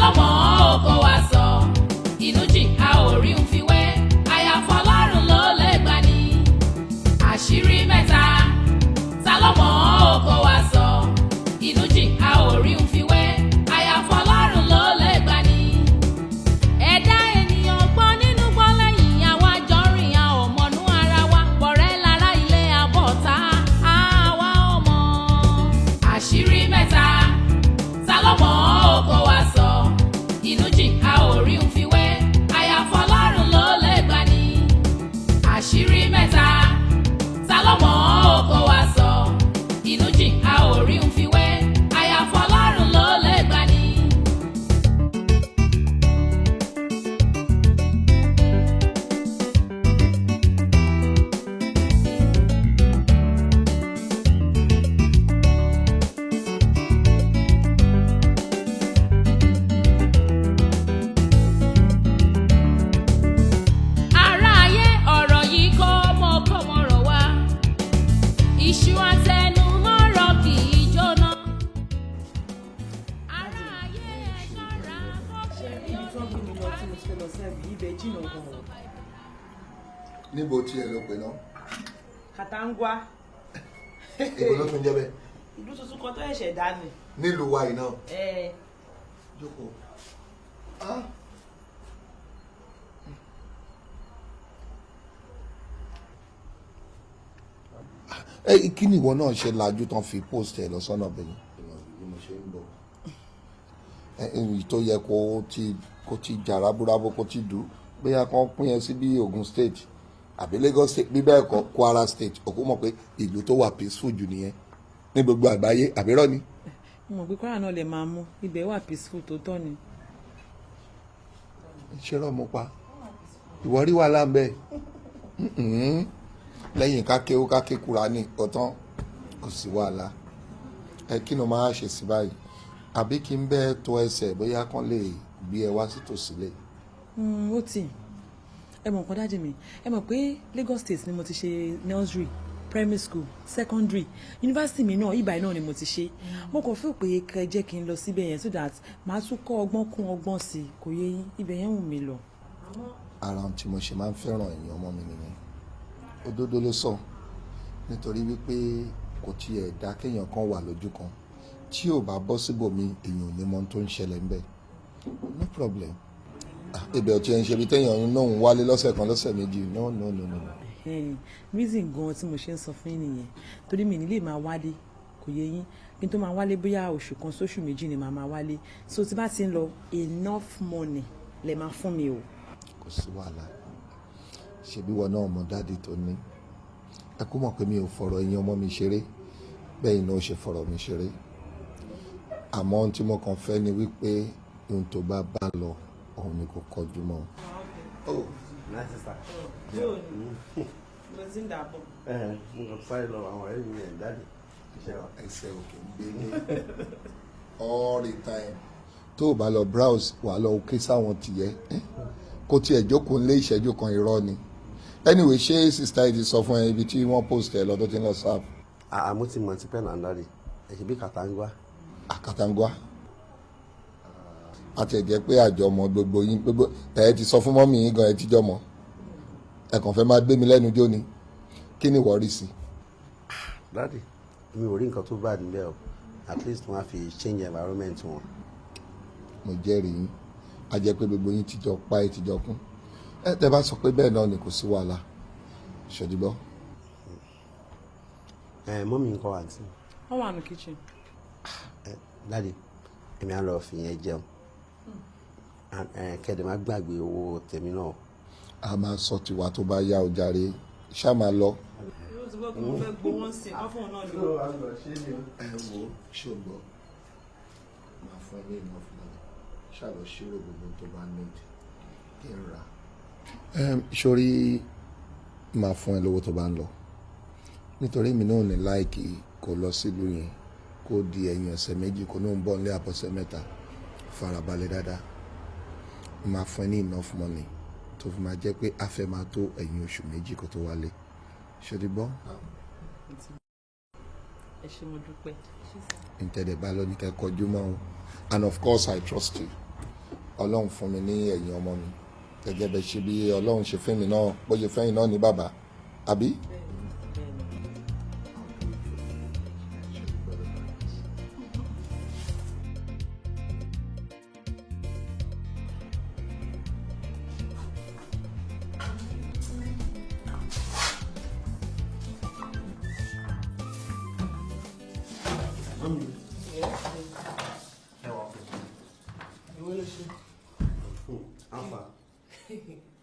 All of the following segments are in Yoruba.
Sálọ́mọ̀ oko wa sọ, inú jìn a ò rí ń fi wé, àyàfọ́ Ọlọ́run ló lè gbani. Àṣírí mẹ́ta, Sálọ́mọ̀ oko wa sọ, inú jìn a ò rí ń fi wé, àyàfọ́ Ọlọ́run ló lè gbani. Ẹ̀dá ènìyàn gbọ́n nínú gbọ́n lẹ́yìn, àwa jọ rìn a ò mọ̀nú ara wa, bọ̀rẹ́ lára ilé àbọ̀tá àwa ò mọ̀. Àṣírí mẹ́ta, Sálọ́mọ̀ oko wa sọ, inú jìn a ò rí ń fi wé, àyàfọ́ Ọlọ́run ló lè gbani. Àṣírí mẹ́ta, Sálọ́mọ̀ oko wa sọ, inú jìn a ò rí ń fi wé, àyàfọ́ Ọlọ́run ló lè gbani. Ará ayé, ọ̀rọ̀ yìí kọ́ mọ́rọ̀ wá, iṣu àtẹnumọ́rọ̀ kì í jóná. Ará ayé ẹ ṣọ́ra kọ́kẹ́rì níbo tí ẹ lọ pè náà. Katangwa. Èwo ló tún jẹ́ bẹ́ẹ̀. Ìlú tuntun kan tó ẹ̀ṣẹ̀ dá ni. Nílùú wa yìí náà. Jókòó. Kí ni ìwọ náà ṣe lajú tán fi post ẹ lọ sọ́nà bẹ́yìn. Bí mo ṣe ń bọ̀. Èyí tó yẹ kó ti jà rábúrábú kó ti dùn bóyá kan pín ẹ sí bí Ogun State àbí Lagos State bí bẹ́ẹ̀ kọ́ Kwara State òkú mọ̀ pé ìlú tó wà peaceful jù nìyẹn ní gbogbo àgbáyé àbírọ́ ni. Mo mọ̀ pé Kwara náà lè máa mú ibẹ̀ wà peaceful tó tọ́ ni. Ṣé rọ́ mo pa ìwọ rí wàhálà ń bẹ lẹ́yìn káké Kùránì ọ̀tán kò sí wàhálà. Kí ni o máa ṣe sí báyìí àbí kí n bẹ́ẹ̀ tó ẹsẹ̀ bóyá kan lè gbé ẹ wá sí tòsílẹ̀. Ó tì ẹ mọ̀ nǹkan dájú mi ẹ mọ̀ pé Lagos State ni mo ti ṣe nursery primary school secondary university mi náà ibà náà ni mo ti ṣe mo kàn feel pé kẹ́ jẹ́ kí n lọ síbẹ̀ yẹn so that màá tún kọ́ ọgbọ́n kún ọgbọ́n sí i kò yé yín ibẹ̀ yẹn wù mí lọ. Ara ohun tí mo ṣe máa ń fẹ́ràn èèyàn ọmọ mi nìyẹn òdodo ló sọ nítorí wípé kò tiẹ̀ dá kéèyàn kan wà lójú kan tí ò bá bọ́ síbòmí èèyàn ò ní mọ tó ń ṣẹlẹ̀ ńbẹ̀ no problem. Ibẹ̀ ò tiẹ̀ ń ṣe bí téèyàn náà ń wálé lọ́sẹ̀ kan lọ́sẹ̀ méjì no. Reason gan tí mo ṣe ń sọ fún yín nìyẹn torí mi nílé máa wálé kò yé yín kí n tó máa wálé bóyá oṣù kan sóṣù méjì ni màá máa wálé so tí bá ti ń lọ enough money lè máa fún mi o. Kò sí wàhálà ṣebí wọn náà mọ dáàdì tó ní ẹ kú mọ̀ pé mi ò fọ̀rọ̀ ẹ̀yin ọmọ mi ṣeré bẹ́ẹ̀ ni ó ṣe fọ̀rọ̀ mi ṣeré àmọ́ ohun tí mo kàn fẹ́ ni wípé ohun tó bá lọ òun ni kò kọjú mọ́. Oh, nice sister. Mo ti ń dàbọ̀. Mo kàn sáré lọ àwọn ọ̀rẹ́ mi ẹ̀ dáàdì iṣẹ́ wa. Ẹsẹ̀ òkè ń gbé ní all the time tó o bá lọ browse wà á lọ ké sáwọn tìyẹ kó tiẹ̀ jókòó lé ìṣẹ́jú kan irọ́ ni. Anyway ṣé sista yìí ti sọ fún ẹ ibi tí wọ́n post ẹ lọ tó ti ń lọ sáàpù. Mo ti mọ̀ ti pẹ́ náà dáàdì ẹ̀ ṣe bí Katangwa. Katangwa àtẹ̀jẹ́ pé àjọmọ̀ gbogbo yín gbogbo ẹ ti sọ fún mọ́mì yín gan ẹ ti jọmọ ẹ kàn fẹ́ máa gbé mi lẹ́nu jó ni kí ni wọ́n rí sí. Dáàdì mi ò rí nǹkan tó bá níbẹ̀ o at least wọ́n á fi change environment wọn. Mo jẹ́rìí yín a jẹ́ pé gbogbo yín ti jọ pa ẹ ti jọ kún ẹ tẹ́ bá sọ pé bẹ́ẹ̀ náà ni kò sí wàhálà ṣòdìbọ́. Mọ́mì ń kọ́ àǹtí. Wọ́n wà ní kitchen. Dáàdì èmi á lọ fi yẹn jẹun kẹ́dẹ̀ má gbàgbé owó tèmi náà. A máa sọ tiwa tó bá yá o jàre ṣá máa lọ. Yóò ti gbọ́ pé mo fẹ́ gbowó sí i wọ́n fún un náà lò. Ẹ wo ṣògbọ́ máa fún ẹ ní ìmọ̀ fún mi ṣàlọ́ ṣírò gbogbo tó bá ní kí n rà. Sórí máa fún ẹ lówó tó bá ń lọ nítorí mi náà ní láìkì kó lọ sílùú yẹn kó di ẹ̀yìn ọ̀sẹ̀ méjì kó ní ń bọ̀ nílé àbọ̀sẹ̀ mẹ́ta farabalẹ̀ dáadáa máa fún ẹ ní enough money tó fi máa jẹ́ pé a fẹ́ máa tó ẹ̀yìn oṣù méjì kó tó wálé ṣé ti gbọ́. Ẹ ṣé mo dúpẹ́. Ntẹ̀dẹ̀ bá lọ ní kẹ́ kọjú mọ́ o and of course I trust you Ọlọ́run fún mi ní ẹ̀yìn ọmọ mi gẹ́gẹ́ bẹ́ẹ̀ ṣe bí Ọlọ́run ṣe fún mi náà bó ṣe fẹ́yìn náà ní bàbá àbí.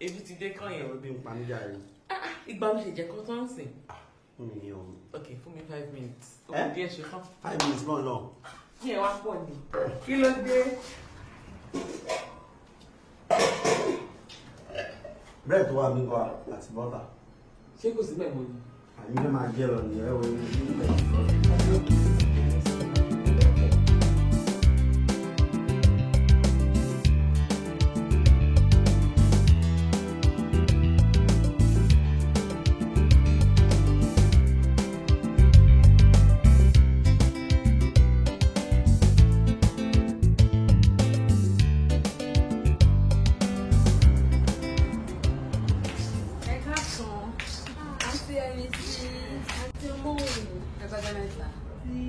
Ebi ti dé kàn yẹn. Bí n pa mí jáde. Ìgbà mi ṣe jẹ́ kó tán sìn. Fún mi ní ohun. Ok, fún mi 5 minutes. Òkú díẹ̀ ṣe tán. 5 minutes náà náà. Kí ẹ wá pọ̀ ni. Kí ló dé? Bread tó wà mí kọ́ àti bọ́tà. Ṣé kò sí mẹ́mọ́ ni? Àyìn fẹ́ máa jẹ́ lọ nìyẹn wo ní ilé.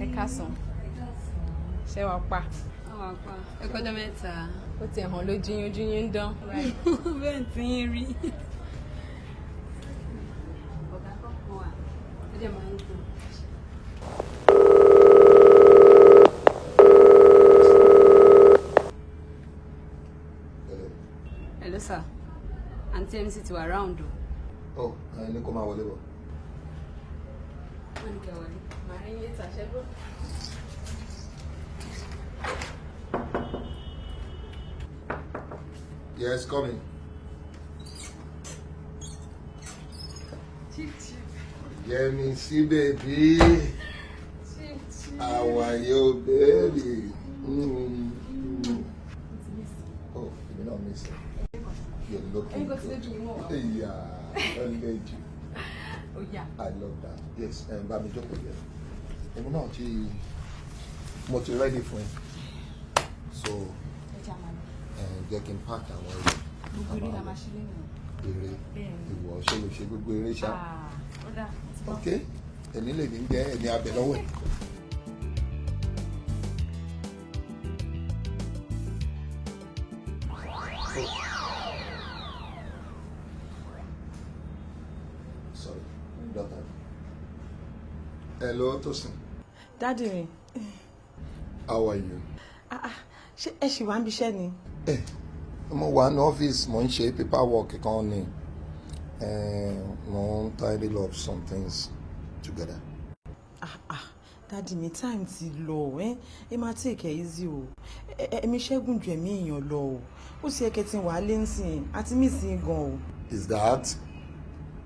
Ẹ káàsán. Ṣé wàá pa? Àwọn àpá ẹ̀kọ́jọ́ mẹ́ta. Ó ti hàn lójú yín, ojú yín ń dán. Bẹ́ẹ̀ tí ń rí. Ọ̀gá kọ̀ọ̀kan wà. Ẹ jẹ́ máa ń tó. Hello sir. Àǹtí MC ti wà round o. Ọ ẹni kó máa wọlé bọ̀. Wọ́n ní kẹ́ wọlé. Màá rí yín tàṣẹ́gbó. Yes, coming. Yemisi baby. How are you, baby? Oh, you know missing. You're looking good. Yeah, I love you. Ó yá. I love that. Yes, bá mi jókòó yẹn. Èmi náà mo ti ready fún ẹ. So, jẹ́ kí n park àwọn eré. Gbogbo eré la máa ṣe lẹ́nu. Eré ìwọ ṣe lè ṣe gbogbo eré ṣá. Ó dà. Ok, ẹni lè ní jẹ́ ẹni abẹ lọ́wọ́ ẹ̀. Sorry, daughter. Hello, Tosin. Daddy mi. How are you? Ṣé ẹ ṣì wá ń bíṣẹ́ ni? Mo wà ní ọ́fíìsì, mo ń ṣe paperwork kan ni. Mo ń tidy up some things together. Daddy mi, time ti lọ ẹ máa take it easy o. Ẹ̀mí ṣẹ́gun ju ẹ̀mí èèyàn lọ o. Ó sì ẹ̀kẹ́ tí wà á lé nsìn àti mí sí gan o. Is that?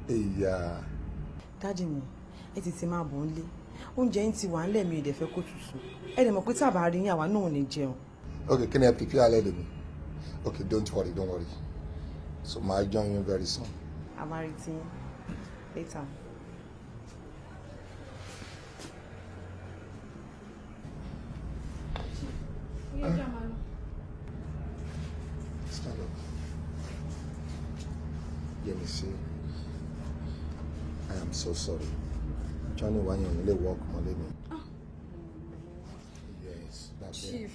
Yeah. Daddy mi, ẹ ti máa bọ̀ ń lé. Oúnjẹ yín ti wà ń lẹ̀ mi ìdẹ̀fẹ́ kó tutù. Ẹ dẹ̀ mọ̀ pé tàbá rí yín àwa náà ò ní jẹun. Okay, can I prepare already? Okay, don't worry. So I'll join you very soon. I'm married to you later. Stand up. Let me see. I am so sorry. Johnny, why you only walk more than me? Yes, that's it.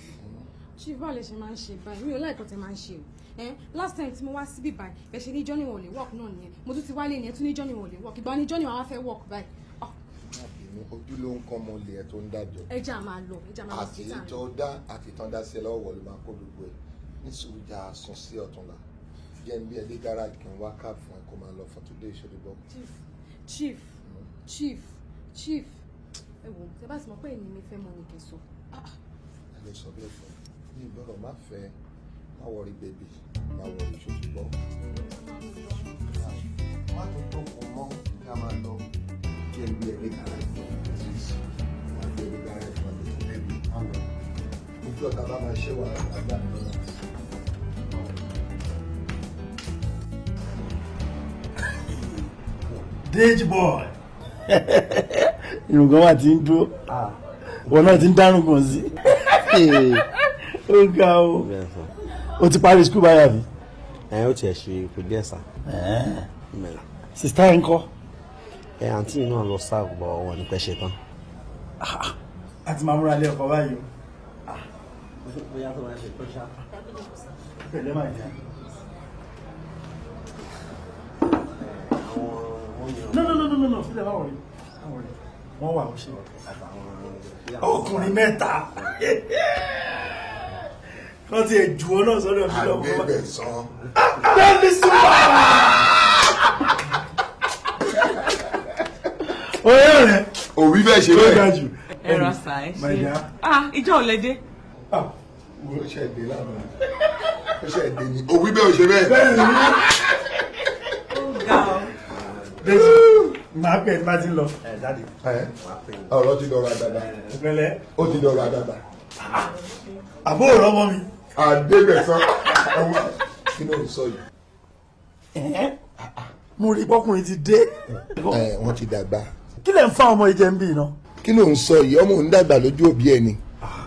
Chief, báwo lẹ ṣe máa ń ṣe báyìí? Mi ò láìpẹ́ tẹ máa ń ṣe o. Last time tí mo wá síbí báyìí, bẹ́ẹ̀ ṣe ní Johnny wọn ò lè work náà nìyẹn. Mo tún ti wálé ni ẹ tún ní Johnny wọn ò lè work. Ìgbà ni Johnny wọn wá fẹ́ work báyìí. Ojú ló ń kọ́ mọ ilé ẹ tó ń dájọ́. Ẹ jà máa lọ sí tàn. Àti ìtàn dá sí ẹ lọ́wọ́ ló máa kó gbogbo ẹ̀. Nísòwò já sùn sí ọ̀túnla. Jẹ́ ní bí ẹdí gáràjì kí n wá cab fún ẹ kó máa lọ for today ìṣòro bọ́. Chief. Ẹ wò, ṣe bá ti mọ̀ pé èmi mi fẹ́ mọ ní kí n sọ. Ẹ lè sọ bẹ́ẹ̀ fún mi. Ní ìgbọ́dọ̀ má fẹ́, má wọrí bébì, má wọrí ìṣòro bọ́. Má tó tó kù mọ́ kí a máa lọ. Jẹ́ ní bí ẹdí gáràjì kí n wá bí ẹdí gáràjì wọn lè tún ẹbí àwọn. Ojú ọ̀tá bá máa ṣe wà lágbà mi lọ́la. Dage boy. Irùngbọ̀n wà tí ń dúró. Wọ́n náà ti ń dárùn gan sí. Ó ga o. o ti parí skul báyà bí. Ó tiẹ̀ ṣe kò díẹ̀ sá. sista ẹ̀ ń kọ́. Àǹtí yìí náà lọ sáà bọ̀ wọn ní pẹ́ ṣe tán. a ti máa múra lé ọkọ̀ báyìí o. bóyá tó máa ṣe tó ṣá. pẹ̀lẹ́ máa jẹ́. no sílẹ̀ báwo rí wọ́n wà ó ṣe ọkùnrin mẹ́ta kọ́ ti ẹ̀ jù ọ́ náà sọ́dọ̀ mi lọ́wọ́ Àgbébẹ̀sán. bẹ́ẹ̀ni súnmọ́ oyè rẹ̀ òwí bẹ́ẹ̀ ṣe ló ga bẹ́ẹ̀. jù. ẹ̀rọ sà ẹ̀ ṣe ìjọ ọ̀lẹ́dẹ́. ó ṣe dé lánàá ó ṣe dé ní òwí bẹ́ẹ̀ ò ṣe bẹ́ẹ̀. Dèjì máa pẹ̀ tí bá ti ń lọ. Dáàdì. ọ̀rọ̀ ti dọ̀rọ̀ àdàdà. Pẹ̀lẹ́. ó ti dọ̀rọ̀ àdàdà. àbúrò ọmọ mi. Àgbébẹ̀sán ọmọ kí ló ń sọ yìí. mo rí bọ́kùnrin ti dé. wọ́n ti dàgbà. kí lẹ̀ ń fa ọmọ ìjẹun bí iná. kí ló ń sọ yìí ọmọ òun dàgbà lójú òbí ẹ ni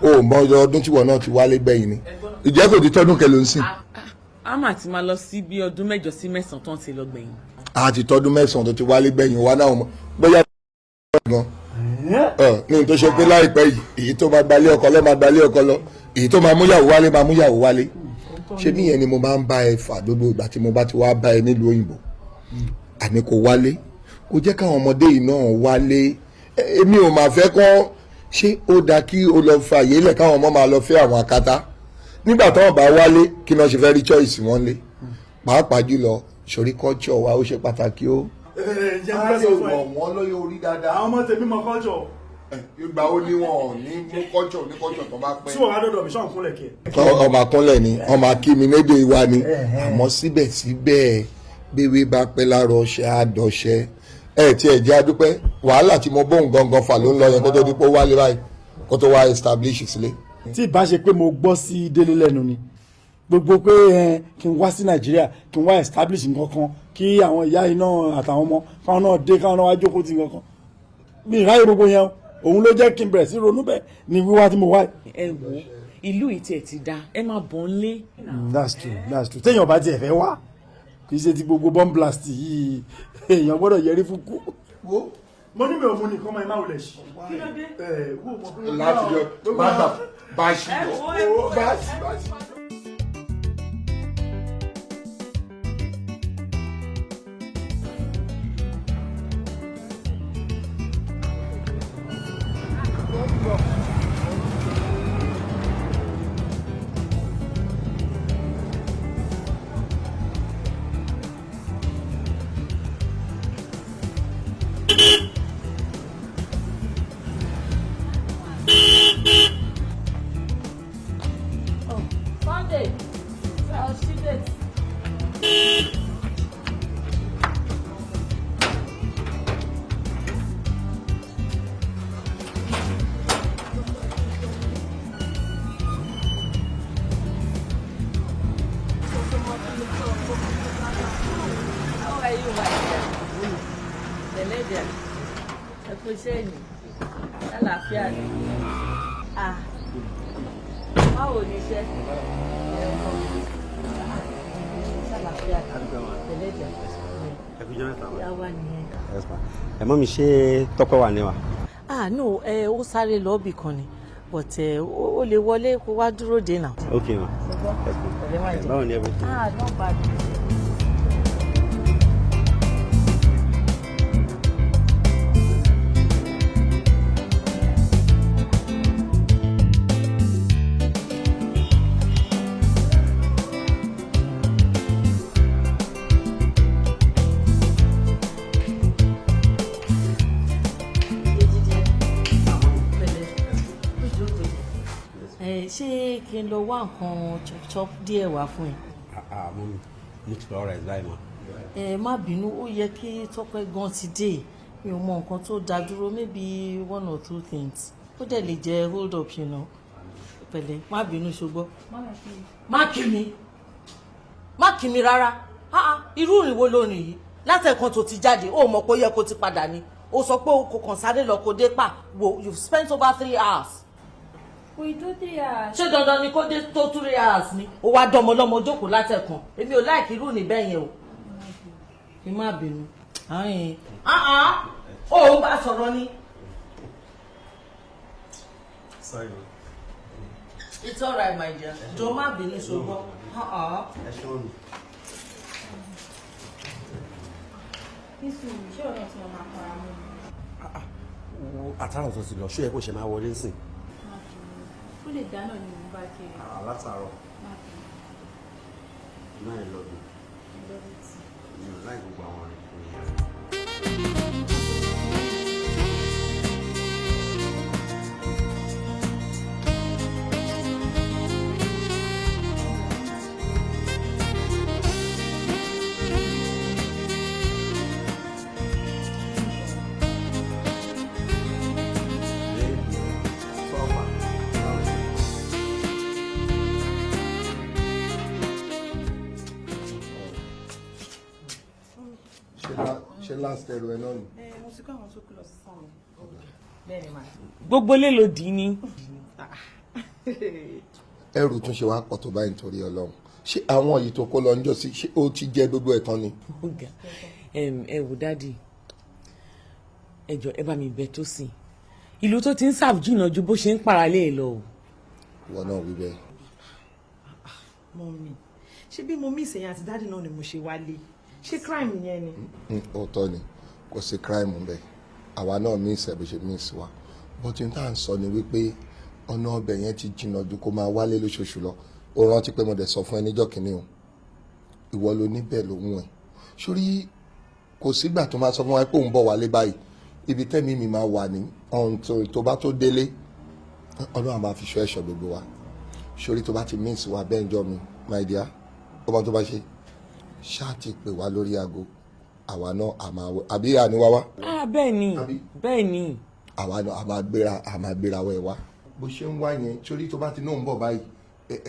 o mọ ọdún tí wọn náà ti wálé gbẹ̀yìn ni ìjẹ́ kò ti tọ́dún kẹ ló ń sìn. a máa ti máa lọ sí bí ọdún 8 sí 9 tó ń ti lọ gbẹ̀yìn. a ti tọ́dún 9 tó ti wálé gbẹ̀yìn wa náà bóyá gan ní tó ṣe pé láìpẹ́ yìí èyí tó máa gbalé ọkọ lọ máa gbalé ọkọ lọ èyí tó máa múyàwó wálé máa múyàwó wálé ṣé níyẹn ni mo máa ń bá ẹ fà gbogbo ìgbà tí mo bá ti wá bá ẹ nílùú òyìnbó àní kò wálé kò jẹ́ káwọn ọmọdé yìí náà wálé èmi ò máa fẹ́ kọ́ ṣé ó dáa kí o lọ fa àyè lẹ̀ káwọn ọmọ máa lọ fẹ́ àwọn akátá nígbà táwọn bá wálé kí náà ṣe fẹ́ rí choice wọn lé pàápàá jùlọ sórí culture wa ó ṣe pàtàkì ó. wọ́n lóye orí dáadáa. àwọn ọmọ tèmi mọ culture. ìgbà ó ní wọn ò ní mú culture ní culture tó bá pẹ́. tí wọ́n wá dọ̀dọ̀ mi sọ̀rọ̀ kúnlẹ̀ kí ẹ. ọmọ akúnlẹ̀ ni ọmọ akíni lédè wa ni àmọ́ síbẹ̀síbẹ̀ bíwí bá pẹ́ lára ọṣẹ àdọ̀ṣẹ tí ẹ jẹ́ adúpẹ́ wàhálà tí mo bóun gangan fà ló ń lọ yẹn kó tó di pé ó wálé báyìí kó tó wá establish sílé. tí ìbá ṣe pé mo gbọ́ sí délé lẹ́nu ni gbogbo pé kí n wá sí nàìjíríà kí n wá establish nǹkan kan kí àwọn ìyá iná àtàwọn ọmọ káwọn náà dé káwọn náà wá jókòó ti nǹkan kan mi ìráyè gbogbo yẹn òun ló jẹ́ kí n bẹ̀rẹ̀ sí ronú bẹ́ẹ̀ ni wíwá tí mo wá. ẹ wo ìlú ìtì ẹ̀ ti da ẹ máa bọ̀ ń lé. that's true téèyàn bá tiẹ̀ fẹ́ wá kì í ṣe ti gbogbo bomb blast yìí èèyàn gbọ́dọ̀ yẹrí fún kú. mo ní mi ò mú nìkan mọ ẹ má wulẹ̀ ṣe. kí ló dé. láti yọ bá ṣì lọ bá ṣì. Sunday, I'll see it. How are you, my dear? The lady, I could say, àlàáfíà ni. Báwo ni iṣẹ́? Ṣàlàáfíà tẹ̀lẹ́dẹ̀. Ìyá wa nìyẹn. Ẹ mọ́ mi ṣe tọ́pẹ́ wà ní wa. No, ó sáré lọ́ọ̀bì kan ni but ó lè wọlé kó wá dúró dé náà. Okay ma. Báwo ni everything? Not bad. Ṣé kí n lọ wá nǹkan chop díẹ̀ wá fún ẹ? Mo ti lọ rẹ̀ láì mọ́. Má bínú ó yẹ kí Tọ́pẹ́ gan ti dé mi ò mọ nǹkan tó dá dúró maybe 1 or 2 things ó dẹ̀ lè jẹ́ hold up you know. Pẹ̀lẹ́ má bínú ṣùgbọ́n má kí mi rárá irú ìrìn wo ló rìn yìí látẹ̀kan tó ti jáde ó mọ̀ pé ó yẹ kó ti padà ni ó sọ pé kò kàn sáré lọ kó dé pa wo you've spent over 3 hours. kò ì tó 3 hours. ṣé dandan ni kó dé tó 3 hours ni ó wá dánmọ lọ́mọ jókòó látẹ̀kàn èmi ò láìkí irú níbẹ̀ yẹn o kí má bínú ó bá sọ̀rọ̀ ni. Sorry. It's all right, my dear. Jọ̀ọ́ má bínú ṣùgbọ́n. Ẹ ṣe òní. Ṣé ọ̀rọ̀ tí wọ́n máa para mọ́? Àtàrà tó ti lọ ṣó yẹ kó ṣe máa wọlé sìn. Ó lè dáná ní ìlú bá kiri. Látàárọ̀. Náà ẹ lọ bí. Mi ò láì gbogbo àwọn rẹ̀ fún mi. ṣe last ẹrù ẹ náà ni. mo ti kọ́ àwọn tó kú lọ sí sáwọn. Bẹ́ẹ̀ni ma. gbogbo lè lò dín ní. ẹrù tún ṣe wá pọ̀ tó báyìí nítorí Ọlọ́run ṣé àwọn yìí tó kó lọ ń jọ sí ṣé ó ti jẹ́ gbogbo ẹ̀ tán ni. ẹ wò dádì ẹ jọ̀ọ́ ẹ bá mi bẹ̀ tó sìn ìlú tó ti ń sàbù jìnnà ju bó ṣe ń paralé lọ o. ìwọ náà wí bẹ́ẹ̀. mọ́mì ṣé bí mo mí ìsẹ̀yìn àti dádì náà ni mo ṣe wálé ṣé crime yẹn ni. òótọ́ ni kò sí crime ń bẹ àwa náà mí ìsẹ̀ bó ṣe mí ìsẹ̀ wa bó ti ń tà ń sọ ni wípé ọ̀nà ọbẹ̀ yẹn ti jìnnà ju kó máa wálé lóṣooṣù lọ ó rántí pé mo dẹ̀ sọ fún ẹ níjọ́ kìíní o ìwọ ló níbẹ̀ lóhùn ẹ̀ sórí kò sígbà tó máa sọ fún wa pé òun bọ̀ wálé báyìí ibi tẹ́mi mi máa wà ní ọ̀hún tó bá tó délé Ọlọ́run máa fi ṣọ́ ẹ̀ṣọ́ gbogbo wa sórí tó bá ti mí ìsìn wa bẹ́ẹ̀ ń jọ mi my dear ó bá tó bá ṣe ṣáà ti pè wá lórí aago àwa náà àbí àníwá wá. bẹ́ẹ̀ ni bẹ́ẹ̀ ni. àwa náà a máa gbéra wẹ̀ wá. bó ṣe ń wá yẹn sórí tó bá ti náà ń bọ̀ báyìí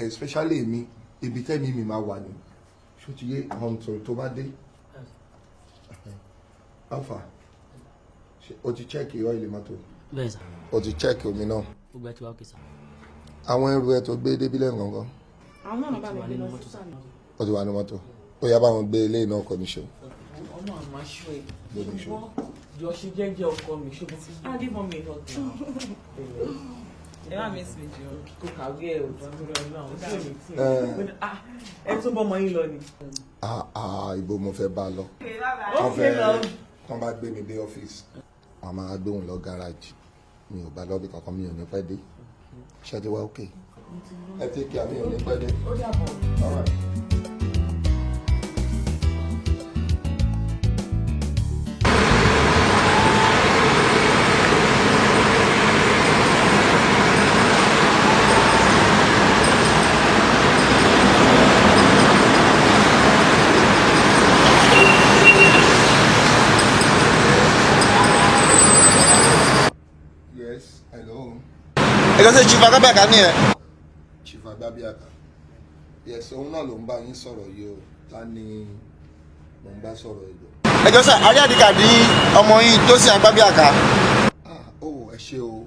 especially èmi ibi tẹ́mi mi máa wà ní ṣó ti yé àwọn tó bá dé. alpha o ti check ọ́ìlì mọ́tò. bẹ́ẹ̀ sà. o ti check omi náà. gbogbo ẹ ti wá òkè sà. àwọn ẹrù ẹ tó gbé débílẹ̀ gangan. àwọn náà bá mi gbé lọ sí sàlẹ̀. o ti wà ní mọ́tò ó yá báwọn gbé ilé náà kọ́ ní ṣe. ọmọ àmọ́ aṣọ ẹ̀ ṣùgbọ́n jọ ṣe jẹ́jẹ́ ọkọ mi ṣùgbọ́n á dé mọ́ mi lọ́tọ̀. ẹ má mi sìn jù kó kàwé ẹ ò tún lọ náà ó sì ní tí ẹ tún bọ́ ọmọ yín lọ ni. ibo mo fẹ́ bá a lọ. ó fẹ́ lọ. tán bá gbé mi dé ọ́fíìsì wọn máa gbóhùn lọ gáràjì mi ò bá lọ́bì kankan mi ò ní pẹ́ dé ṣé ti wá òkè ẹ ti kí àmì ò ní pẹ́ dé. ó dàbọ̀. ẹjọ́ sí chief agbábíàká ní ẹ. chief agbábíàká yes òun náà ló ń bá yín sọ̀rọ̀ yìí o ta ni ló ń bá sọ̀rọ̀ yìí o. ẹjọ́ sà àrí àdìgàdì ọmọ yín tó sì agbábíàká. ẹ ṣe o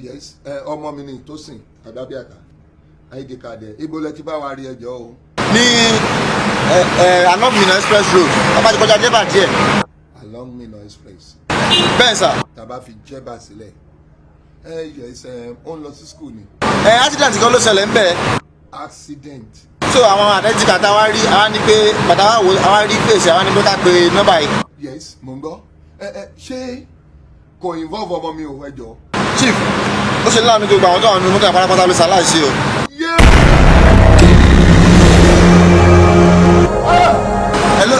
yes ọmọ mi ni Tósìn agbábíàká id card ẹ ibo lẹ ti bá wa rí ẹjọ́ o. ní along Minna express road bàbá ti kọjá jẹ́bà díẹ̀. along Minna express. bẹ́ẹ̀ sà. tàbá fi jẹ́bà sílẹ̀ yes ó ń lọ sí school ni. accident kan ló ṣẹlẹ̀ ń bẹ̀. accident. so àwọn àdẹ́tì kàtà wá rí àwa ní pé bàtà wà wò àwa rí fèsì àwa ní pé ká pe nọ́mbà yìí. yes mo ń gbọ́ ṣé kò involve ọmọ mi ò ẹjọ́. chief ó ṣe láàánú gbogbo àwọn tó wà nínú mọ́tò àpárapátá ló ṣaláìsí o. hello.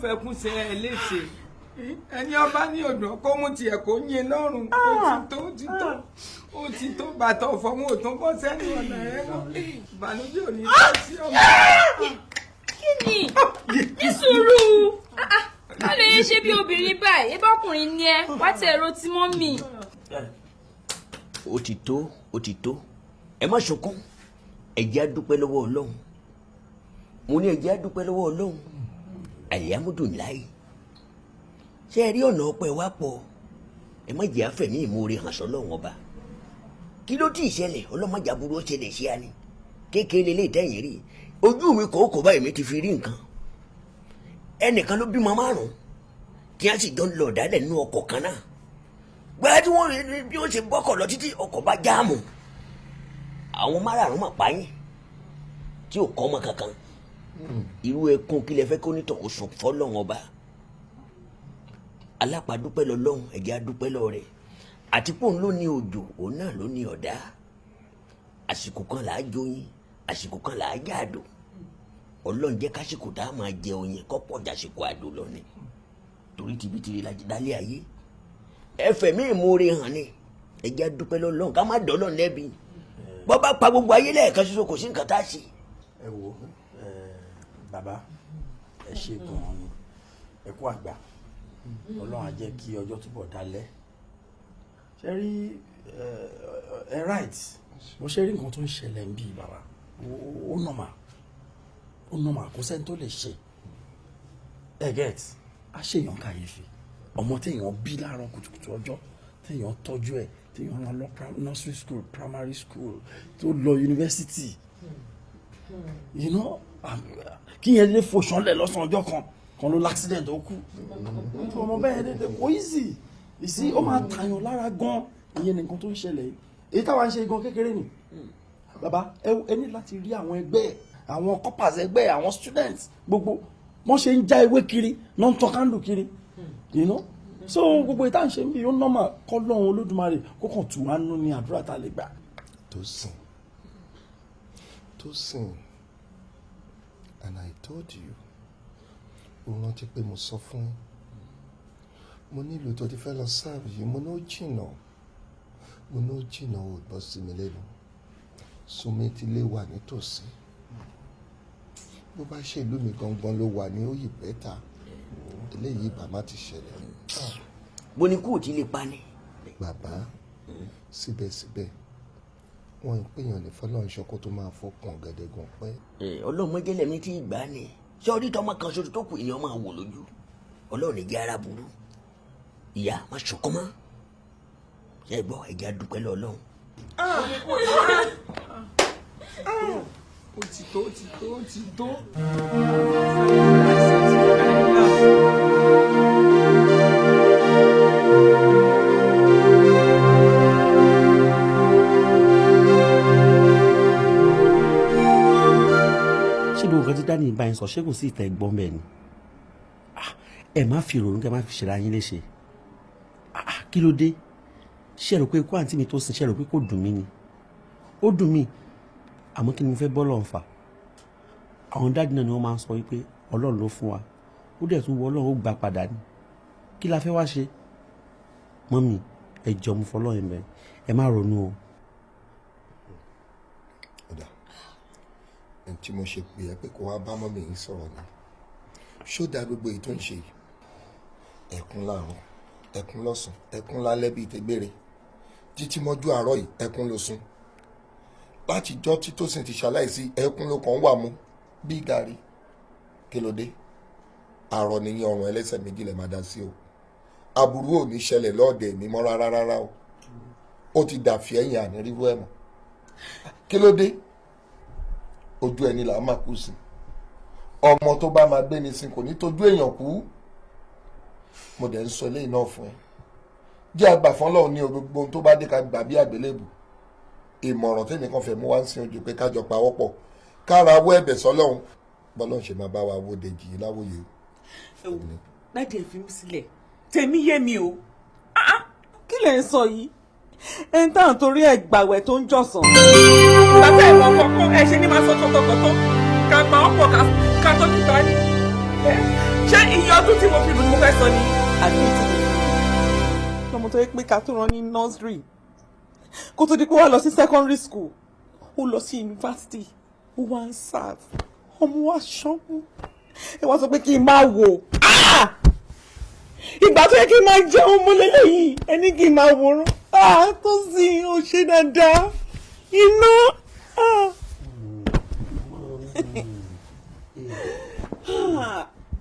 fẹkún ṣe ẹ léṣe ẹni ọba ní ọdún kó mú tiẹ̀ kó yín lọ́rùn ó ti tó bàtà ọ̀fọ̀ wọn ò tún bọ́ sẹ́nu ọ̀nà rẹ mọ́ ìbànújẹ́ ò ní bá sí ọmọ. kí ni ní sùúrù ká lè yẹ ṣe bí obìnrin báyìí ẹ bá ọkùnrin ní ẹ wá tẹ ẹ̀rọ tí mọ́ mi. ó ti tó ẹ má sunkún ẹ jẹ́ á dúpẹ́ lọ́wọ́ Ọlọ́run mo ní ẹ jẹ́ á dúpẹ́ lọ́wọ́ Ọlọ́run alihamudulilayi ṣé ẹ rí ọ̀nà ọpẹ́ wa pọ̀ ẹ má jẹ́ àfẹ̀mí ìmoore hàn sọ́lọ́run ọba kí ló tí ì ṣẹlẹ̀ ọlọ́mọdé aburú ó ṣẹlẹ̀ sí ani kékeré lè tẹ̀yìn rí ojú mi kò báyìí mi ti fi rí nǹkan ẹnìkan ló bímọ 5 tí a sì jọ ń lọ ọ̀dálẹ̀ nínú ọkọ̀ kan náà gbẹ́rẹ́ tí wọ́n rí bí wọ́n ṣe bọ́kọ̀ lọ títí ọkọ̀ bá jáàmù àwọn márààrún mà páyìn tí ò kọ́ ọmọ kankan irú ẹkún kí lẹ fẹ́ kó nítọ̀ kó sùn fọ́lọ́run ọba alápàdúpẹ́ lọ́lọ́run ẹ̀jẹ̀ adúpẹ́ lọ rẹ̀ àti pé òun ló ní òjò òun náà ló ní ọ̀dá àsìkò kan là á jóyin àsìkò kan là á jáàdò ọlọ́run jẹ́ kásìkò tá a máa jẹ oyin kọ́pọ̀ jàsìkò àdó lọ ni torí tibitiri la dálé ayé ẹfẹ̀ mi ìmoore hàn ni ẹ̀jẹ̀ adúpẹ́ lọ́lọ́run ká má dọ́lọ́ lẹ́bi bọ́ bá pa gbogbo ayé lẹ́ẹ̀kan ṣoṣo kò sí nǹkan tá a ṣe. ẹ wo bàbá ẹ ṣe gan-an ni ẹ kú àgbà ọlọ́run á jẹ́ kí ọjọ́ túbọ̀ dalẹ̀ ṣe rí ẹ right mo ṣe rí nǹkan tó ń ṣẹlẹ̀ ń bí bàbá ó normal kò sẹ́ni tó lè ṣe ẹ get á ṣèyàn kàyéfì ọmọ téèyàn bí láàárọ̀ kùtùkùtù ọjọ́ téèyàn tọ́jú ẹ̀ téèyàn rán lọ nursery school primary school tó lọ university you know kí yẹn lè fòṣánlẹ̀ lọ́sàn ọjọ́ kan ló l'accident ó kú ọmọ bẹ́ẹ̀ dédé kò easy ìsí ó máa tàyàn lára gan ìyẹn nìkan tó ń ṣẹlẹ̀ èyí táwa ń ṣe gan kékeré ni bàbá ẹ ní láti rí àwọn ẹgbẹ́ àwọn corpers ẹgbẹ́ àwọn students gbogbo wọ́n ṣe ń já ewé kiri náà ń tọ́ kándù kiri you know so gbogbo ìta ń ṣe ń bí ó nọ́mà kọ́ lọ́hún olódùmarè kó kàn tù wá nú ní àdúrà tá a lè gbà. tó sìn and I told you ó rántí pé mo sọ fún mo nílò tó ti fẹ́ lọ sáàbì yìí mo ní ó jìnnà ò bọ́ sí mi lẹ́nu súnmi tí lè wà nítòsí bó bá ṣe ìlú mi gangan ló wà ní òyì bẹ́tà eléyìí bàmá ti ṣẹlẹ̀. bó ni kú ò tí lè pa ni. bàbá síbẹ̀síbẹ̀ wọ́n ń pèèyàn ní fọlọ́run ṣọkó tó máa fọkàn gẹ̀dẹ̀gàn pẹ́. ọlọ́mọdélẹ̀ mi ti gbà á ni ṣé orí tọmọ kan ṣoṣo tó kù ènìyàn máa wò lójú ọlọ́run ìjà ara burú ìyá má ṣọkọ́ mọ́ ṣe gbọ́ ẹ̀jẹ̀ adúpẹ́ lọ́lọ́run. ó ti tó. ṣé gbogbo nǹkan tí dání bá yín sọ ṣé kò sí ìtẹ́ gbọ́n bẹ́ẹ̀ ni ẹ má fi ìrònú kẹ má fi ṣera yín léṣe kí ló dé ṣe rò pé ikú àǹtí mi tó sin ṣe rò pé kò dùn mí ni ó dùn mí àmọ́ kí ni mo fẹ́ bọ́ lọ́n fà àwọn dáàdì náà ni wọ́n máa ń sọ wípé ọlọ́run ló fún wa ó dẹ̀ tún wọ ọlọ́run ó gbà padà ni kí la fẹ́ wá ṣe mọ́mì ẹ jọ mo fọlọ́ yẹn bẹ́ẹ̀ ẹ má ronú o. ọ̀dà ẹni tí mo ṣe pè é pé kó wá bá mọ́mì yìí sọ̀rọ̀ ni ṣó dáa gbogbo èyí tó ń ṣe yìí ẹkún láàárọ̀ ẹkún lọ́sàn ẹkún lálẹ́ bíi tẹgbére títí mọ́jú àárọ̀ yìí ẹkún ló sùn látijọ́ tí Tósìn ti ṣaláìsí ẹkún ló kàn wà mú bí gàrí kí ló dé àrọ̀ nìyẹn ọrùn ẹlẹ́sẹ̀ méjì lè máa dá sí o aburú ò ní ṣẹlẹ̀ lọ́ọ̀dẹ̀ mi mọ́ rárá o ó ti dàfí ẹ̀yìn àní rírú ẹ̀ mọ́ kí ló dé ojú ẹni là á máa kú sí ọmọ tó bá máa gbé ni sin kò ní tójú èèyàn kú mo dẹ̀ ń sọ eléyìí náà fún ẹ jẹ́ àgbàfọ́n lọ́hùn ní gbogbo ohun tó bá dé ká gbà bí àgbélébù ìmọ̀ràn tẹ́nì kan fẹ́ mú wá ń sin ojú pé kájọ pawọ́pọ̀ kára wọ́ ẹ̀bẹ̀ sọ́lọ́hún bọ́lọ́hún ṣe máa bá wa wo dèjì láwòye. ẹ wò láti ẹ fi mí sílẹ̀ tèmi yé mi o kí lẹ ń sọ yìí ẹni táwọn torí ẹ gbàwẹ̀ tó ń jọ̀sán. bàtà ìwọ kọ̀ọ̀kan ẹ ṣe ní máa sọ tọ̀tọ̀tọ̀ ká gbà ọ́ pọ̀ ká tó ti gbà ní. ṣé iye ọdún tí mo fi lù mo fẹ́ sọ nìyí. admit it lọ́mọ tó yẹ pé ká tó rán ní nursery kó tó di pé wá lọ sí secondary school ó lọ sí university ó wá ń serve ọmọ wa ṣọ́mú ẹ wá sọ pé kí n máa wò ìgbà tó yẹ kí n máa jẹun mú lélẹ́yìí ẹni kí n máa wòrán tó sì ó ṣe dáadáa iná.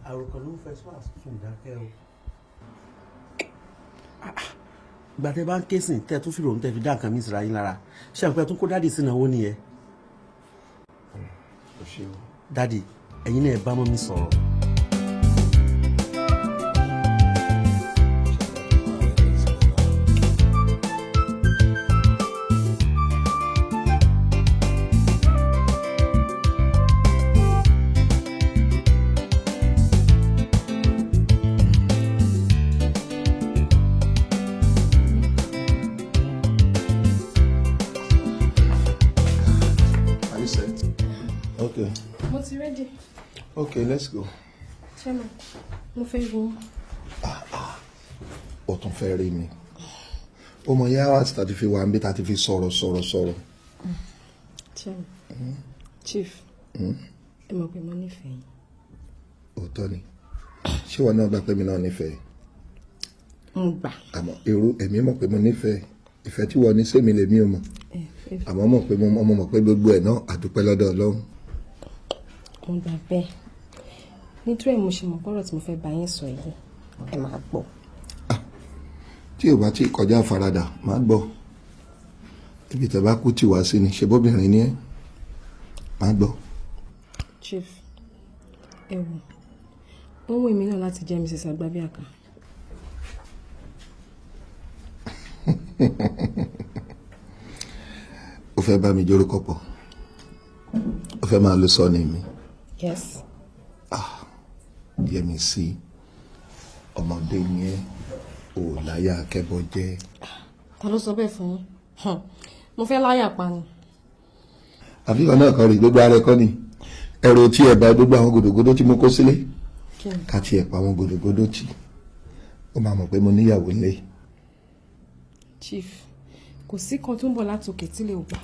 àròkàn ló ń fẹ́ sọ àsùn ìdákẹ́ o. ìgbà tẹ bá ń ké sìn tẹ tún fi ròun tẹ fi dá nǹkan mi síra yín lára ṣé àpẹ tún kó dáàdì sí ìnáwó nìyẹn. dáàdì ẹ̀yin náà ẹ bá mọ́ mi sọ̀rọ̀. Okay. Mo ti ready. Okay, let's go. Chairman, mo fẹ́ wo. Ó tún fẹ́ rí mi. Ó mọ yá wá tí fi wà ń bí tá ti fi sọ̀rọ̀. Chairman. Chief. Ẹ mọ̀ pé mo nífẹ̀ẹ́ yín. Òótọ́ ni. Ṣé wọn náà gbà pé mi náà nífẹ̀ẹ́? Mo gbà. Àmọ́ irú èmi mọ̀ pé mo nífẹ̀ẹ́. Ìfẹ́ tí wọ́n ní sẹ́mi lèmi ò mọ̀. Àmọ́ mọ̀ pé mo mọ̀ pé gbogbo ẹ̀ náà àdúpẹ́ lọ́dọ̀ Ọlọ́run. Mo gbà bẹ́ẹ̀. Nítorí ẹ̀ mo ṣe mọ̀ pọ́rọ̀ tí mo fẹ́ bá yín sọ yìí ẹ máa gbọ́. Tí ò bá tí kọjá àfaradà máa gbọ́. Ibi tẹ́ bá kú tì wá sí ni ṣe bóbìnrin ni ẹ́ máa gbọ́. Chief ẹ wò ohun èmi náà láti jẹ́ Mrs. Agbabiaka. Ó fẹ́ bá mi jórúkọ pọ̀ ó fẹ́ máa lo sọ́ọ̀nì mi. Yes. Yẹmi sí ọmọdé yẹn ò láyà akẹ́bọ jẹ́. Ta ló sọ bẹ́ẹ̀ fún yín? Mo fẹ́ láyà pa ni. Àfihàn náà kan rí gbogbo ara ẹ̀kọ́ ni ẹ̀rọ tí ẹ̀ bá gbogbo àwọn gòdògòdò tí mo kó sílé ká tiẹ̀ pa àwọn gòdògòdò tí ó máa mọ̀ pé mo níyàwó nílé. Chief kò sí kan tó ń bọ̀ láti òkè tí lè gbà.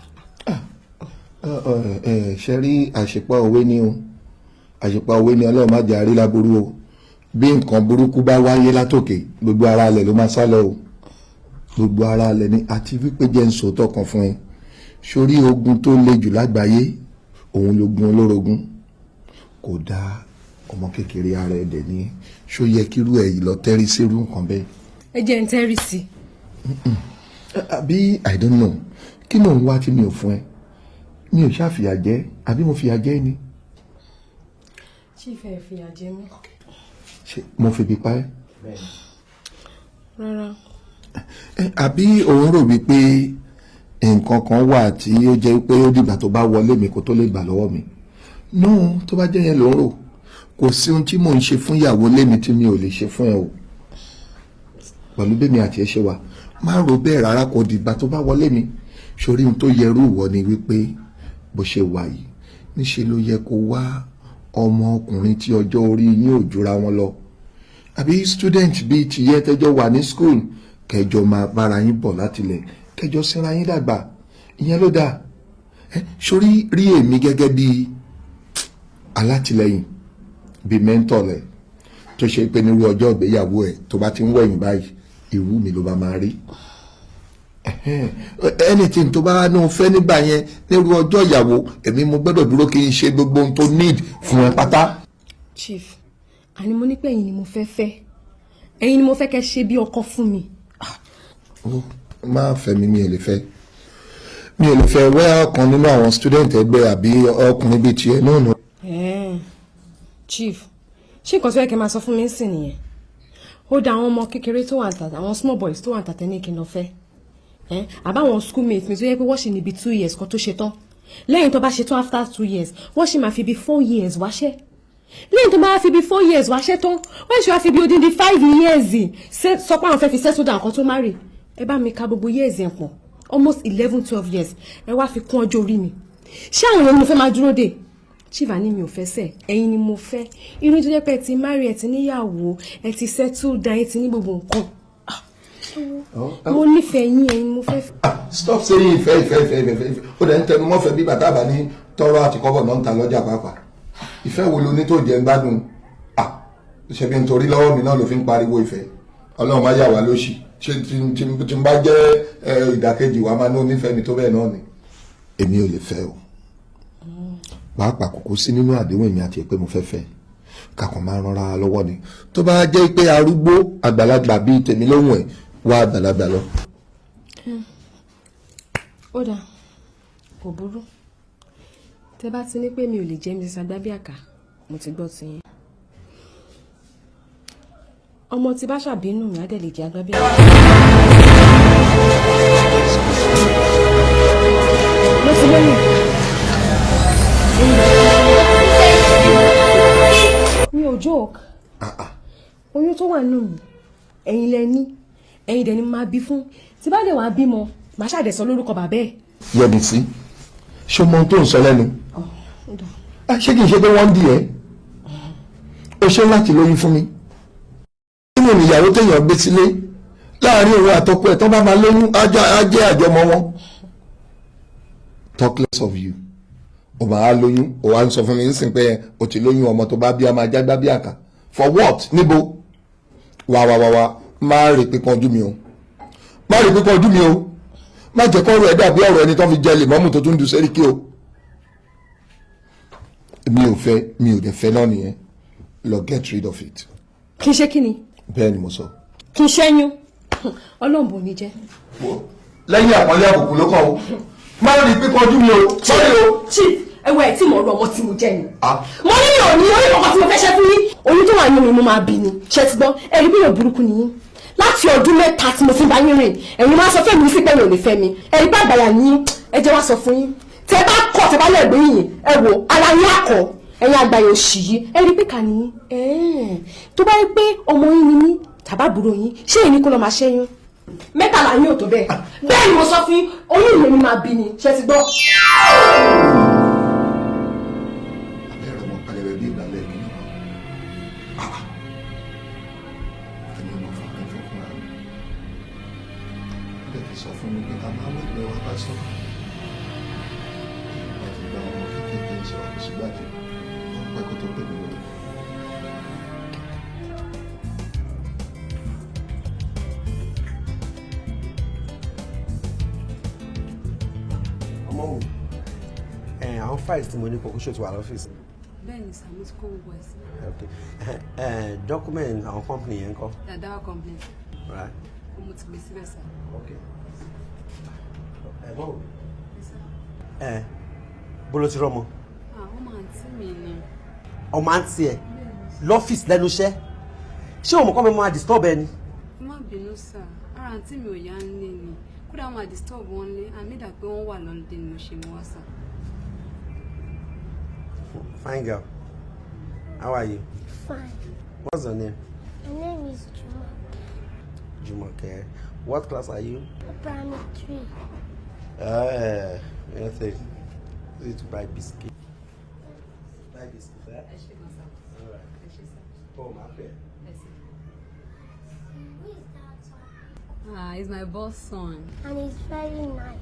Ṣe rí àṣepọ̀ òwe ni o àṣepọ̀ òwe ni Ọlọ́run má jẹ́ àrí láburú o bí nǹkan burúkú bá wáyé látòkè gbogbo ara alẹ̀ ló máa sá lọ o gbogbo ara alẹ̀ ni àti wípé jẹ́ ń sòótọ́ kan fún ẹ sórí ogun tó le jù lágbàáyé òun lógun olórogún kò dá ọmọ kékeré ara ẹ̀ dẹ̀ ní ṣó yẹ kírú ẹ̀ yìí lọ tẹ́rí sírú nǹkan bẹ́ẹ̀. Ẹ jẹ́ ń tẹ́rí sí i. Àbí I don't know kí ló ń wá tí mi ò fún ẹ mi ò ṣàfìyà jẹ àbí mo fìyà jẹ ni. Chief ẹ fìyà jẹ mí. Ṣé mo fi bí pa ẹ́. Rárá. Àbí òun rò wípé nǹkan kan wà tí ó jẹ́ pé ó dìgbà tó bá wọlé mi kó tó lè gbà lọ́wọ́ mi. No tó bá jẹ́ yẹn ló ń rò kò sí ohun tí mò ń ṣe fún ìyàwó lémi tí mi ò lè ṣe fún ẹ o pẹ̀lú bẹ́ẹ̀ mi àti ẹ ṣe wà má rò bẹ́ẹ̀ rárá kò dìgbà tó bá wọlé mi sórí ohun tó yẹrù wọ ni wípé bó ṣe wà yìí níṣe ló yẹ kó wá ọmọ ọkùnrin tí ọjọ́ orí yín ò jura wọn lọ àbí student bíi tìyẹ tẹjọ wà ní school kẹjọ máa bára yín bọ̀ látilẹ̀ kẹjọ sinra yín dàgbà ìyẹn ló dáa sórí rí èmi gẹ́gẹ́ bíi alátìlẹ́yìn bíi mentor rẹ̀ tó ṣe pé nírú ọjọ́ ìgbéyàwó ẹ̀ tó bá ti ń wẹ̀yìn báyìí irú mi ló bá máa rí anything tó bá náà fẹ́ nígbà yẹn nírú ọjọ́ ìyàwó èmi mo gbọ́dọ̀ dúró kí n ṣe gbogbo ohun tó need fún ẹ pátá. Chief àní mo ní pé ẹ̀yin ni mo fẹ́ fẹ́ ẹ̀yin ni mo fẹ́ kẹ́ ṣe bí ọkọ fún mi. Má fẹ́ mi ò lè fẹ́ wẹ́ ọ̀kan nínú àwọn student ẹgbẹ́ àbí ọkùnrin bíi tiẹ̀ náà nù. Chief ṣé nǹkan tó yẹ kẹ́ máa sọ fún mi sí nìyẹn ó da àwọn ọmọ kékeré tó wà ń tàtà àwọn small boys tó wà ń tàtà ní kí n lọ fẹ́ àbáwọn schoolmates mi tó yẹ pé wọ́n ṣì níbi 2 years kan tó ṣe tán lẹ́yìn tó bá ṣe tán after 2 years wọ́n ṣì máa fi bí 4 years wáṣẹ́ lẹ́yìn tó bá fi bí 4 years wáṣẹ́ tán wọ́n ṣì wá fi bí odindi 5 years sọ pé àwọn fẹ́ fi settle down kan tó marry ẹ bá mi ka gbogbo years yẹn pọ̀ almost 11-12 years ẹ wá fi kún ọjọ́ orí mi ṣé àwọn èèyàn ni mo fẹ́ máa dúró dè Chief ní mi ò fẹ́ sẹ́ ẹ̀yin ni mo fẹ́ irú tó jẹ́ pé ẹ ti marry ẹ ti níyàwó ẹ ti settle down ẹ ti ní gbogbo nǹkan mo nífẹ̀ẹ́ yín ẹ̀yin mo fẹ́. Stop saying ìfẹ́ ó dẹ̀ ń tẹnu mọ́fẹ́ bí bàtà bá ní tọrọ àti kọ́bọ̀ náà ń ta lọ́jà pàápàá ìfẹ́ wo lo ní tó jẹ́ ń gbádùn ṣe bí nítorí lọ́wọ́ mi náà ló fi ń pariwo ìfẹ́ ọlọ́run má yà wá lóṣì ṣé tí n bá jẹ́ ìdàkejì wa máa ní onífẹ́ mi tó bẹ́ẹ̀ náà ni. èmi ò lè fẹ́ o pàápàá kókó sí nínú àdéhùn èmi àti pé mo fẹ́ fẹ́ kakàn máa rọra lọ́wọ́ ni tó bá jẹ́ pé arúgbó àgbàlagbà bíi tèmi lóhùn ẹ̀ wá àgbàlagbà lọ. ó dà kò burú tẹ bá ti ní pé mi ò lè jẹ́ Mrs. Agbábíàká mo ti gbọ́ ti yín ọmọ tí bá ṣàbínú mi á dẹ̀ lè jẹ́ Agbábíàká. mo ti lóyún mi ò joke oyún tó wà nù mí ẹ̀yin lẹ ní ẹ̀yin dẹ̀ ni máa bí fún tí bá lè wá bímọ màá ṣàdẹ̀sọ lórúkọ bàbá ẹ̀. yẹbi sí ṣé o mọ ohun tó ń sọ lẹ́nu ṣé kì í ṣe pé wọ́n ń di ẹ́ o ṣe láti lóyún fún mi nínú ìyàwó téèyàn gbé sílé láàrin òun àtọkọ ẹ̀ tó bá máa lóyún á jẹ́ àjọmọ wọn. Talk less of you o máa lóyún o wá ń sọ fún mi nísìnyí pé o ti lóyún ọmọ tó bá bí a máa jágbá bí àká for what níbo wá má rè pé kan ojú mi o má rè pé kan ojú mi o má jẹ́ kọ́ ọ̀rọ̀ ẹ̀ dàbí ọ̀rọ̀ ẹni tó fi jẹ lèmọ́mù tó tún du sẹ́ríkì o mi ò dẹ̀ fẹ́ náà nìyẹn lọ get rid of it. kì í ṣe kí ni. bẹ́ẹ̀ ni mo sọ. kì í ṣẹ́yún ọlọ́mùbọ̀ mi jẹ́. lẹ́yìn àpọ́nlé àbùkù ló kàn o má rí pé kan ojú mi o sọ́rí o. chief ẹwọ ẹ tí mo rọ ọmọ tí mo jẹ ni. mo ní mi ò ní orí ọkọ tí mo fẹ́ ṣe fún yín oyún tó wà nínú mi mo máa bí ni ṣe ti gbọ́ ẹ̀rí bí yóò burúkú nìyí láti ọdún 3 tí mo fi bá yín rìn ẹ̀yin máa sọ fún mi sí pé mi ò lè fẹ́ mi ẹ̀rí bá àgbàyà ní ẹ jẹ́ wá sọ fún yín tẹ bá kọ̀ tẹ bá lè gbé yìnyín ẹ wò ara yín àkọ́ ẹ̀yin àgbàyà òṣì yìí ẹ̀rí pé kà ní tó bá rí pé ọmọ yín ni mí tàbábùrò yín ṣé èyí ni kó lọ máa ṣẹ́yún 3 yín ò tó bẹ́ẹ̀ bẹ́ẹ̀ ni mo sọ fún yín oyún ìlú mi máa bí ni ṣe ti gbọ́. àwọn files tí mo ní kókó ṣètò wà lọ́fíìsì. bẹ́ẹ̀ni sàmú tí kò ń wọ ẹsẹ. okay document àwọn company yẹn kọ́. dadawa company. right. mo ti gbé síbẹ̀ sá. okay. ẹ̀gbọ́n bolo ti rọmọ. ọmọ àǹtí mi ni. ọmọ àǹtí ẹ lọ́fíìsì lẹ́nu iṣẹ́ ṣé òun kọ́ mi máa disturb ẹni. ẹ má bínú sá ara àǹtí mi ò yá ń lé ni kódà wọn máa disturb wọn lé àmì ìdá pé wọn wà lọ́lọ́dẹ ni mo ṣe mú wá sá. Fine girl. How are you? Fine. What's your name? My name is Jumoke. Jumoke. What class are you? Primary 3. Anything. Need to buy biscuit. Buy biscuit, eh? All right. Oh, my friend. Who is that one? He's my boss son. And he's very nice.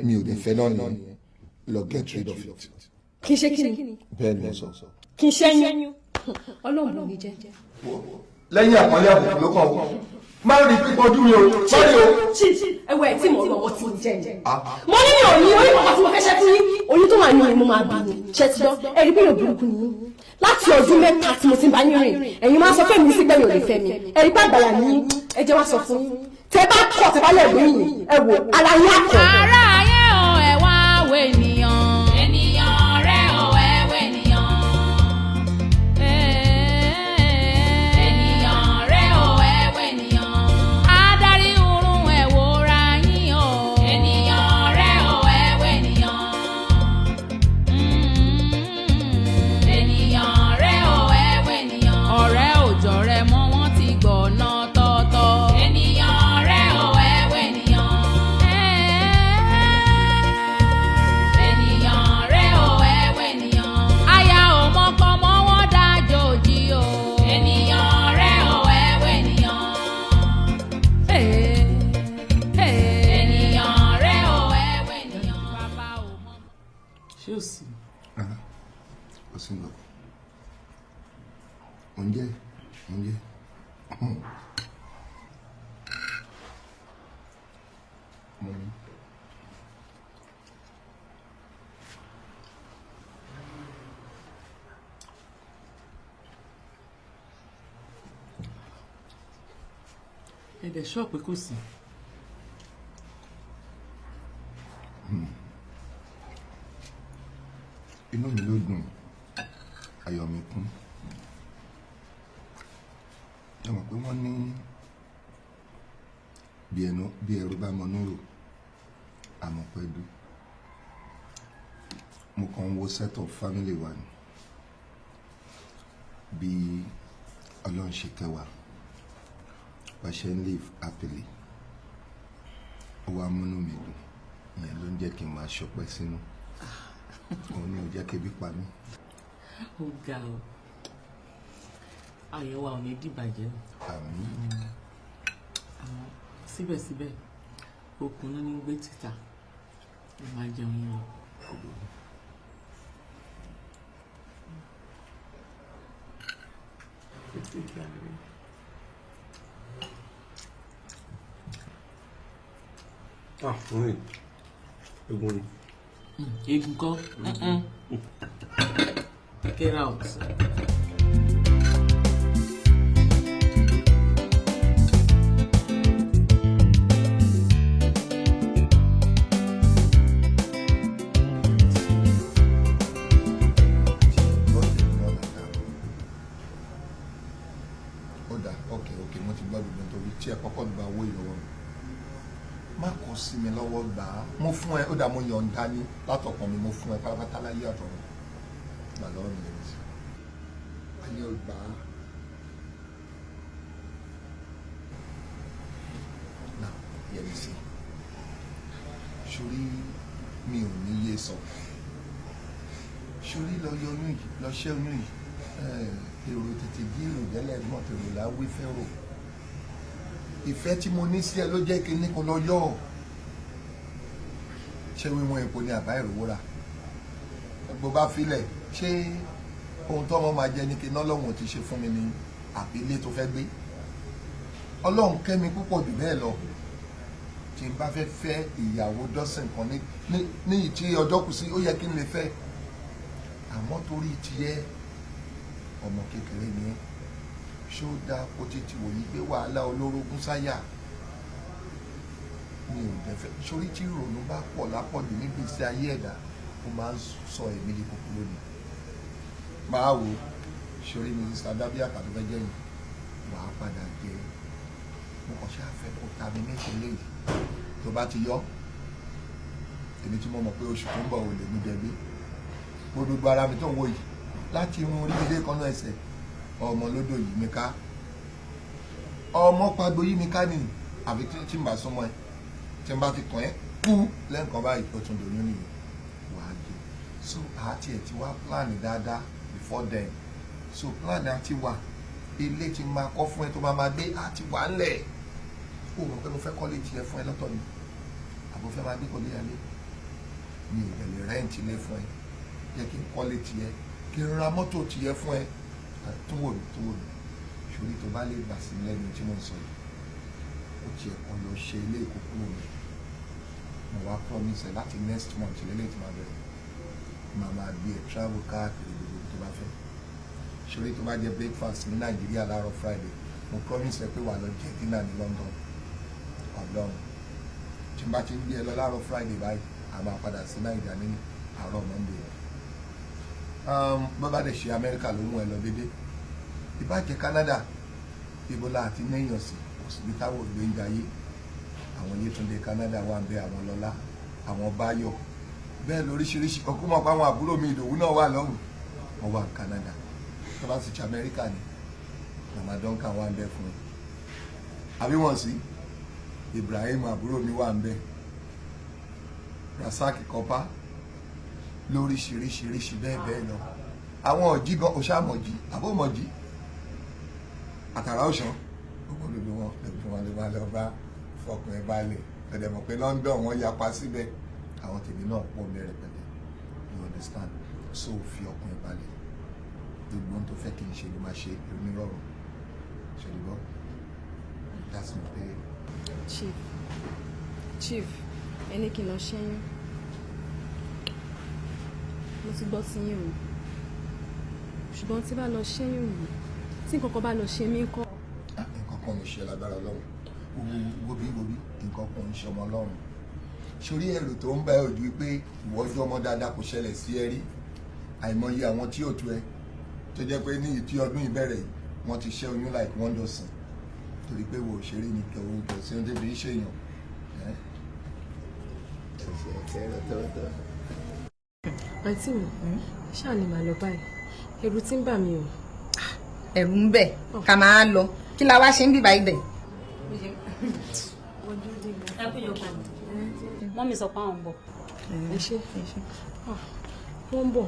mi ò dẹ̀ fẹ́ náà nìyẹn lọ get rid of it. kì í ṣe kí ni. bẹ́ẹ̀ ni mo sọ. kì í ṣẹ́yún ọlọ́run ní jẹ́. lẹ́yìn àpọ́nlé àbùkù ló kàn ó má rí pípọ̀ ojú mi o sọ́rí o. ẹwọ ẹ tí mo lọ wọ́n ti jẹ mo ní mi ò ní orí ọkọ tí mo fẹ́ ṣe fún yín oyún tó wà ní ìmú máa bí ni ṣe ti gbọ́ ẹ̀rí bí yóò burúkú ni láti ọdún 3 tí mo ti bá yín rìn ẹ̀yin máa sọ fún mi sí pé mi ò lè fẹ́ mi ẹ̀rí bá àgbàyà ní ẹ jẹ́ wá sọ fún yín tẹ bá kọ̀ tẹ bá lẹ̀ gbé yìí ẹ wò ara yín àkọ́. ara ayé o ẹ wá wo ènìyàn ènìyàn rẹ o ẹ wo ènìyàn ṣé ò sí. Kò sí lọ oúnjẹ mọ́mí. ẹ̀dẹ̀ ṣọ́ọ̀pù kò sí. Inú mi ló dùn, ayọ̀ mi kún. Ẹ mọ̀ pé wọ́n ní bí ẹrú bá mọ núrò àmọ́ pẹ̀lú. Mo kàn ń wo set of family wa ni bí Ọlọ́run ṣe kẹwàá bá ṣe ń live happily. Ó wá múnú mi dùn, ìyẹn ló ń jẹ́ kí n máa ṣọpẹ́ sínú. Òun ni ò jẹ́ kébi pa mí. Ó ga ọ àyẹ̀wò àwọn ní dìbàjẹ́. Àmín. Àmọ́ síbẹ̀síbẹ̀ okùn ló ní gbé títà ló máa jẹun yẹn lọ. Orin egun ni. Egun kọ́. Get out. Okay, mo ti gbọ́ gbogbo nítorí tí ẹ kọ́kọ́ gba owó ìlọ́wọ́ mi. Má kó sí mi lọ́wọ́ gbà á. Mo fún ẹ, ó dà mo yọ̀ǹda ní látọkàn mi, mo fún ẹ pátápátá láyé àtọ̀run. Gbà lọ́wọ́ mi lẹ́yìn sí. Ayé ò gbà á. Nà yẹmi sí. Sórí mi ò ní yé sọ. Sórí lọ yọ oyún yìí, lọ ṣẹ́ oyún yìí. Èrò tètè bí èrò dẹ́lẹ̀ gbọ́n tèrò là wí fẹ́ rò. Ìfẹ́ tí mo ní sí ẹ ló jẹ́ kí ní kó lọ yọ̀ ọ́. Ṣé wíwọ́n epo ni àbá ìrówó rà? Bó bá filẹ̀ ṣé ohun tó wọ́n máa jẹ ní kí iná lọ́hùn ti ṣe fún mi ní àbí ilé tó fẹ́ gbé? Ọlọ́run kẹ́ mi púpọ̀ jù bẹ́ẹ̀ lọ. Tí n bá fẹ́ fẹ́ ìyàwó dọ́sìn kan ní ìtí ọjọ́ kù sí ó yẹ kí n lè fẹ́. Àmọ́ torí tiẹ̀ ọmọ kékeré ni ẹ́. Ṣó dáa kó títí wòye pé wàhálà olórogún sáyà mi ò dẹ̀fẹ́. Sórí tí ìrònú bá pọ̀ lápọ̀jù níbi iṣẹ́ ayé ẹ̀dá ó máa ń sọ èmi di kòkòrò ni. Máa wò sórí mi ní sàdábí àkàtú fẹ́ jẹ́yìn wàá padà jẹ. Mo kàn ṣáà fẹ́ kó ta mi méjì léyìí tó bá ti yọ. Èmi tí mo mọ̀ pé oṣù tó ń bọ̀ ò lè mú jẹ bí. Gbogbo ara mi tó ń wò yìí láti irun orí ilé kan náà ẹsẹ̀ ọmọ lódò yìí mi ká ọmọ pagbo yìí mi ká nìyí àfi tí n bá súnmọ́ ẹ tí n bá ti kàn ẹ́ kú lẹ́ǹkan báyìí ó tún dòyún nìyí wàá jẹ. So àti ẹ̀ ti wá pláàni dáadáa before then. So pláàni àti wà ilé tí máa kọ́ fún ẹ tó máa gbé àti wà ńlẹ̀. Ó mọ̀ pé mo fẹ́ kọ́lé tiẹ̀ fún ẹ lọ́tọ̀ ni àbò fẹ́ máa gbé kọ́lé yálé mi ò bẹ̀rẹ̀ rẹ́ǹtì lé fún ẹ jẹ́ kí n kọ́lé tiẹ̀ kí n ra mọ́tò tiẹ̀ fún ẹ tó wò mí ṣòrí tó bá lè gbà sí lẹ́nu tí mo ń sọ yìí ó tiẹ̀ kọ́ lọ ṣe ilé ìkókó mi mo wá promise ẹ láti next month lélẹ̀ tí máa bẹ̀rẹ̀ máa máa gbé ẹ travel káàkiri gbogbo tó bá fẹ́ ṣòrí tó bá jẹ breakfast ní Nàìjíríà láàárọ̀ Friday mo promise ẹ pé wà lọ jẹ dinner ní London Ọlọ́run tí n bá ti ń gbé ẹ lọ láàárọ̀ Friday báyìí a máa padà sí Nàìjíríà ní àárọ̀ Monday. Bọ́bá dẹ̀ ṣe Amẹ́ríkà ló mú ẹ lọ dédé ìbàjẹ́ Canada ibola àti níyàn sí òsibí táwọn ògbé ń jayé àwọn Yétúndé Canada wà ń bẹ àwọn Lọ́lá àwọn Báyọ̀ bẹ́ẹ̀ lóríṣiríṣi ọkùnrin mọ̀ pé àwọn àbúrò mi Ìdòwú náà wà lọ́hùn wọ́n wà ní Canada tó bá sì ṣe Amẹ́ríkà ni màmá Duncan wà ń bẹ fún ẹ àbí wọ́n sí Ibrahim àbúrò mi wà ń bẹ Rasaki Kọ́pá lóríṣiríṣiríṣi bẹ́ẹ̀ lọ àwọn ọ̀jí gan oṣàmọ̀jì àbọ̀mọ̀jì àtàrà ọ̀ṣàn gbogbo lóbi wọn lẹ́bi wọn lè máa lọ bá fọkàn ẹ̀ balẹ̀ ẹ̀dẹ̀ mọ̀ pé London wọn yapa síbẹ̀ àwọn tèmi náà pọ̀ mẹ́rẹ̀ pẹ̀lẹ́ ìwọ̀n understand so fi ọkàn ẹ balẹ̀ gbogbo ohun tó fẹ́ kí n ṣe ló máa ṣe ìrọ̀rùn ṣèlúbọ́ that's my pay. Chief ẹni kí n lọ ṣẹ́yún mo ti gbọ́ sí yín o ṣùgbọ́n tí bá lọ ṣẹ́yún yìí tí nǹkan kan bá lọ ṣe mí kọ́. nǹkan kan ò ṣe lágbára Ọlọ́run wobi nǹkan kan ò ṣe ọmọ Ọlọ́run sórí ẹ̀rù tó ń bá ẹ ojú pé ìwọ́jú ọmọ dáadáa kò ṣẹlẹ̀ sí ẹ rí àìmọye àwọn tí ò tó ẹ tó jẹ́ pé ní ìtí ọdún ìbẹ̀rẹ̀ wọ́n ti ṣẹ́ oyún like wọ́n dọ̀sán torí pé wo òṣèré ni kẹwọ́ kẹsí ohun tẹ́bi ṣèyàn àǹtí mi ṣáà ni màá lọ báyìí ẹ̀rù tí ń bà mí o. ẹ̀rù ń bẹ̀ ká máa lọ kí la wá ṣe ń bì báyìí dẹ̀. mọ́mí sọ pé àwọn ń bọ̀. ẹ ṣe wọ́n ń bọ̀.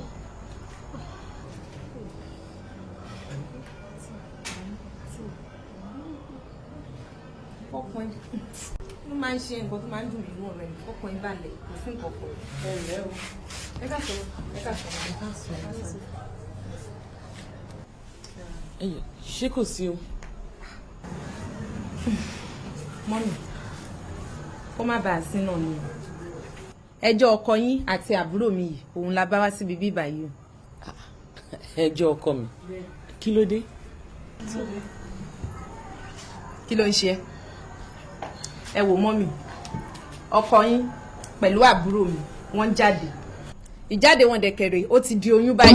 ọkùnrin ló máa ń ṣe nǹkan tó máa ń dùn nínú ọ̀rẹ́ mi ọkùnrin balẹ̀ kò fún nǹkan kan. ẹ ká sọ. ṣé kò sí o. mọ́mí kó má bàa sí náà ni ẹjọ́ ọkọ yín àti àbúrò mi yìí òun la bá wá síbi bíbá yìí o. ẹjọ́ ọkọ mi kí ló dé. kí ló ń ṣe ẹ wò mọ́mí ọkọ yín pẹ̀lú àbúrò mi wọ́n jáde ìjáde wọn dẹ̀kẹ̀rẹ̀ ó ti di oyún báyìí.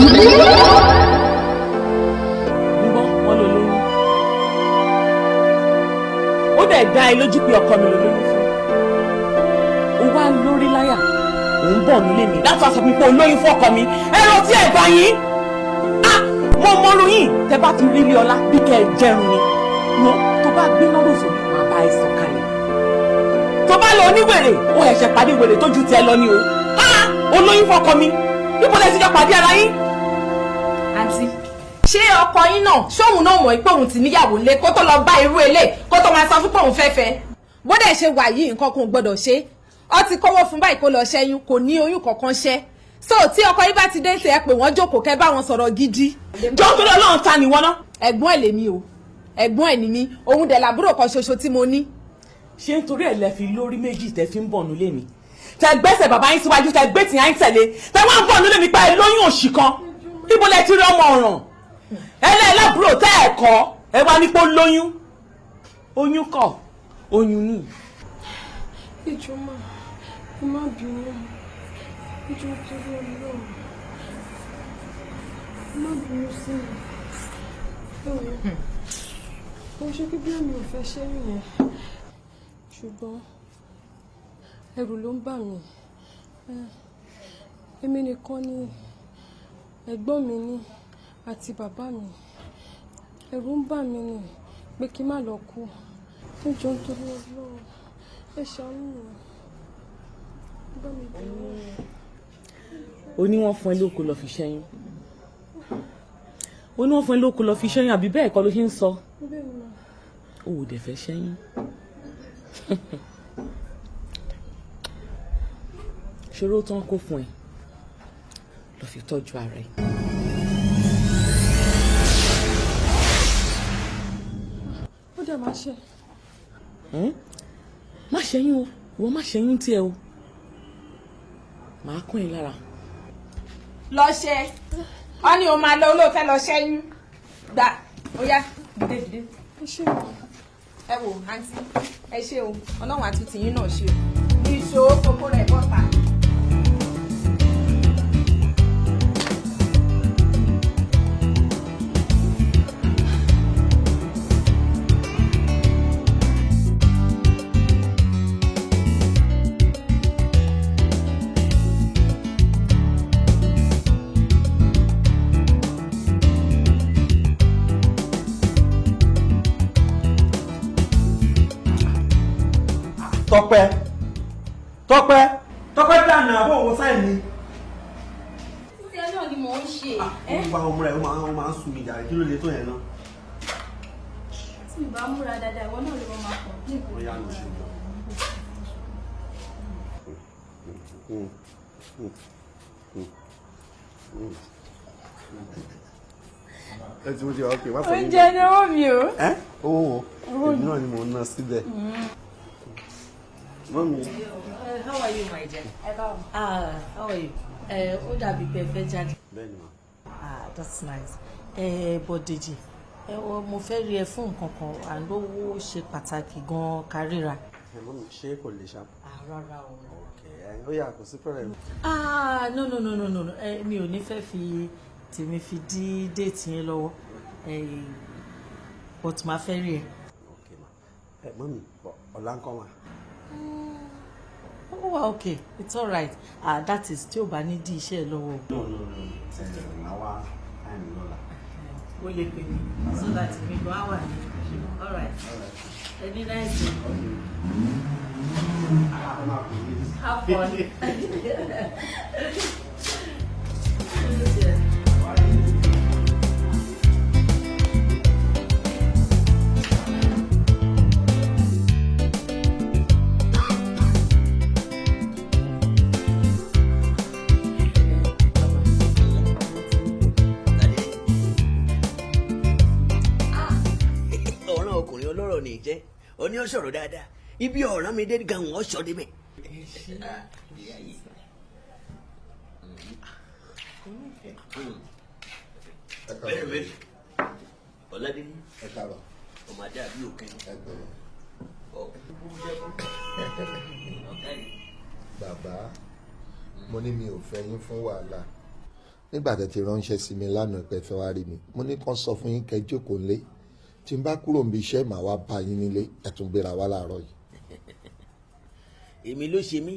nígbà wọn ló lóyún ó dẹ̀ dá ẹ lójú pé ọkọ mi ló lóyún fún ó wá lórí láyà òun bọ̀ nílé mi láti wá sọ pé olóyún fún ọkọ mi ẹ̀rọ tí ẹ̀ bá yín mo mọ́rú yìí tẹ bá ti rí ilé ọlá bí kẹ́ ẹ jẹun ni mo tó bá gbé lọ́rùn sórí máa bá ẹ sọ̀ kalẹ̀ tó bá lọ oníwèrè ó ẹ̀ṣẹ̀ pàdé wèrè tó ju tiẹ̀ lọ ni o olóyún fọkọ mi níbo lẹ ti jọ pàdé ara yín. àǹtí ṣé ọkọ yín náà ṣóhun náà mọ̀ pé òun ti níyàwó lé kó tó lọ bá irú ilé kó tó máa sọ fún pé òun fẹ́ fẹ́ bó dẹ̀ ṣe wà yìí nǹkan kan ò gbọ́dọ̀ ṣe ó ti kówó fún báyìí kó lọ ṣẹ́yún kò ní oyún kankan ṣẹ́ so tí ọkọ yín bá ti dé ṣe ẹ pé wọ́n jókòó kẹ́ bá wọn sọ̀rọ̀ gidi. jọ́ tó lọ́ọ́ ta ni wọ́n ná. ẹ̀gbọ́n ẹ̀ lèmi o ẹ̀gbọ́n ẹ̀ ni mí òun dẹ̀ làbúrò kan ṣoṣo tí mo ní. ṣé nítorí ẹ̀ lẹ fi lórí méjì tẹ fi ń bọ̀ nílé mi tẹ gbẹ́sẹ̀ bàbá yín síwájú tẹ gbé tìyà ń tẹ̀lé tẹ wá ń bọ̀ nílé mi pa ẹ lóyún òṣì kan níbo lẹ ti rí ọmọ ọ̀ràn ẹlẹ́ẹ̀lábúrò tẹ́ ẹ̀ kọ́ ẹ wá nípò lóyún oyún kọ́ oyún ni. ìjọba ẹ má bínú ìjọ torí Ọlọ́run ẹ má bínú sí mi mo ṣe kí bí mi ò fẹ́ ṣẹ́yìn yẹn ṣùgbọ́n ẹ̀rù ló ń bà mí èmi nìkan ni ẹ̀gbọ́n mi ní àti bàbá mi ẹ̀rù ń bà mí ni pé kí n má lọ kú ìjọ torí Ọlọ́run ẹ ṣàánú mi bá mi bẹ̀rẹ̀. ó ní wọ́n fún ẹ lóko lọ fi ṣẹ́yún ó ní wọ́n fún ẹ lóko lọ fi ṣẹ́yún àbí bẹ́ẹ̀ kọ́ ló ṣe ń sọ ó ò dẹ̀ fẹ́ ṣẹ́yún ṣòro tán kó fún ẹ lọ fi tọ́jú ara ẹ. ó dẹ̀ máa ṣe. má ṣẹ́yún o ìwọ má ṣẹ́yún tiẹ̀ o màá kún ẹ lára. lọ ṣe ọ ní o máa lọ olóòfẹ́ lọ ṣẹ́yún gbà ó yá dìde. ẹ wò àǹtí ẹ ṣe o ọlọ́run àti tìyín náà ṣe o ní ìṣòro kókó rẹ̀ bọ́ta. Tọ́pẹ́ dànù àbọ̀ òun sáì ni. títí ẹ náà ni mò ń ṣe. Ó bá ọmọ rẹ̀ ó máa ń sun mi jàre kí ló lè tó yẹn náà. tí mi bá múra dáadáa ìwọ náà lè wọ́n máa pọ̀ ní ìkó. Ó yá lọ ṣe ìjọ. ẹ ti mo ti wá ok má fọ mi. oúnjẹ ni owó mi o. ẹ owó èmi náà ni mo ná síbẹ̀. mọ́mí. How are you, my dear? How are you? Ó dàbí pé ẹ fẹ́ jáde. bẹ́ẹ̀ni ma. That's nice. Bọ́dèjì mo fẹ́ rí ẹ fún nǹkan kan àlówó ṣe pàtàkì gan-an káríra. mọ́mí ṣé kò lè ṣá. Rárá o. ó yá kò sí problem. No. Mi ò ní fẹ́ fi tèmi fi dí déètì yẹn lọ́wọ́ but máa fẹ́ rí ẹ. mọ́mí ọ̀la ń kọ́ ma. Ó wà okay, it's alright. That is tí ò bá ní dí iṣẹ́ ẹ lọ́wọ́. No. Àwa time lọ́la. Ó lè pè mí so that mi gan á wà ní. Alright. Any nice day. Have fun. ọlọ́rọ̀ ní jẹ́ oní ọ̀sọ̀rọ̀ dáadáa ibi ọ̀ràn mi dé gan wọ́n sọ débẹ̀. bẹ́ẹ̀ ọ̀làdélé ọmọ adé àbí òkè bàbá mo ní mi ò fẹ́ yín fún wàhálà nígbà tẹ́ ti ránṣẹ́ sí mi lánàá pé fẹ́ wá rí mi mo ní kàn sọ fún yín kẹ́ jókòó ńlé tí n bá kúrò níbi iṣẹ́ màá wá bá yín nílé ẹ tún gbéra wá láàárọ̀ yìí. èmi ló ṣe mí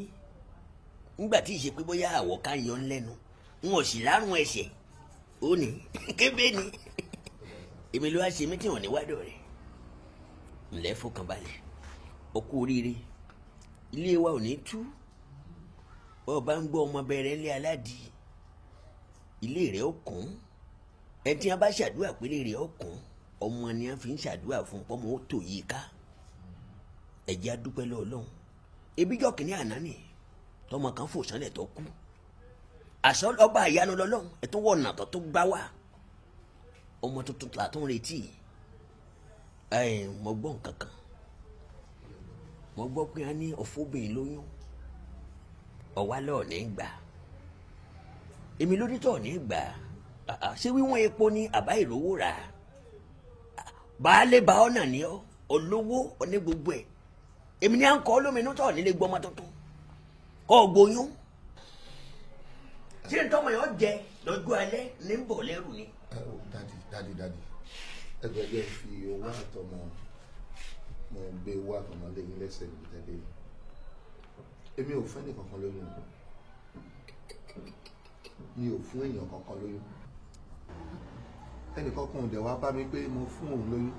nígbà tí ìṣe pé bóyá àwọ̀ ká yan lẹ́nu n ò sì lárùn ẹ̀ṣẹ̀ ó ní kébé ni èmi ló wá ṣe mí tí wọ́n ní wádọ̀ rẹ̀ ńlẹ́ fọkànbalẹ̀ ó kú oríire ilé wa ò ní tú bọ́ọ̀ bá ń gbọ́ ọmọ bẹ̀rẹ̀ ńlẹ́ aládìí ilé rẹ̀ ó kún ẹ tí a bá ṣàdúrà pé ilé rẹ̀ ó kún ọmọ ni a fi ń ṣàdúrà fún pọ́mọ ó tò yí ká ẹ̀jẹ̀ adúpẹ́ lọ́ọ̀lọ́hún ebíjọ́ kìíní àná ni tọmọ kan fò sánlẹ̀ tó kú àṣọ ọba àyánu lọ́lọ́hún ẹ̀ tó wọ̀ ọ̀nà tó gbá wá ọmọ tuntun tó àtún retí mo gbọ́ nǹkan kan mo gbọ́ pé a ní ọ̀fọ́bìnrin lóyún ọ̀wá lọ́ọ̀ ní gbà èmi ló ní tọ̀ ní gbà ṣé wíwọ́n epo ní àbá ìrówó rà baálé bá ọ̀nà ní ọ olówó ọ̀ní gbogbo ẹ̀ èmi ní à ń kọ́ lóminú tọ̀ nílé gbọ́mọ tuntun kọ́ gbóyún ṣé ntọ́mọ yẹn jẹ lọ́jọ́ alẹ́ ní bọ̀ lẹ́rù ni. dadi ẹgbẹgbẹ fi owó àtọmọ mo gbé owó àtọmọ lẹ́yìn lẹ́sẹ̀ níbi tẹ́lẹ̀ èmi ò fẹ́ nìkankan lóyún mi ò fún èèyàn kankan lóyún ẹnìkan kan ò dẹ̀ wá bá mi pé mo fún òun lóyún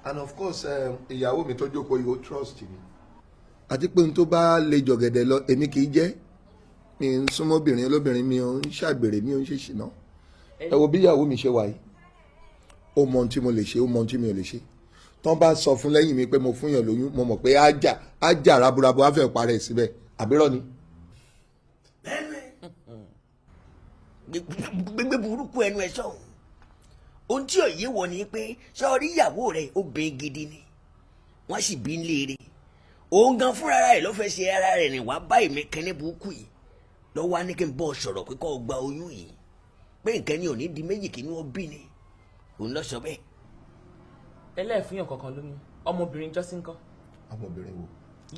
and of course ìyàwó mi tó jókòó yìí ó trust mi àti pé n tó bá lè jọ̀gẹ̀dẹ̀ lọ èmi kì í jẹ́ mi ń súnmọ́ obìnrin olóbìnrin mi ò ń ṣàgbèrè mi ò ń ṣe ṣìnà ẹ wo bí ìyàwó mi ṣe wà yìí ó mọ ohun tí mo lè ṣe ó mọ ohun tí mi ò lè ṣe tán bá sọ fún lẹ́yìn mi pé mo fún yàn lóyún mo mọ̀ pé ájà raburabu á fẹ́ parẹ́ síbẹ̀ àbírọ́ ni. gbégbé burúkú ẹnu ẹ sọ ohun tí òye wọ ni pé sọrí ìyàwó rẹ obìnrin gidi ni wọn sì bí ń léèrè òun gan fúnra rẹ ló fẹ́ ṣe ara rẹ ní wàá bá èmi kẹ́ni burúkú yìí lọ́wọ́ á ní kí n bọ́ sọ̀rọ̀ pé kó gba oyún yìí pé nǹkan ni ò ní di méjì kí ni wọ́n bí ni òun lọ sọ bẹ́ẹ̀. ẹlẹ́ẹ̀fúnyàn kankan lóyún ọmọbìnrin jọ́sí ńkọ́. ọmọbìnrin wo.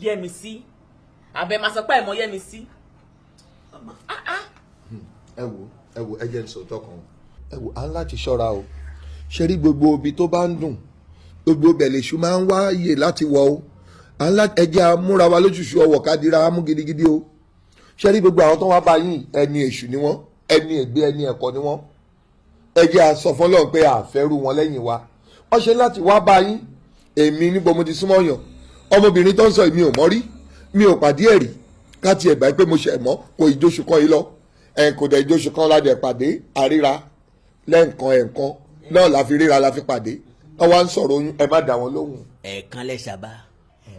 yẹ́mi sí àbẹ̀ máa sọ pé ẹ̀mọ́ yẹ́mi sí. ẹ wo ẹ jẹ́ n sòótọ́ kan ẹ wo à ń láti ṣọ́ra o ṣe rí gbogbo ibi tó bá ń dùn gbogbo bẹ̀lẹ̀ṣù máa ń wáyè láti wọ̀ o à ń láti ẹjẹ́ amúra wa lóṣooṣù ọwọ́ kádìrá mú gidigidi o ṣe rí gbogbo àwọn tó wá bá yín ẹni èṣù ni wọ́n ẹni ègbé ẹni ẹ̀kọ́ ni wọ́n ẹjẹ́ aṣọ fọlọ́run pé àfẹ́rù wọn lẹ́yìn wa wọ́n ṣe láti wá bá yín èmi níbo mo ti súnmọ́ yàn ọmọbìnrin tó ń sọ èmi ò mọ̀ rí mi ò pàdé ẹ̀rí ká tiẹ̀ gbà pé mo ṣẹ̀ mọ́ kò ìjóṣù kan yìí lọ kò dẹ̀ ìjóṣù kan ládẹ̀ pàdé àríra lẹ́ǹkan náà la fi ríra la fi pàdé wọ́n wá ń sọ̀rọ̀ oyún ẹ má dá wọn lóhùn. ẹ̀ẹ̀kan lẹ ṣàbá.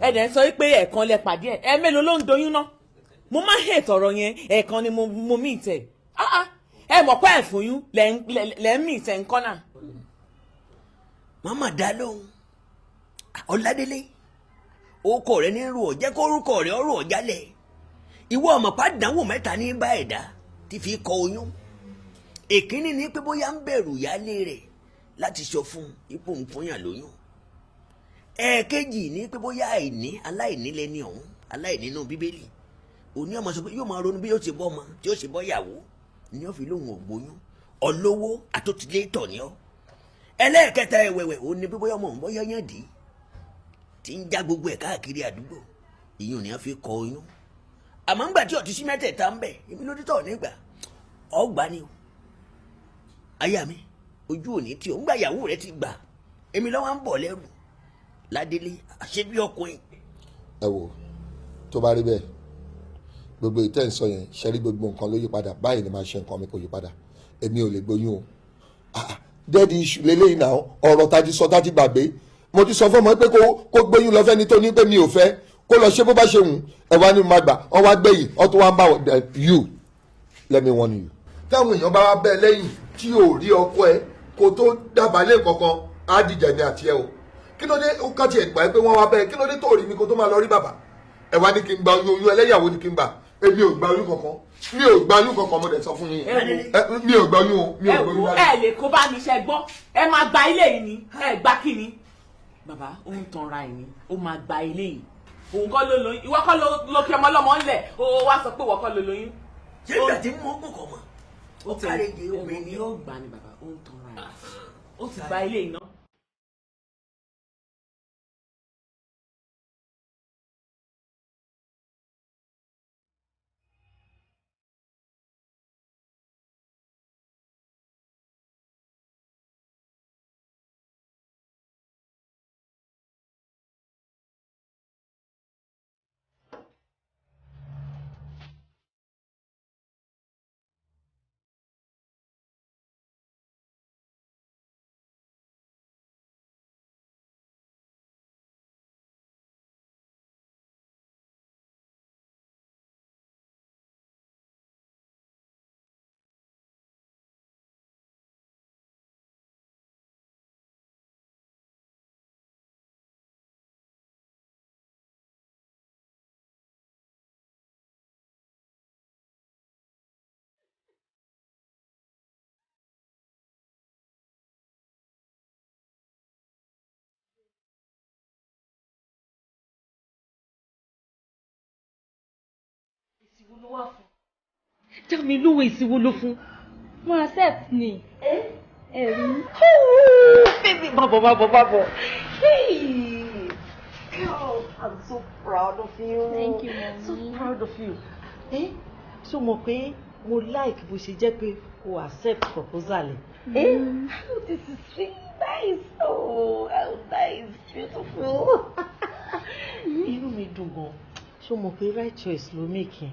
ẹ dẹ̀ ń sọ pé ẹ̀ẹ̀kan lẹ pàdé ẹ̀ mélòó ló ń doyún náà mo máa ń hẹ̀ tọ̀rọ̀ yẹn ẹ̀ẹ̀kan ni mo mí tẹ̀ ẹ mọ̀ pé ẹ̀fọ́yún lẹ́mí ìtẹ̀ ń kọ́nà. màmá dá lóhùn Ọládélé orúkọ rẹ ní rú ọ jẹ́ kó orúkọ rẹ ọrọ̀ ọ̀jálẹ̀ ìwọ ọmọ pàdánwò mẹ́ta ní bá ẹ̀dá tí fi kọ oyún èkínní ni pé bóyá ń bẹ̀rù ìyáálé rẹ̀ láti sọ fún ipò ń fúnyàn lóyún ẹ̀ẹ̀kejì ni pé bóyá aláìní lẹni ọ̀hún aláìní nínú bíbélì òní ọmọ sọ pé yóò máa ronú bí yóò ṣe bọ́ ọmọ tí yóò ṣe bọ́ ìyàwó ni ó fi lóhùn ògbóyún ọlọ́wọ́ àtòtílétọ̀ ni ọ́ ẹlẹ́ẹ̀kẹta ẹ̀wẹ̀wẹ̀ òun ni pé bóyá ọmọ òun bóyá yàn dì í tí ń já gbogbo ẹ̀ káàkiri àdúgbò ìyẹn ò ní á fi kọ oyún àmọ́ ńgbà tí ọtí sí mẹ́tẹ̀ẹ̀ta ń bẹ̀ ibi ló dé tọ̀ nígbà ọgbà ni o aya mi ojú òní tí o ńgbà ìyàwó rẹ ti gbà èmi lọ́wọ́ ń bọ̀ lẹ́rù Ládélé àṣebí ọkùnrin. ẹ wo tó bá rí bẹ́ẹ̀ gbogbo ìtẹ́ ń sọ yẹn ṣẹ́rí gbogbo nǹkan ló yí padà báyìí ni máa ṣe nǹkan mi kò yí padà èmi ò lè gbóyún o dẹ́ẹ̀dì iṣu lélẹ́yìn náà ọ̀rọ̀ tají sọ tají gbàgbé mo ti sọ fún ọmọ pé kó gbóyún lọ fẹ́ni tó ní pé mi ò fẹ́ kó lọ ṣe bó bá ṣe wù ẹ wá ní mo máa gbà ọ wá gbẹ̀yìn ọ tó wá ń bá you let me warn you. táwọn èèyàn bá wá bẹ́ẹ̀ lẹ́yìn tí ò rí ọkọ ẹ kó tó dábàá lé kankan á dìjà ní àti ẹ o kí ló dé ó kàn tiẹ̀ gbà pé wọ́n wá bẹ́ẹ̀ kí ló dé tó rí mi kó tó máa lọ rí bàbá ẹ wá ní kí n gba oyún ẹlẹ́yàwó ní kí n gbà èmi ò gba oyún kankan mi ò gba oyún kankan mo dẹ̀ sọ fún yín mi ò gba oyún o mi ò gba oyún ẹ lè kó bá mi ṣe gbọ́ ẹ máa gba ilé yìí ni ẹ gbá kí ni. bàbá ó ń tanra ẹ̀ ni ó máa gba ilé yìí òun kọ́ ló lóyún ìwọ kọ́ ló kí ọmọ ọlọ́mọ ńlẹ̀ ó wá sọ pé ìwọ kọ́ ló lóyún. ṣé ìgbà tí mo kọ̀ kọ̀ mọ́ ó kárí di obìnrin ni ó gbà ní bàbá ó ń tanra ẹ̀ ó ti gba ilé yìí náà. ìsìwò ló wà fún. já mi lówó ìsìwò ló fún. mo accept ni. ẹ̀rí. baby bàbọ̀. Hey, girl, I'm so proud of you. Thank you, mommy. So proud of you. So mo pé mo like bó ṣe jẹ́ pé o accept proposal ẹ̀. This is really nice. Oh, how nice, beautiful. Inú mi dùn gan. So mo pé right choice ló make yẹn.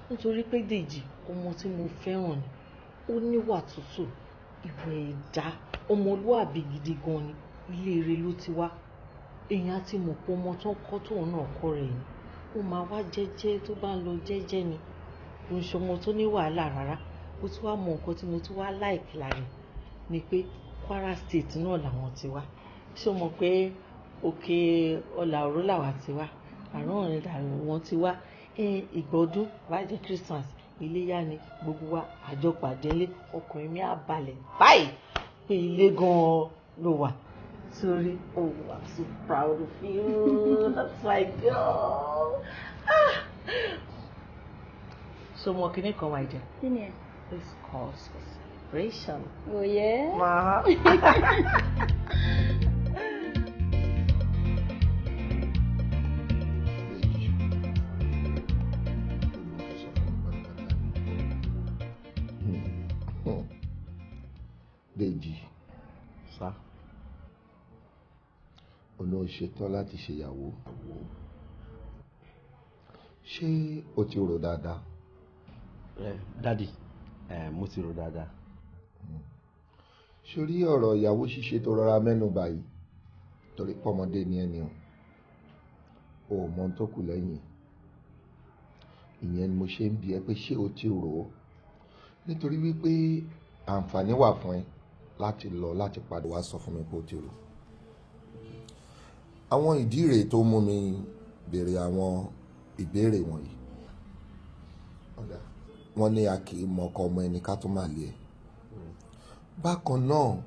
Nítorí pé Dèjì ọmọ tí mo fẹ́ràn ni. Ó níwà tútù, ìwà ẹ̀dá, ọmọlúwàbí gidi gan ni. Ilé ire ló ti wá. Èèyàn ti mọ̀ pé ọmọ tó ń kọ́ tóun náà kọ́ rẹ̀ ni. Ó máa wá jẹ́jẹ́ tó bá ń lọ jẹ́jẹ́ ni. Kò ń ṣọmọ tó ní wàhálà rárá. Ó ti wá mọ nǹkan tí mo ti wá like lára ni pé Kwara State náà làwọn ti wá. Ṣé o mọ̀ pé òkè ọ̀là òró làwa ti wá? Àrùn ọ̀rẹ́ dàrú wọn ti wá. Ìgbọ́dún bàjẹ́ Christmas iléyá ni gbogbo wa àjọpàdé ilé ọkùnrin mi á balẹ̀ báyìí pé ilé gan-an ló wà. Sorry, oh, I'm so proud of you. That's my girl. So mo kini kan wa ije. Kini? This calls for celebration. Oh yeah. Ma. Dèjì. Sá. Ọ̀nà ṣetán láti ṣèyàwó. Ṣé o ti rò dáadáa? Dádì, mo ti rò dáadáa. Sórí ọ̀rọ̀ ìyàwó ṣíṣe tó rọra mẹ́nu báyìí torí pọ́mọdé ni ẹni o ò mọ tó kù lẹ́yìn. Ìyẹn ni mo ṣe ń bi ẹ́ pé ṣé o ti rò ó? nítorí wípé àǹfààní wà fún ẹ láti lọ láti padà wá sọ fún mi pé ó ti rò. Àwọn ìdí rèé tó mú mi béèrè àwọn ìbéèrè wọ̀nyí. Wọ́n ní a kì í mọ ọkọ ọmọ ẹni ká tó máa lé ẹ. Bákan náà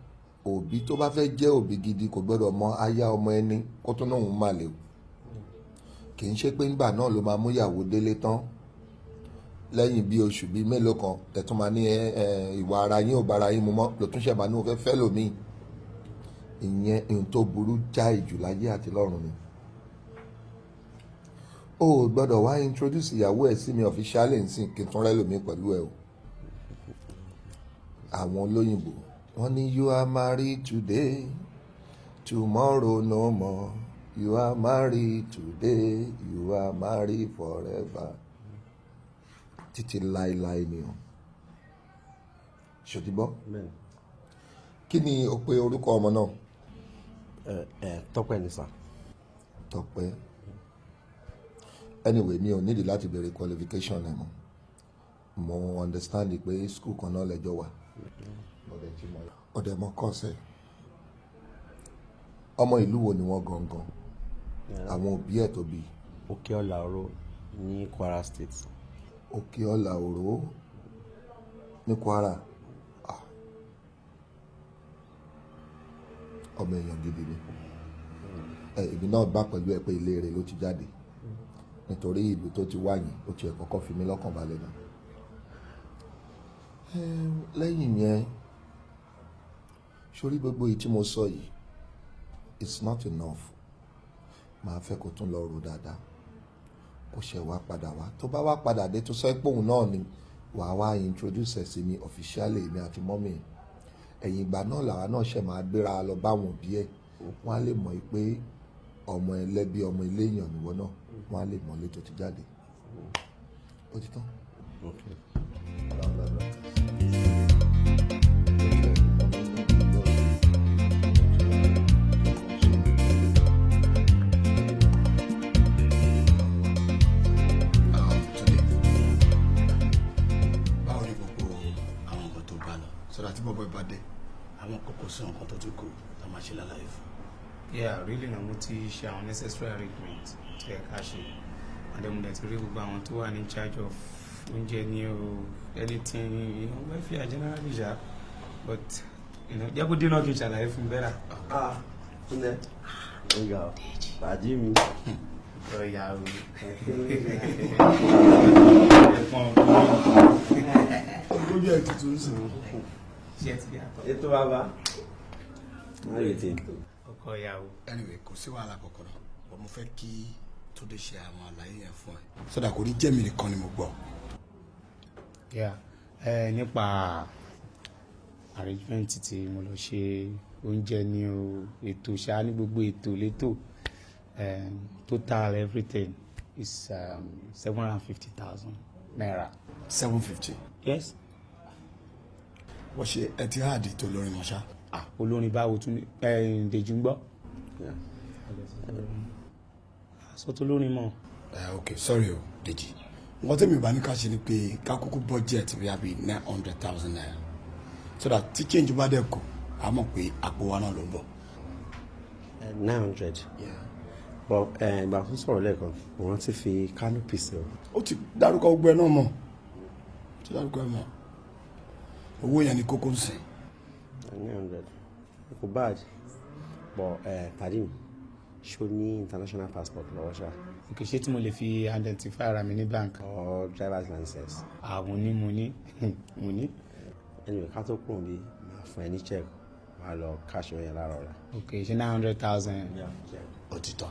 òbí tó bá fẹ́ jẹ́ òbí gidi kò gbọ́dọ̀ mọ aya ọmọ ẹni kó tó náà ń máa lè o. Kì í ṣe pé ńgbà náà ló máa mú ìyàwó délé tán lẹ́yìn bí oṣù bíi mélòó kan tẹ̀tún máa ní ìwà ara yín ò bára yín mu mọ́ ló tún ṣẹ̀ máa ní o fẹ́ fẹ́ lòmíì. Ìyẹn ohun tó burú jáì jù láyé àti lọ́run ni. O ò gbọ́dọ̀ wá introduce ìyàwó ẹ̀ sí mi officially nsìn kí n tún rẹ́ lòmíì pẹ̀lú ẹ o. Àwọn olóyìnbó wọ́n ní you are married today tomorrow no more you are married today you are married forever títí láéláé ni o. ṣòtìbọ́ kí ni o pe orúkọ ọmọ náà. Tọ́pẹ́ ni sà. Tọ́pẹ́ anyway mi ò nídìí láti béèrè qualification ẹ mọ́ mo understand pé school kan náà lẹ́jọ́ wà ọ̀dẹ̀ mọ́ kọ́sẹ̀. Ọmọ ìlú wo ni wọ́n gangan àwọn òbí ẹ̀ tó bí. Òkè Ọ̀là Òró ní Kwara State. Òkè Ọ̀là Òró ní Kwara. Ọmọ èèyàn gidi ni èmi náà gbà pẹ̀lú ẹ pé ilé rẹ̀ ló ti jáde nítorí ìlú tó ti wáyé ó ti ẹ̀ kọ́kọ́ fi mí lọ́kàn balẹ̀ náà. Lẹ́yìn yẹn sórí gbogbo èyí tí mo sọ yìí it's not enough. Màá fẹ́ kó tún lọ rò dáadáa kó ṣe wá padà wá tó bá wá padà dé tó sọ pé òun náà ni wàá wá introduce ẹ̀ sí mi officially èmi àti mọ́mì ẹ̀yìn ìgbà náà làwa náà ṣe máa gbéra lọ bá wọn òbí ẹ̀ wọ́n á lè mọ̀ pé ọmọ ẹlẹ́bí ọmọ ilé èèyàn níwọ náà wọ́n á lè mọ̀ lé tó ti jáde. Ó ti tán. Tí bọ́bọ́ ìbá dé àwọn kókó sí nǹkan tó ti kù tá máa ṣe lálàyé fún. Yeah, really na mo ti ṣe àwọn necessary arrangement tó yẹ ká ṣe àdèmúdẹ̀ ti rí gbogbo àwọn tó wà ní charge of oúnjẹ ní o anything welfare generally ṣá but jẹ́ kó dínà kí n ṣàlàyé fún bẹ́rà. Túnẹ̀ ọ̀gá pàdé mi. Ọ̀yà o. Ojú ẹ̀ tuntun sí ètò bàbá ọkọ ìyàwó. Anyway kò sí wàhálà kankan náà but mo fẹ́ kí Túndé ṣe àwọn àlàyé yẹn fún ẹ sódà kò ní jẹ́mi nìkan ni mo gbọ́. Nípa arrangement tí mo lọ ṣe oúnjẹ ní o ètò ṣáá ní gbogbo ètò létò total everything is 750,000 naira. 750. Yes. Wọ́n ṣe ẹ ti háàdì tó lórin mọ́ṣá. Olórin báwo tún Dèjì ń gbọ́. Sọ tó lórin mọ́. Ok sorry o Dèjì nǹkan tẹ́mi bá ní ká ṣe ni pé ká kúkú budget bí i 900,000 naira so that tí change bá dẹ̀ kù a mọ̀ pé àpò wa náà ló ń bọ̀. 900. But ìgbà tó sọ̀rọ̀ lẹ́ẹ̀kan òun ti fi canopy sí o. Ó ti dárúkọ gbogbo ẹ náà mọ̀ ti dárúkọ ẹ mọ̀ owó yẹn ni kókó ń sìn. 900 kò bad but pàdé mi ṣó ní international passport lọ́wọ́ ṣá. Okay, ṣé tí mo lè fi identify ara mi ní bank. or driver's license. Mo ní mo ní. Anyway ká tó kúrò bí máa fún ẹ ní check wàá lọ cash yẹn lára ọ̀la. Okay, ṣé 900,000. Ó ti tán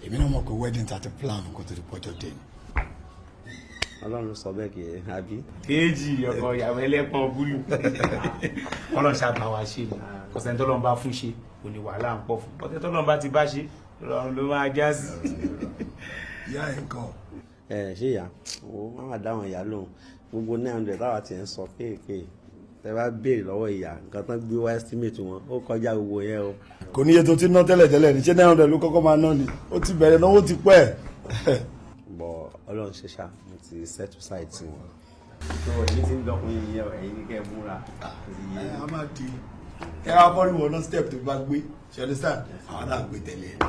èmi náà mọ̀ pé wedding tàti plan kó tó di pọ́jọ́ dé ni. Ọlọ́run sọ bẹ́ẹ̀ kì í àbí. Kéèjì ọkọ ìyàwó ẹlẹ́pọ̀n búlù ọlọ́run ṣàbà wá ṣe ni kọ̀sẹ̀ tó lọ́n bá fún ṣe kò ní wàhálà ń pọ̀ fún bọ́tẹ́ tó lọ́n bá ti bá ṣe lọ́run ló máa já sí. Ìyá ẹ̀ ń kọ́. Ṣé ìyá o máa dáhùn ìyá lóhùn gbogbo 900 táwa ti ń sọ kéèké tẹ bá béèrè lọ́wọ́ ìyá nǹkan tán gbé wá estimate wọn ó kọjá gbogbo yẹn o. Kò níye tó ti ná tẹ́lẹ̀ ní ṣé 900 ló kọ́kọ́ máa ná ni ó ti bẹ̀rẹ̀ náà ó ti pẹ́. Bọ̀ Ọlọ́run ṣe ṣá mo ti set aside tí wọn. tó èmi ti ń dọkùnrin yìí ẹ̀yin ní kẹ́ ẹ múra. a máa di ẹ wá bọ́ níwọ̀n náà step tó bá gbé ṣe understand àwọn náà gbé tẹ̀lé ẹ̀.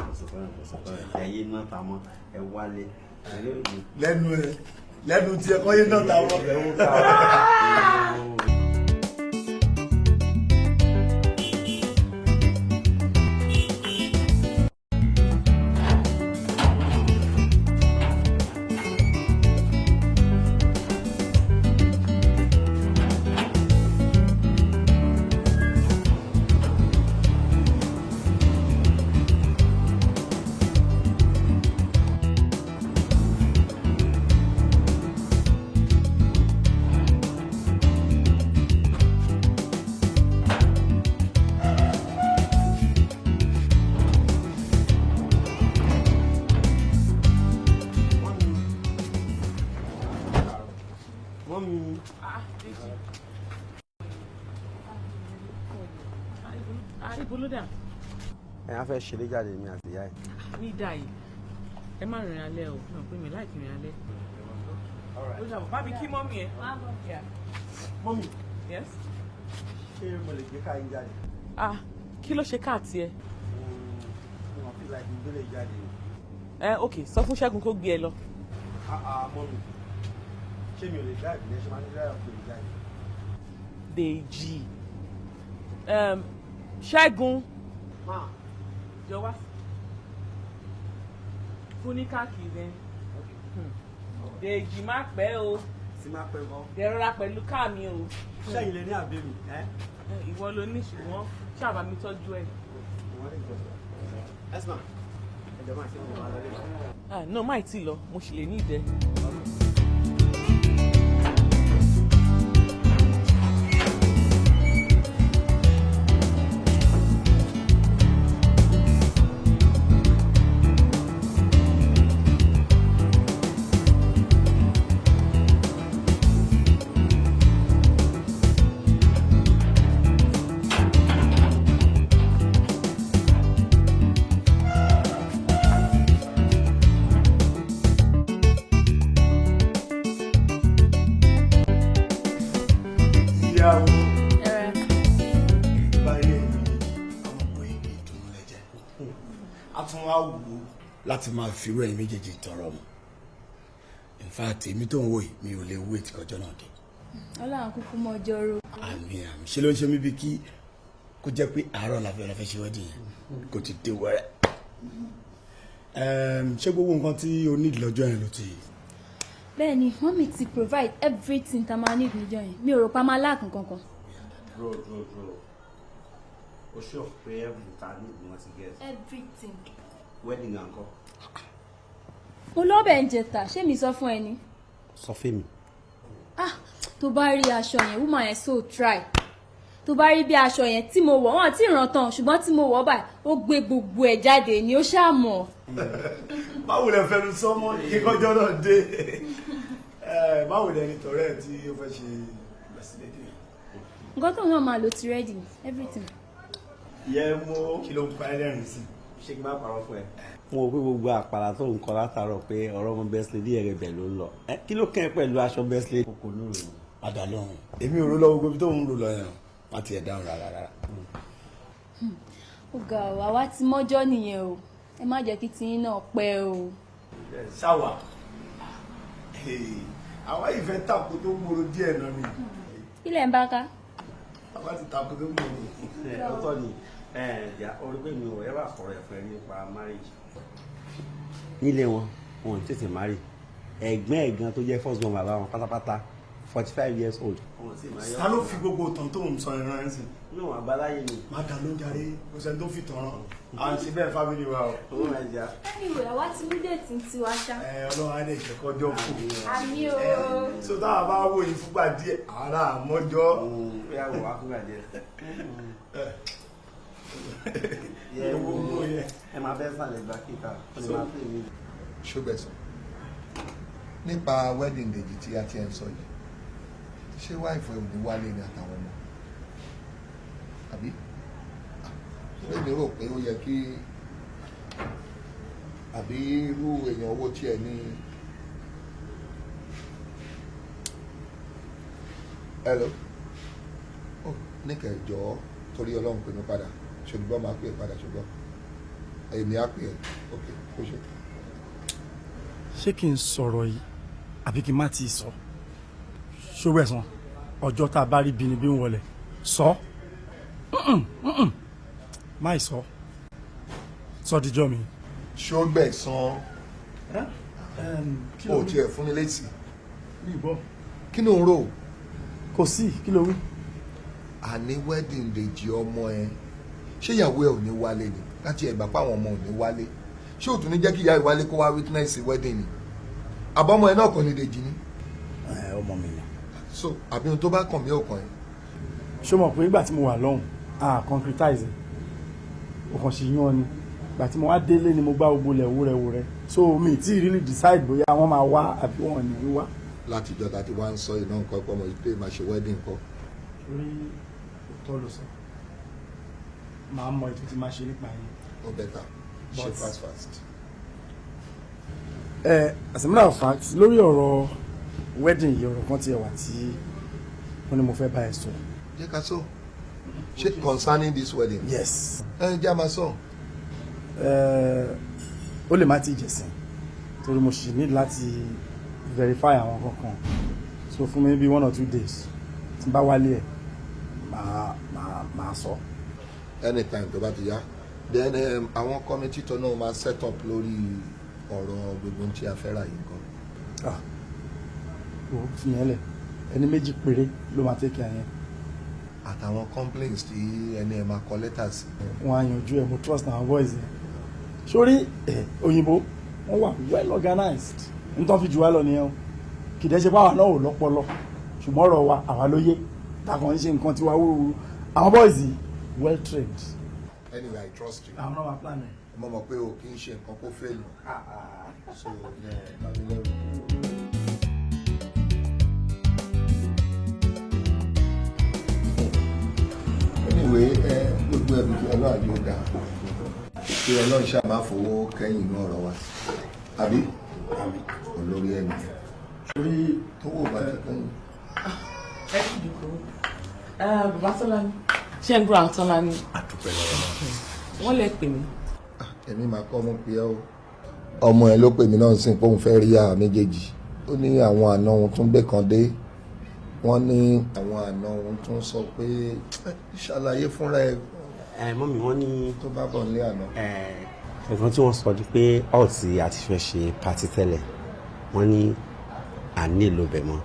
ẹ̀yin náà ta mọ́ ẹ wálé. lẹ́nu tí ẹ kọ́ yé náà ta mọ́. ẹ á fẹ́ ṣeré jáde mi àti ìyá ẹ̀. ní ìdá yìí ẹ má rìnrìn alẹ́ o náà pé mi láì kí rìn alẹ́. ó dàbọ̀ bá mi kí mọ́mì ẹ. mọ́mì. yes. ṣé mo lè gbé ká yín jáde. kí ló ṣe káàtì ẹ. mo fi láì gbé lè jáde. ok sọ fún Ṣẹ́gun kó gbé ẹ lọ. mọ́mì ṣé mi ò lè dáàbì ní ẹ ṣe máa ní dáàbì tó lè jáde. Dèjì Ṣẹ́gun jọ wá fún ní káàkiri rẹ Dèjì má pẹ́ o sí má pẹ́ mọ́ dẹ̀rọra pẹ̀lú káàmì o. sẹ́yìn lè ní àbẹ̀mí. ìwọ ló ní ṣùgbọ́n ṣáàbà mi tọ́jú ẹ̀. ẹ̀sìmá ẹ̀jọ̀ máa ṣe wọn wà lọ́lẹ́. no má ì tí lọ mo sì lè ní ìdẹ. láti máa fi irú ẹ̀yin méjèèjì tọrọ mu in fact èmi tó ń wò yìí mi ò lè wait kọjọ́ náà dé. Ọlọ́run kúkú mọ ọjọ́ ro. àmì ṣe ló ń ṣe mí bí kí kó jẹ́ pé àárọ̀ la fẹ́ ṣe wedding yẹn kò ti dé wẹ́rẹ́. ṣé gbogbo nǹkan tí o need lọ́jọ́ yẹn ló ti. bẹ́ẹ̀ni mọ́mì ti provide everything tá a máa need lọ́jọ́ yẹn mi ò rò pa máa láàkùn kankan. dúró o ṣe ọ̀pẹ everything tá a need ni wọ́n ti get. everything. wedding àǹkọ́. mo lọ́bẹ̀ ń jẹta ṣé mi sọ fún ẹ ni. sọ fún mi. tó bá rí aṣọ yẹn woman yẹn so try tó bá rí bí aṣọ yẹn tí mo wọ̀ wọ́n ti ràn tán ṣùgbọ́n tí mo wọ̀ báyìí ó gbé gbogbo ẹ̀ jáde ni ó ṣàmọ̀. báwo lẹ fẹnu sọmọ kíkọjọ náà dé báwo lẹ ní tọrẹ tí ó fẹ́ ṣe ìgbàsílẹ̀. nǹkan tó náà máa lo ti ready everything. yẹ mo kí ló ń pa ẹlẹ́rìn sí. ṣé kí n bá parọ́ fún ẹ. mo rò pé gbogbo àpàlà tó ń kọ látàárọ̀ pé ọ̀rọ̀ ọmọ best lady ẹ̀rẹ̀ bẹ̀ ló ń lọ kí ló kẹ́ ẹ pẹ̀lú aṣọ best lady. kòkò ló rò ó. padà lọ́hùn èmi ò rò lọ gbogbo tó ń rò lọ yẹn wọ́n ti ẹ̀ dáhùn rárá. ó ga ọ àwa ti mọ́jọ́ nìyẹn o ẹ má jẹ́ kí tiyín náà pẹ́ o. ṣáwà àwa ìfẹ́ tako tó gbòòrò díẹ̀ náà ni. ilẹ̀ ń bá ká. àwa ti tako tó gbòòrò. ọ̀tọ̀ ni orí pé mi ò ever sọ̀rọ̀ ẹ̀fọ́ nípa marriage. nílé wọn wọn ò tètè marry ẹ̀gbọ́n tó jẹ́ first born bàbá wọn pátápátá 45 years old. ta ló fi gbogbo tàn tó ń sọ ìran ẹ̀sìn. náà àbáláyé ni. má dá ló darí kò sẹ́ni tó fi tàn án à ń ṣe bẹ́ẹ̀ family wa o. owó nàìjíríà. anyway àwa ti mú déètì ti wá ṣá. ọlọ́run á lè jẹ́kọ́jọ́ kù. àmì o. so táwa bá wò yín fúgbà díẹ̀ ara àmọ́jọ́. bóyá wò wá fúgbà díẹ̀. ẹ máa bẹ́ sàlẹ̀ gba kíkà ó lè máa pè mí. ṣóbẹ̀sán nípa wedding Dèjì tí a ti ẹ̀ ń sọ yìí ṣé wáìfù ẹ̀ ò ní wálé ní àtàwọn ọmọ àbí èmi rò pé ó yẹ kí àbí irú èèyàn owó tí ẹ ní hello oh níkẹ́ jọ̀ọ́ torí ọlọ́run pè mí padà ṣùgbọ́n máa pè é padà ṣùgbọ́n èmi á pè é ok kó ṣe. ṣé kí n sọ̀rọ̀ yìí àbí kí n má ti sọ ṣówó ẹ̀sán ọjọ́ tá a bá rí bínibí ń wọlé sọ má sọ díjọ́ mi. ṣó gbẹ̀san ó tiẹ̀ fún mi létí kí ló ń rò. kò sí kí ló wí. àní wedding Dèjì ọmọ ẹ ṣé ìyàwó ẹ ò ní wálé ni láti ẹgbà páwọn ọmọ ò ní wálé ṣé ò tún ní jẹ́ kí ìyá ìwálé kó wá witness wedding ni àbọ̀mọ ẹ náà kọ́ ni Dèjì ni. ọmọ mi ni. so àbí ohun tó bá kàn mí ò kàn ẹ́. ṣé o mọ̀ pé ìgbà tí mo wà lọ́hùn concretize o kàn ṣe yan ni ìgbà tí mo wá délé ni mo gbá gbogbo lẹ̀ wúrẹ́wúrẹ́ so mi ti really decide bóyá wọ́n máa wá àbí wọ́n ní wá. láti ìjọ tàbí wá ń sọ iná nǹkan pọ̀ mọ́ ìpè máa ṣe wedding kọ́. torí òótọ́ ló sọ máa mọ ètò tí máa ṣe nípa yẹn. ó bẹ́tà ṣe fast. as a matter of fact lórí ọ̀rọ̀ wedding yìí ọ̀rọ̀ kan tiẹ̀ wà tí wọ́n ní mo fẹ́ bá ẹ sọ. jẹ́ ká sọ ṣé concerning this wedding. yes. jẹ́ àmà sọ. ó lè má ti jẹ̀sìn torí mo ṣì ní láti verify àwọn kankan so fún mi bí 1 or 2 days tí n bá wálé ẹ̀ máa sọ. anytime tó bá ti yá then àwọn committee tó náà máa set up lórí ọ̀rọ̀ gbogbo tí a fẹ́ ra yìí kan. o fi yẹn lẹ̀ ẹni méjì péré ló máa take care yẹn. àtàwọn complaints tí ẹni ẹ máa kọ lẹ́tà sí. wọ́n á yanjú ẹ̀ mo trust our boys yẹn sórí òyìnbó wọ́n wà well organized n tó fi jù wá lọ nìyẹn o kìdẹ́ ṣe báwa náà ò lọ́pọlọ ṣùgbọ́n ọ̀rọ̀ wa àwa ló yé takàn ń ṣe nǹkan tiwa wúru àwọn boys yìí well trained. anyway I trust you. àwọn náà wà plan ẹ̀. mo mọ̀ pé o kì í ṣe nǹkan kó fẹ́ lù. so tàbí lẹ́rù. anyway gbogbo ẹbí tí ọlọ́run àjò dá kí ọlọ́run ṣáà máa fowó kẹ́yìn inú ọ̀rọ̀ wa àbí olórí ẹni torí tó wò bá ti kẹ́yìn. ẹ kì í dùkú bàbá Tọ́lání ṣé ń gbọ́ Tọ́lání. àdúpẹ́ lọ́wọ́ wọ́n lè pè mí. èmi máa kọ́ ọmọ pé ọmọ ẹ ló pè mí náà sí pé òun fẹ́ rí àwọn méjèèjì ó ní àwọn àna òun tún gbé kan dé wọ́n ní àwọn àna òun tún sọ pé ṣàlàyé fúnra ẹ. mọ́mí wọ́n ní. tó bá bọ̀ nílé àná. ẹ̀gbọ́n tí wọ́n sọ ni pé ọ̀tí àti fẹ́ ṣe pátí tẹ́lẹ̀ wọ́n ní à ń nílò bẹ̀ mọ́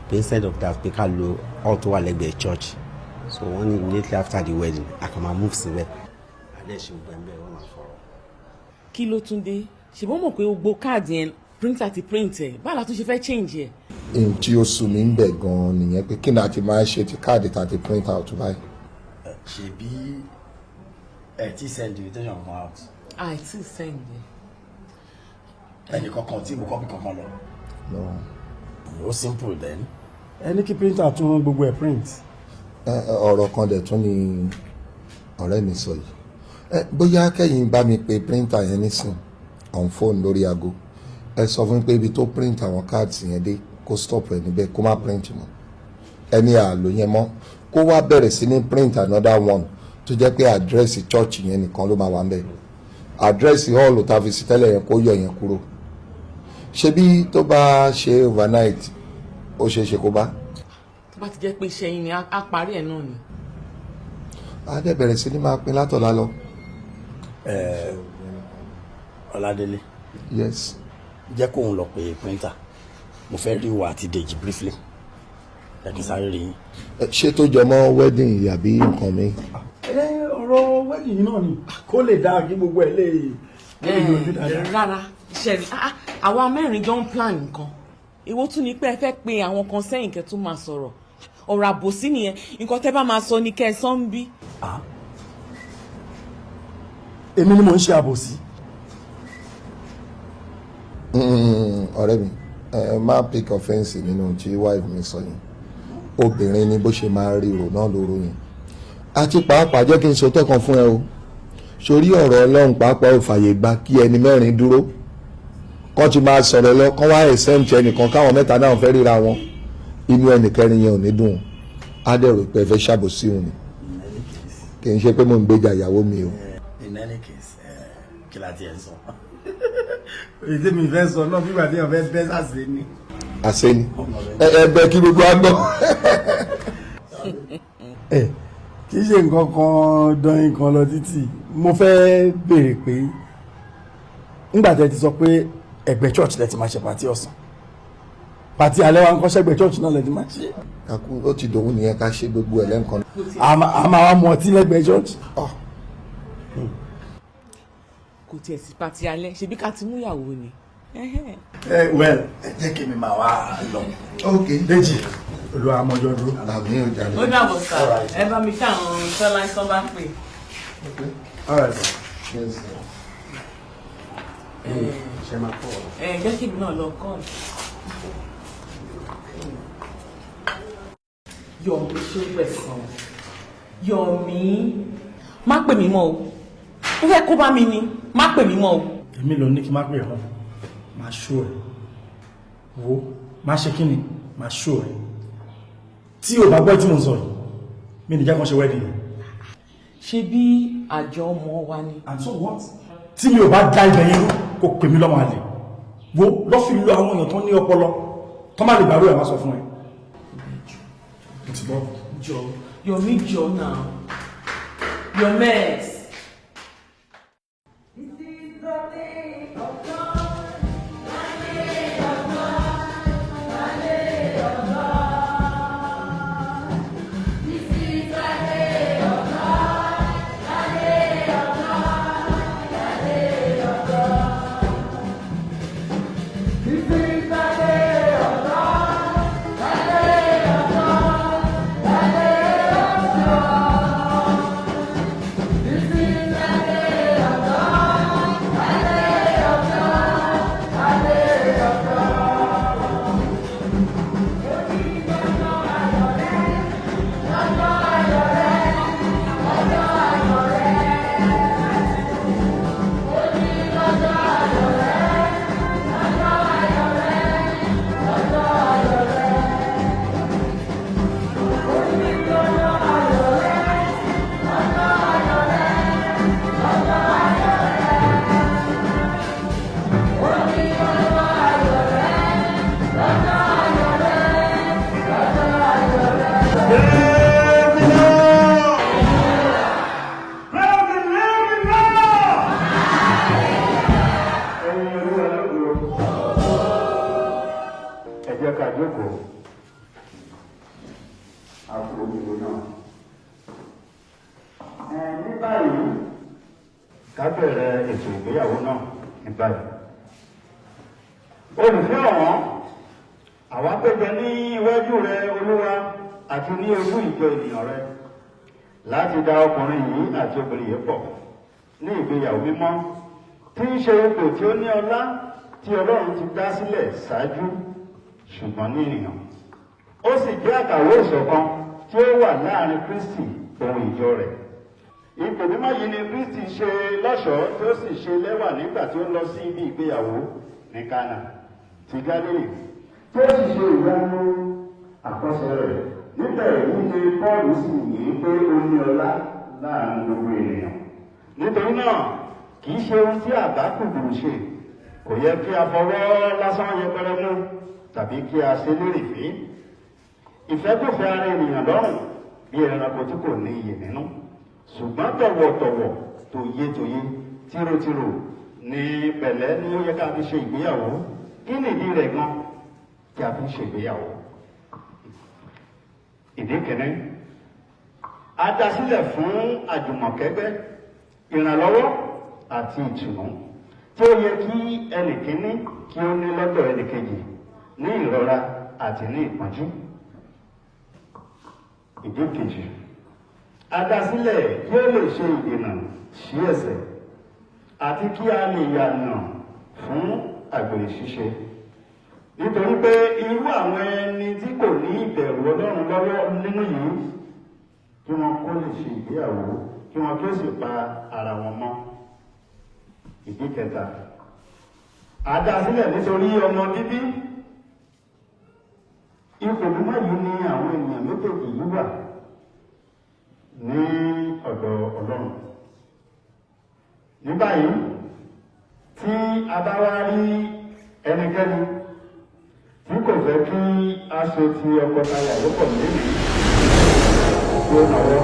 pé instead of that pé ká lo hall tó wà lẹ́gbẹ̀ẹ́ church so wọ́n ní immediately after the wedding a kàn máa move síbẹ̀ alẹ́ ṣe gbẹ̀mbẹ̀ wọ́n máa fọ̀rọ̀. kí ló tún dé ṣùgbọ́n mọ̀ pé gbogbo káàdì yẹn printer ti print ẹ̀ báwo la tún ṣe fẹ́ change ẹ̀. ohun tí ó sùn mí ń bẹ̀ gan-an nìyẹn pé kí ni a ti máa ṣe ti káàdì tá a ti print out báyìí. ṣebí ẹ ti send invitation kan out. I ti send ẹnì kankan tí mo copy kankan lọ. no. ó simple then. ẹni kí printer tún gbogbo ẹ̀ print. ọ̀rọ̀ kan dẹ̀ tún ni ọ̀rẹ́ mi sọ yìí bóyá kẹ́yìn bá mi pe printer yẹn nísìn on phone lórí aago ẹ sọ fún mi pé ibi tó print àwọn cards yẹn dé kó stop ẹ níbẹ̀ kó má print mọ́ ẹni àlò yẹn mọ́ kó wá bẹ̀rẹ̀ sí ní print another one tó jẹ́ pé àdírẹ́sì church yẹn nìkan ló máa wà ń bẹ̀ àdírẹ́sì hall tá a fi sí tẹ́lẹ̀ yẹn kó yọ yẹn kúrò ṣebí tó bá ṣe overnight ó ṣeé ṣe kó bá. tó bá ti jẹ́ pé iṣẹ́ yín ni á parí ẹ̀ náà ni. a dẹ̀ bẹ̀rẹ̀ sí ní máa pín látọ̀lá lọ. Ọládélé. yes. jẹ́ kóun lọ pé printer mo fẹ́ rí wa àti Dèjì briefly ẹ kì í sáré rí yín. ṣé tó jọ mọ́ wedding yìí àbí nǹkan mi. ọ̀rọ̀ wedding yìí náà ni kó lè dáa kí gbogbo ẹ̀ lè yọjú dáadáa. rárá ṣẹ̀rí àwa mẹ́rin jọ ń plan nǹkan èwo tún ni pé ẹ fẹ́ pe àwọn kan sẹ́yìn kẹ́ tún máa sọ̀rọ̀ ọ̀rọ̀ àbòsí nìyẹn nǹkan tẹ́ bá máa sọ ni kẹ́ ẹ sọ ń bí. èmi ni mò ń ṣe àbòsí. ọ̀rẹ́ mi má pick offence nínú tí wife mi sọ yìí obìnrin ni bó ṣe máa rí rò náà lóró yẹn àti pàápàá jẹ́ kí n sọtọ́ kan fún ẹ o sórí ọ̀rọ̀ ọlọ́run pàápàá ò fàyè gba kí ẹni mẹ́rin dúró kọ́ ti máa sọ̀rọ̀ lọ kọ́ wá exempt ẹnìkan káwọn mẹ́ta náà fẹ́ ríra wọn inú ẹnìkẹrin yẹn ò ní dùn á dẹ̀ rò pé ẹ fẹ́ ṣàbòsí òun ni kì í ṣe pé mò ń gbèjà ìyàwó mi o. in any case kí la ti ẹ̀ sọ èdè mi fẹ́ sọ náà fígbà tí ọ̀fẹ́ bẹ́ sàṣẹ ni. àṣẹ ni ẹgbẹ́ kí gbogbo á gbọ́. kì í ṣe nǹkan kan dán nǹkan lọ títì mo fẹ́ béèrè pé nígbà tẹ́ ti sọ pé ẹgbẹ́ church lẹ ti máa ṣe pàtí ọ̀sán pàtí alẹ́ wa ń kọ́ṣẹ́ ẹgbẹ́ church náà lẹ ti máa ṣe. kakú ó ti dòun nìyẹn ká ṣe gbogbo ẹ̀ lẹ́ǹkan. a máa wá mu ọtí lẹ́gbẹ̀ẹ́ church. kò tiẹ̀ sí pàtí alẹ́ ṣebí ká ti mú ìyàwó ni. well ẹ jẹ́ kí mi máa wá lọ. ok Déjì olúwa amọ̀jọ́ dúró. àmì ò jà ó dàbọ̀ sá ẹ bá mi káwọn tọ́lá ń sọ́ bá pè. ṣe máa kọ́ ọ. jẹ́ kí mi náà lọ kọ́ Yọ̀mí ṣó gbẹ̀sán Yọ̀mí má pè mí mọ́ o ó fẹ́ kó bá mi ni má pè mí mọ́ o. èmi ló ní kí n má pè ọ́ máa ṣó ẹ̀ wo má ṣe kí ni máa ṣó ẹ̀ tí o bá gbọ́ tí mo sọ yìí mi nìjẹ́ kan ṣe wedding. ṣe bí àjọ ọmọ wa ni. and so what. tí mi ò bá dá ibẹ̀ yẹn kó pè mí lọ́mọ àlè wo lọ́ fi lo àwọn èèyàn tó ní ọpọlọ tó má lè gbàrú ẹ̀ wá sọ fún ẹ. jọ Yọ̀mí jọ náà Yomex. olùfẹ́ ọ̀wọ́n àwa péjọ ní iwájú rẹ olúwa àti ní ojú ìjọ ènìyàn rẹ láti dá ọkùnrin yìí àti obìnrin yìí pọ̀ ní ìgbéyàwó mímọ́ tí ń ṣe ipò tí ó ní ọlá tí ọlọ́run ti dá sílẹ̀ ṣáájú ṣùgbọ́n ní ènìyàn ó sì jẹ́ àkàwé ìṣọ̀kan tí ó wà láàrin Kristi ohun ìjọ rẹ̀ ipò mímọ́ yìí ni Kristi ṣe lọ́ṣọ̀ọ́ tí ó sì ṣe lẹ́wà nígbà tí ó lọ sí ibi ìgbéyàwó ní Kánà ti Gálílì tí ó sì ṣe ìyanu àkọsẹ̀ rẹ̀ níbẹ̀ yìí ni Pọ́ọ̀lù sì yìí pé ó ní ọlá láàrin gbogbo ènìyàn nítorí náà kì í ṣe ohun tí àbá kùdùrù ṣe kò yẹ kí a fọwọ́ lásán yẹpẹrẹ mú tàbí kí a ṣe lérè fí ìfẹ́kùfẹ́ ara ènìyàn lọ́rùn bí ẹranko tí kò ní iyè nínú ṣùgbọ́n tọ̀wọ̀tọ̀wọ̀ tòye tìrotìrò ní pẹ̀lẹ́ ni ó yẹ ká fi ṣe ìgbéyàwó kí nìdí rẹ̀ gan kí a fi ṣe ìgbéyàwó. ìdí kìíní a dá sílẹ̀ fún àjùmọ̀kẹ́gbẹ́ ìrànlọ́wọ́ àti ìtùnú tí ó yẹ kí ẹnìkíní kí ó ní lọ́dọ̀ ẹnìkejì ní ìrora àti ní ìpọ́njú. ìdí kejì adásílẹ̀ kí ó lè ṣe ìdènà sí ẹ̀ṣẹ̀ àti kí a lè yànnà fún àgbèrè ṣíṣe nítorí pé irú àwọn ẹni tí kò ní ìbẹ̀rù Ọlọ́run lọ́wọ́ nínú yìí kí wọ́n kó lè ṣe ìgbéyàwó kí wọ́n kí ó sì pa ara wọn mọ́. ìdí kẹta adásílẹ̀ nítorí ọmọ bíbí ipò mímọ́ yìí ni àwọn ènìyàn méjèèjì yìí wà ní ọ̀dọ̀ Ọlọ́run. Ní báyìí tí a bá wá rí ẹnikẹ́ni tí kò fẹ́ kí a so ti ọkọ taya lọ́pọ̀ lẹ́yìn tí ó náwó.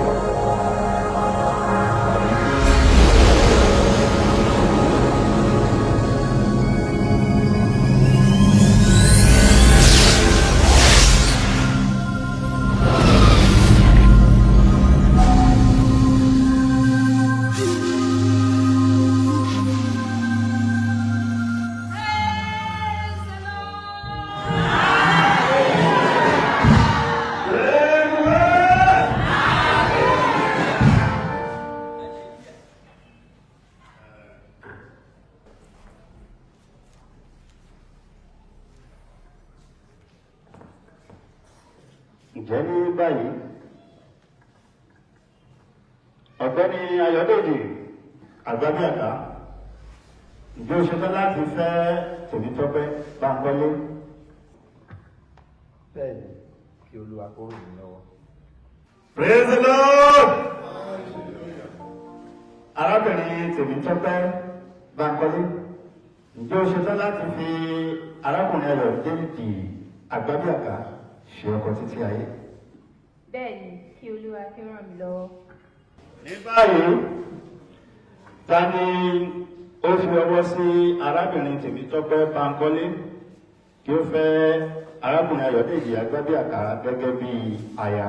Ǹjẹ́ ní báyìí ọ̀gbẹ́ni Ayọ̀dèjì Àgbàbíàká ǹjẹ́ o ṣetán láti fẹ́ Tèmítọ́pẹ́ Bánkọ́lé? Bẹ́ẹ̀ni, kí Olúwa kó ràn mí lọ́wọ́. Praise the Lord! Arábìnrin Tèmítọ́pẹ́ Bánkọ́lé ǹjẹ́ o ṣetán láti fi arákùnrin Ayọ̀dèjì Àgbàbíàká ṣe ọkọ títí ayé? Bẹ́ẹ̀ni, kí Olúwa kí ó ràn mí lọ́wọ́. Ní báyìí ta ni ó fi ọwọ́ sí arábìnrin Tèmítọ́pẹ́ Bánkọ́lé kí ó fẹ́ arákùnrin Ayọ̀dèjì Àgbàbíàká gẹ́gẹ́ bí aya?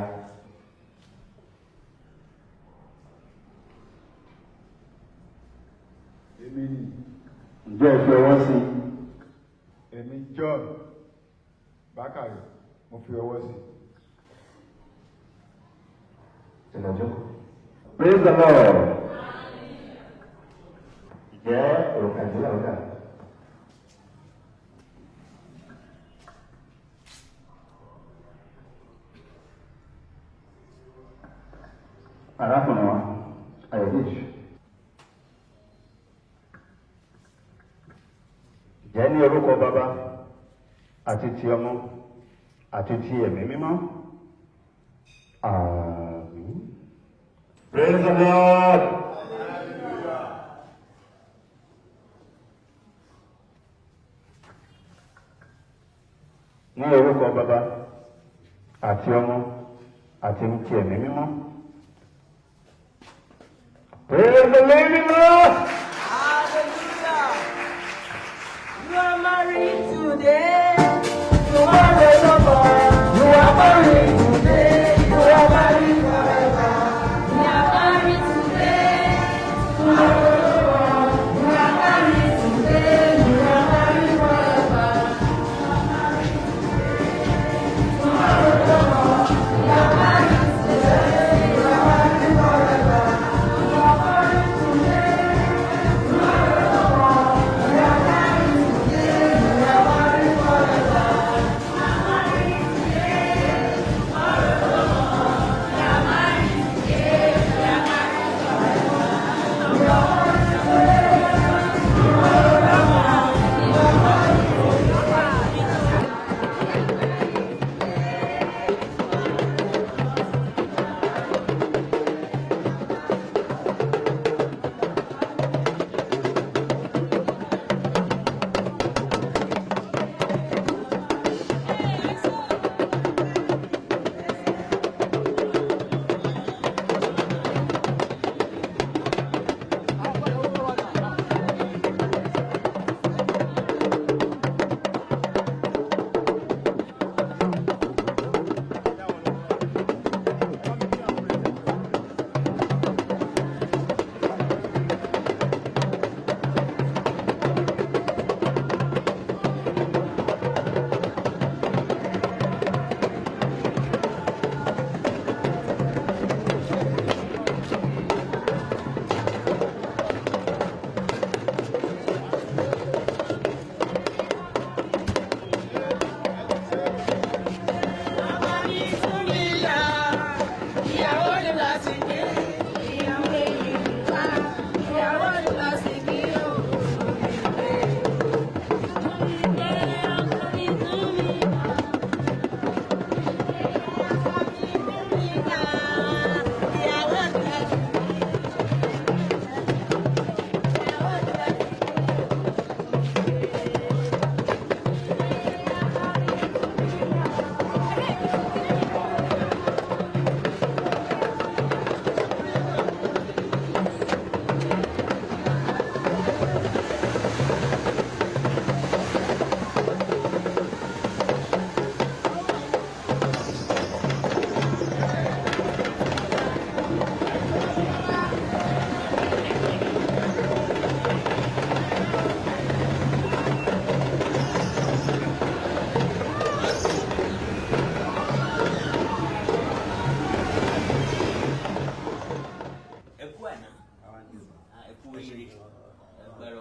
Èmi ni. Ǹjẹ́ ẹ fi ọwọ́ sí? Èmi John Bákàrè, mo fi ọwọ́ sí. Ìlọ́jọ́. Praise the Lord. Ǹjẹ́ òrùka ìdílé ọ̀gá? Arákùnrin wa, Ayọ̀dèjì. Ǹjẹ́ ní orúkọ bàbá àti ti ọmọ àti ti ẹ̀mí mímọ́? Àmín. Praise the Lord. Ní orúkọ bàbá àti ọmọ àti ti ẹ̀mí mímọ́? Praise the living Lord. You are married today. Tomorrow no more. You are married today. You are married forever. We are married today. Tomorrow no more. We are married today. We are married forever. Tomorrow no more. We are married today. We are married forever. We are married today. Tomorrow no more. We are married today. We are married forever. We are married today.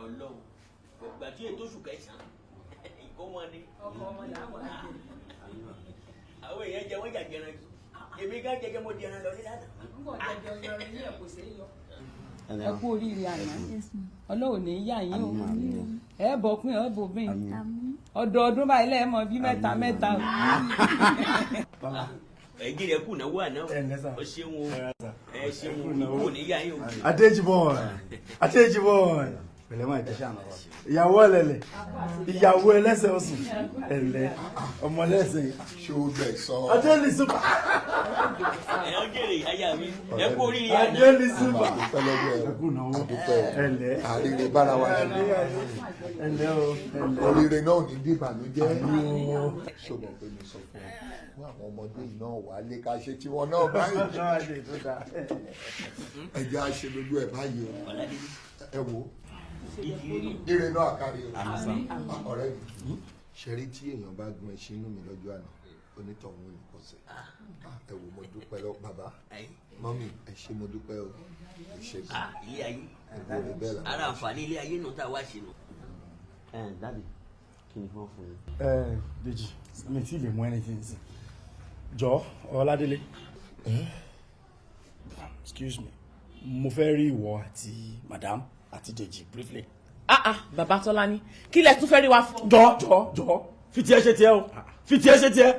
Ọlọ́run gbà tí ètò oṣù kẹsàn-án ìkó wọn ni. àwọn èèyàn jẹ wọ́n jàjẹrán jù èmi ká jẹjẹ mo di ẹran lọ ní lánàá. ẹ kú oríire àná Ọlọ́run ní yà yín o ẹ bọ̀ pín ẹ bò bín ọdọọdún báyìí lẹ́ẹ̀mọ bí mẹ́ta. ẹ̀gí rẹ̀ kù náwó àná o ṣeun o ẹ ṣeun o kò ní yà yín o. Adéjìbọn pẹ̀lẹ́ máa tẹ̀sí àná wa ìyàwó ẹlẹ́lẹ̀ ìyàwó ẹlẹ́sẹ̀ ọ̀sùn ẹ̀lẹ́ ọmọ ẹlẹ́sẹ̀ ṣùgbọ́n sọ. Adéli Super. ẹ ọ jèrè aya mi ẹ kú oríire àná. Adéli Super. àdúpẹ́ ẹ̀lẹ́ àríre bára wa ẹ̀lẹ́ o oríire náà ní dìbànújẹ́ ṣùgbọ́n pé mi sọ fún àwọn ọmọdé náà wà lé ká ṣe tí wọn náà báyìí ẹjẹ á ṣe lójú ẹ báyìí ẹ wo ire náà kárí ọ̀rẹ́ mi ṣẹrí tí èèyàn bá gun ẹṣin inú mi lọ́jọ́ àná onítọ̀hún ò ní pọ̀sẹ̀ ẹ wò mo dúpẹ́ lọ bàbá mọ́mì ẹ ṣé mo dúpẹ́ o ẹ ṣé bí ilé ayé ara àǹfààní ilé ayé náà tá a wá ṣe nù. dábì kí ni wọ́n fún yín. Dèjì mi tí lè mú anything sí jọ Ọládélé excuse me mo fẹ́ rí ìwọ àti madam àti Dèjì briefly. bàbá Tọ́lání kí lẹ tún fẹ́ rí wa fún. jọ fi tiẹ̀ ṣe tiẹ̀ o fi tiẹ̀ ṣe tiẹ̀.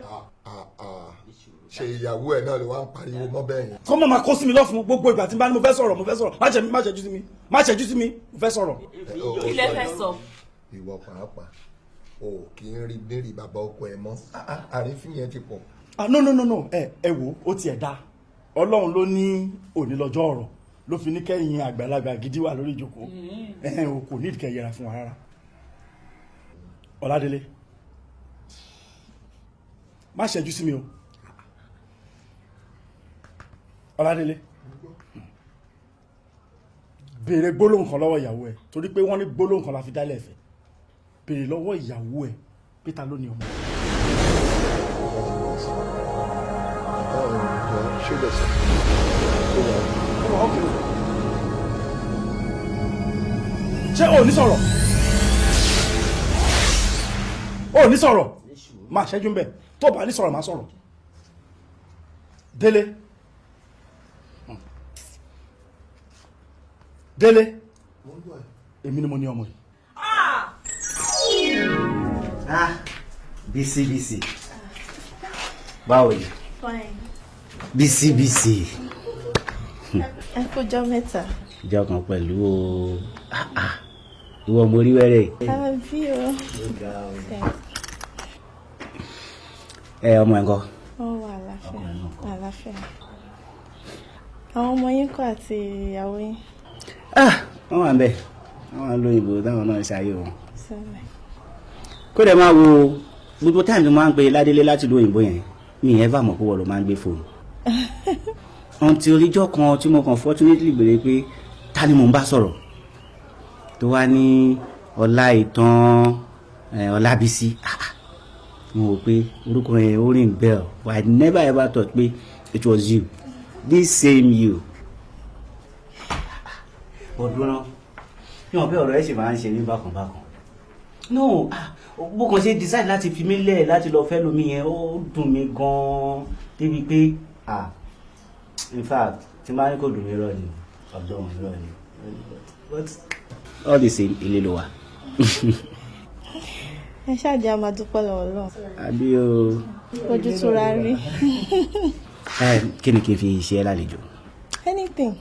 ṣe ìyàwó ẹ náà ló wá ń pariwo mọ́ bẹ́ẹ̀ yẹn. kọ́ mọ̀ máa kó sí mi lọ́fun gbogbo ìgbà tí n bá ní mo fẹ́ sọ̀rọ̀ má ṣẹ́jú sí mi mo fẹ́ sọ̀rọ̀. kí lẹ fẹ́ sọ. ìwọ pàápàá o kì í rí lérí bàbá ọkọ ẹ mọ́ àrífín yẹn ti pọ̀. no ẹ wo ó tiẹ̀ dá Ọlọ́run ló ní òní lọ́jọ́ ọ̀rọ̀ ló fi ní kẹ́yìn àgbàlagbà gidi wà lórí ìjókòó o kò ní ìdíkẹ́ yẹra fún wa rárá. Ọládélé má ṣẹ́jú sí mi o Ọládélé béèrè gbólóhùn kan lọ́wọ́ ìyàwó ẹ̀ torí pé wọ́n ní gbólóhùn kan la fi dálẹ̀ ẹ̀fẹ̀ béèrè lọ́wọ́ ìyàwó ẹ̀ pé ta ló ní ọmọ. ṣé o ní sọ̀rọ̀ máa ṣẹ́jú ń bẹ̀ tó bá ní sọ̀rọ̀ máa sọ̀rọ̀ Délé èmi ni mo ní ọmọ yìí. Bísí báwo ni. Bísí. ẹ kọjọ mẹ́ta. ìjọ kan pẹ̀lú o ìwọ mo rí wẹ́rẹ́. àbí o. ọmọ ẹ̀ ńkọ́. ó wà àlàáfíà. àwọn ọmọ yín kọ́ àti ìyàwó yín. wọ́n wà ń bẹ̀ wọ́n wà lóyìnbó táwọn náà ṣayé wọn. kó dẹ̀ máa wo gbogbo táìmù tó máa ń pe Ládélé láti lóyìnbó yẹn mi ẹ̀ bá mọ̀ pé wọ́n ló máa ń gbé fóònù. ọ̀ntì oríjọ́ kan tí mo kàn fortunately béèrè pé ta ni mò ń bá sọ̀rọ̀ tó wá ní Ọlábísí mo wò pé orúkọ yẹn ó ring bell but I never ever thought pé it was you this same you. ọdún náà yíyan pé ọ̀rọ̀ ẹ̀ sì máa ń ṣe ní bákanbákan no bó kàn ṣe decide láti fi mí lẹ̀ láti lọ fẹ́ lómi yẹn ó dùn mí gan-an débi pé in fact tí máa ń kó dùn mí rọ ni ọ̀dọ́ wọn rọ ni but all the same ilé ló wà. ẹ ṣáàjì a máa dúpẹ́ lọ́wọ́ lọ́wọ́. àbí o. ojú tó ra rí. kí ni kí n fi ṣe ẹ́ lálejò. anything.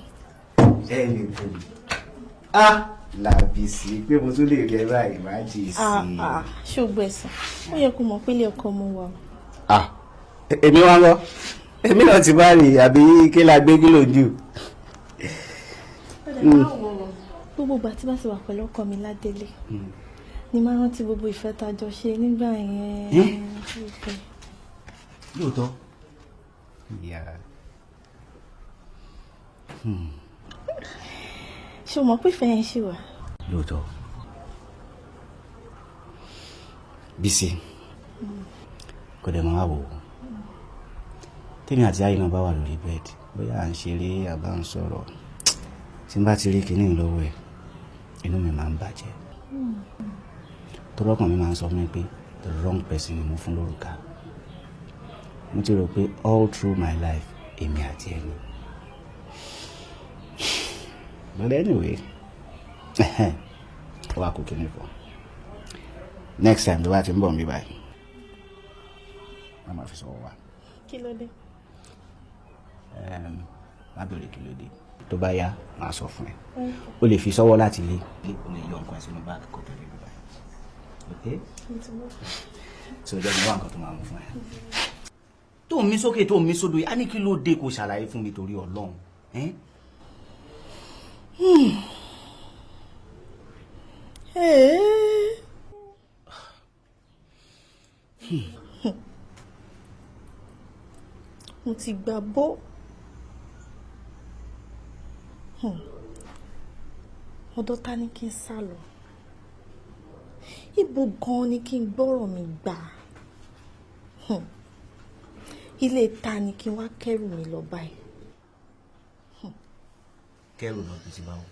Làbísí pé mo tún lè rẹ báyìí má jì sí i. ṣùgbọ́n ẹ̀sán ó yẹ kó mọ̀ pé ilé ọkọ mo wà. èmi wá ń lọ èmi náà ti bá rí àbí kí la gbé kí ló jù. gbogbo ìgbà tí bá ti wà pẹ̀lú ọkọ mi Ládélé ni máa rántí gbogbo ìfẹ́ tá a jọ ṣe nígbà yẹn. lóòótọ́. ṣé o mọ̀ pé ìfẹ́ yẹn ṣì wà. lóòótọ́. Bísí kò dẹ̀ máa wò ó tèmi àti ayé náà bá wà lórí bẹ́ẹ̀dì bóyá à ń ṣeré àbá ń sọ̀rọ̀ tí n bá ti rí kinní lọ́wọ́ ẹ̀ inú mi máa ń bàjẹ́ tọ́lọ́kàn mi máa ń sọ fún mi pé the wrong person ni mo fún lórúkà mo ti rò pé all through my life èmi àti ẹni but anyway wà kó kíni fún next time tó bá ti ń bọ̀ mí báyìí wọ́n máa fi sọ̀rọ̀ wá. Kí ló dé? má bèrè kí ló dé tó bá yá máa sọ fún ẹ o lè fi sọ́wọ́ láti ilé o lè yọ nǹkan sínú báàgì kó tó lè rí báyìí ok so jẹ́ mi wá nǹkan tó máa mú fún ẹ. tó ń mí sókè tó ń mí sódò yìí á ní kí ló dé kó ṣàlàyé fún mi torí Ọlọ́run. Mo ti gbà bó. Ọ̀dọ̀ ta ni kí n sá lọ? Ibo gan ni kí n gbọ́rọ̀ mi gbà? Ilé ta ni kí n wá kẹ́rù mi lọ báyìí? Kẹ́rù lọ bí ti báwo?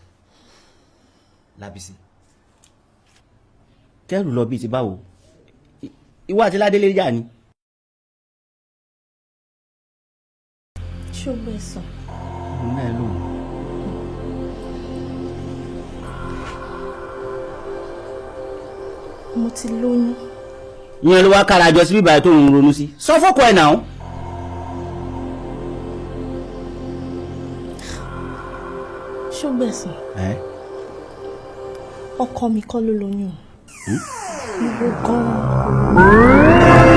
Lábísí. Kẹ́rù lọ bí ti báwo? Ìwọ àti Ládélé jà ni. Ṣó gbé sàn? Mo náà lóhùn. Mo ti lóyún. Ìyẹn ló wá kára jọ sí bíbá tó ń ronú sí. Sọ fọ́kọ ẹ̀ náà. Ṣó gbé sàn? Ọkọ mi kọ́ ló lóyún. Ibo gan-an.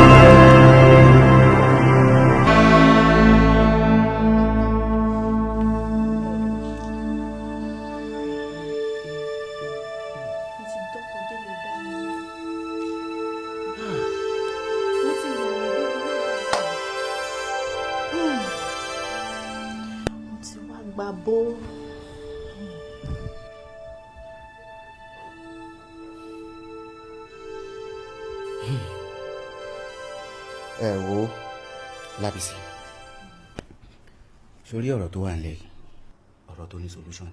Ẹ wo Lábísí sórí ọ̀rọ̀ tó wà nílẹ̀ yìí ọ̀rọ̀ tó ní solution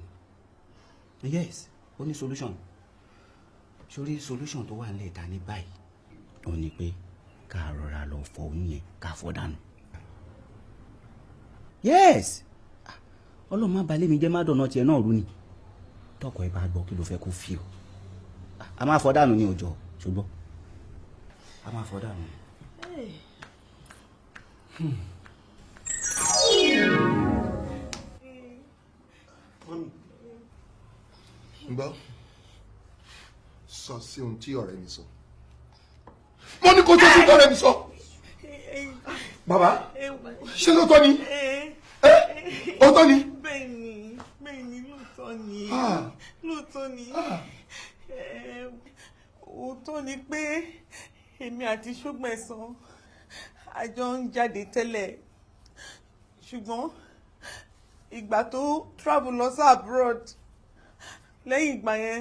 yes ó ní solution sórí solution tó wà nílẹ̀ ta ní báyìí ó ní pé ká rọra lọ fọ oyún yẹn ká fọ dànù yes Ọlọ́run má balẹ̀ mi jẹ́ má dọ̀nà tiẹ̀ náà rú ni tọkọ ẹ bá gbọ́ kí ló fẹ́ kó fi o a máa fọ dànù ní ọjọ́ ṣùgbọ́n a máa fọ dànù. Gbọ́ sọ sí ohun tí ọ̀rẹ́ mi sọ. Mo ní kó tó sí ọ̀rẹ́ mi sọ. Bàbá ṣé lóòótọ́ ni? Òótọ́ ni? Bẹ́ẹ̀ni lóòótọ́ ni. Lóòótọ́ ni. Òótọ́ ni pé èmi àti Ṣógbẹ̀san a jọ ń jáde tẹ́lẹ̀ ṣùgbọ́n ìgbà tó travel lọ sí abroad lẹ́yìn ìgbà yẹn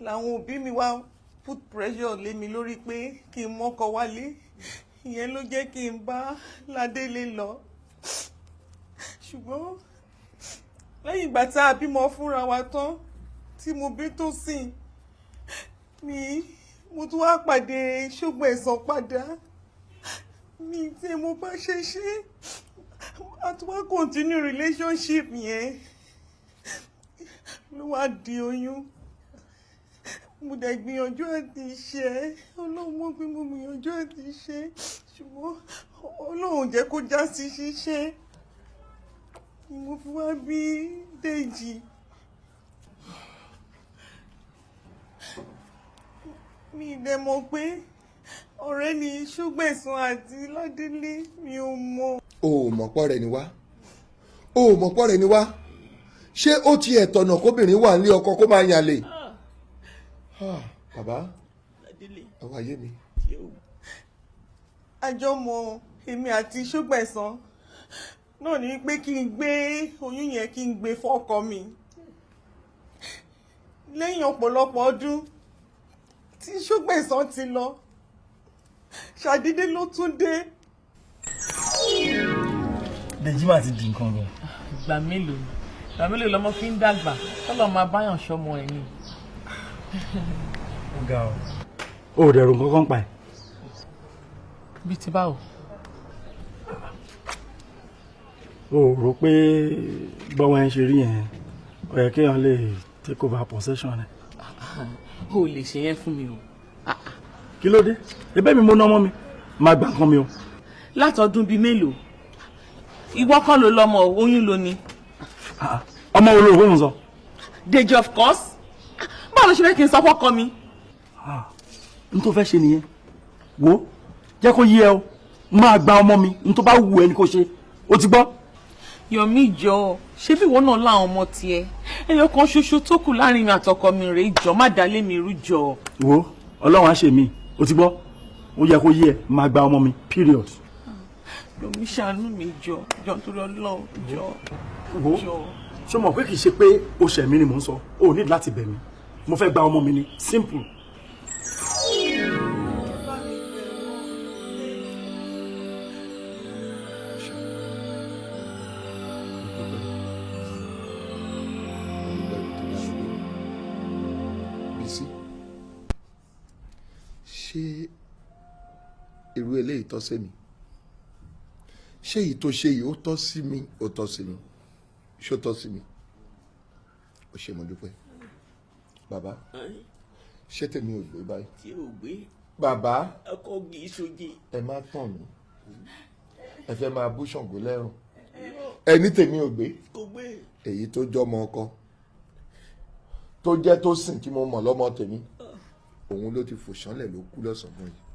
làwọn òbí mi wá put pressure lé mi lórí pé kí n mọ́kọ wálé ìyẹn ló jẹ́ kí n bá Ládélé lọ ṣùgbọ́n lẹ́yìn ìgbà tá a bímọ fúnra wa tán tí mo bí tó sìn mo tún wá pàdé Ṣógbẹ̀san padà mi tí mo bá ṣe a tún wá continue relationship yẹn ló wá di oyún mo dẹ̀ gbìyànjú àti ṣe Ọlọ́run mọ̀ pé mo gbìyànjú àti ṣe ṣùgbọ́n Ọlọ́run jẹ́ kó já sí ṣíṣe mo fi wá bí Déjì mi dẹ̀ mọ̀ pé ọ̀rẹ́ ni Ṣógbẹ̀san àti Ládélé mi ò mọ̀. O ò mọ̀pọ̀ rẹ̀ ni wá o ò mọ̀pọ̀ rẹ̀ ni wá ṣé ó ti ẹ̀tọ̀nà kóbìnrin wà nílé ọkọ kó máa yàn lè. Bàbá àwọn ayé mi. àjọmọ̀ èmi àti Ṣógbẹ̀san náà ni pé kí n gbé oyún yẹn kí n gbé fọ́kọ mi lẹ́yìn ọ̀pọ̀lọpọ̀ ọdún tí Ṣógbẹ̀san ti lọ ṣàdédé ló tún dé. Dèjì máa ti di nǹkan gan. Ìgbà mélòó lọmọ fi ń dàgbà tọ́lọ̀ máa báyàn ṣọmọ ẹ̀ ni ó ga ọ ò dẹ̀rù kankan pa ẹ̀. bíi ti báwo. o rò pé bọ́wọ́ ẹ̀ ń ṣe rí yẹn ó yẹ kéèyàn lè take over possession ẹ̀. o lè ṣe yẹn fún mi o. kí ló dé ẹ̀bẹ̀ mi mo ná ọmọ mi máa gbà nǹkan mi o. látọdún bíi mélòó ìwọ kan ló lọmọ oyún ló ní. ọmọ wo ló rò pé mo sọ. Deji of course báwo ló ṣe fẹ́ kí n sọ fọ́kọ mi. n tó fẹ́ ṣe nìyẹn wo jẹ́ kó yé ẹ o máa gba ọmọ mi n tó bá wù ẹ́ ni kó ṣe o ti gbọ́. Yomi jọ ṣé bí ìwọ náà láwọn ọmọ tiẹ̀ ẹyọ kan ṣoṣo tó kù láàrin mi àtọkọ mi rèé jọ má dálé mi rú jọ. wo ọlọ́run á ṣe mí o ti gbọ́ ó yẹ kó yé ẹ máa gba ọmọ mi period. Yomi ṣàánú mi jọ nítorí Ọlọ́run jọ. wo ṣé mo pé kì í ṣe pé o ṣẹ̀ mí ni mò ń sọ o ní láti bẹ̀ mí mo fẹ́ gba ọmọ mi ni simple. ṣé irú eléyìí tọ́ sí mi ṣé èyí tó ṣe yìí ó tọ́ sí mi ó tọ́ sí mi ṣó tọ́ sí mi ó ṣe mo dúpẹ́ bàbá ṣé tèmi ò gbé báyìí. tí ò gbé. bàbá ọkọ kì í ṣoje. ẹ má tàn mí ẹ fẹ́ máa bú Ṣàngó lẹ́rùn ẹni tèmi ò gbé èyí tó jọmọ ọkọ tó jẹ́ tó sìn tí mo mọ̀ lọ́mọ tèmi òun ló ti fò ṣánlẹ̀ ló kú lọ́sàn-án yìí.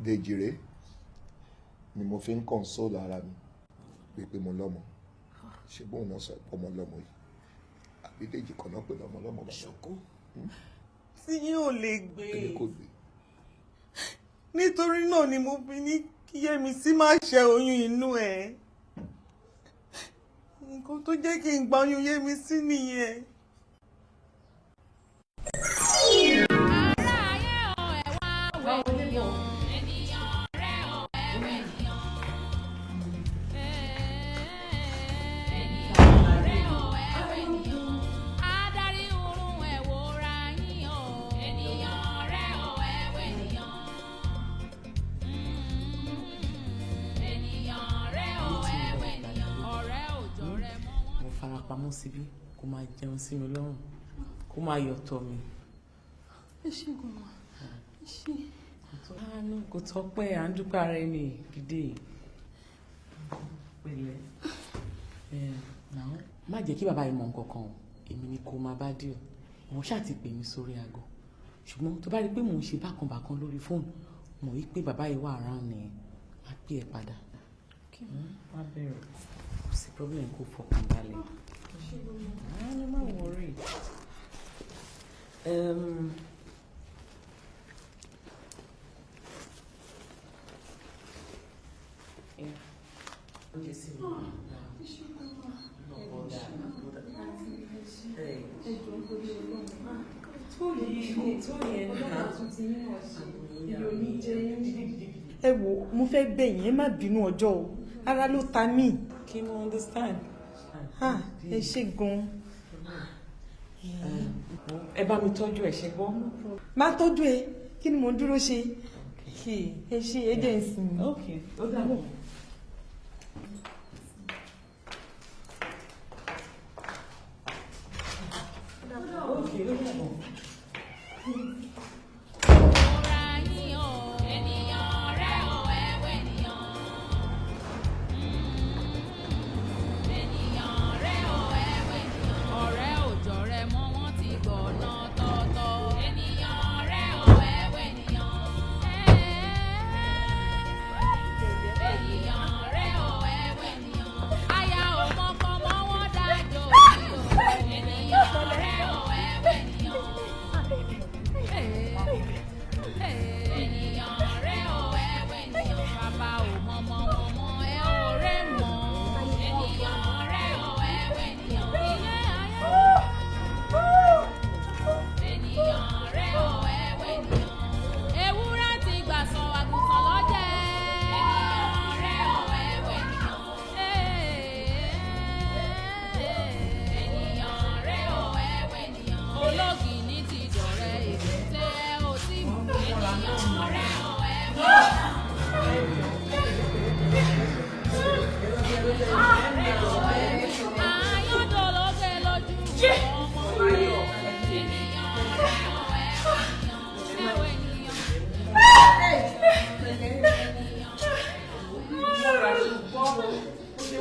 Dèjì rèé ni mo fi ń console ara mi pé mo lọ́mọ ṣe bóun náà sọ ọmọ lọ́mọ yìí àbí Dèjì kan náà pè lọ́mọ lọ́mọ bàbá. ṣọkọ tí yóò lè gbé ẹni kò gbé. nítorí náà ni mo fi ní kí Yẹ́misí má ṣe oyún inú ẹ̀ nǹkan tó jẹ́ kí n gba oyún Yẹ́misí nìyẹn. pamọ́ síbí kó máa jẹun sí mi lọ́rùn kó máa yọ̀tọ̀ mi. ẹ ṣe gan-an ẹ ṣe. àánú kò tọ́pẹ́ à ń dúpẹ́ ara ẹni gidi pẹ̀lẹ́ má jẹ́ kí bàbá yìí mọ̀ nǹkan kan o èmi ni kó máa bá dì o òun ṣáà ti pè mí sórí aago ṣùgbọ́n tó bá rí i pé mò ń ṣe bákanbàkan lórí fóònù mọ̀ wí pé bàbá yìí wà around ni á pè ẹ́ padà má bẹ̀rẹ̀ kò sí problem kó fọkàn balẹ̀. No, má worry. ẹ wo mo fẹ́ bẹ̀yìn ẹ má bínú ọjọ́ o ara ló ta mí. kí mo understand. ẹ ṣe gan-an. ẹ bá mi tọ́jú ẹ̀ ṣe gbọ́. má tọ́jú ẹ kí ni mo dúró ṣe ẹ ṣe é dẹ̀ ń sìn. ok ó dàbọ̀. Okay, ó dàbọ̀.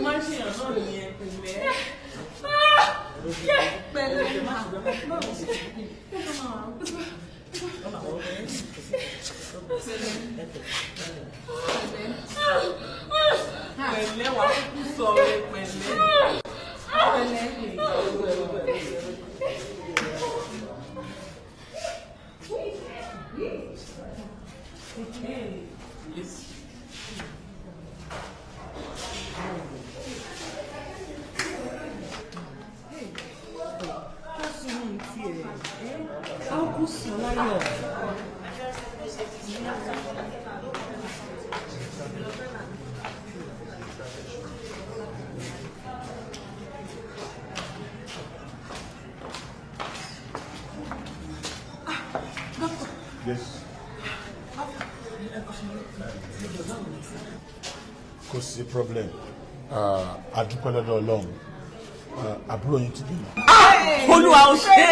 máa ń ṣèyàn náà nìyẹn pẹ̀lẹ́. Pẹ̀lẹ́ má ṣe bẹ́ẹ̀ má ṣe pẹ̀lẹ́ wà kúkú sọ̀rọ̀ pẹ̀lẹ́. Yes. Algo só láyọ̀. Yes. Kò sí problem. A dúpẹ́ lọ́dọ̀ Ọlọ́run. Àbúrò yín ti bímọ. Olúwa ò ṣe é.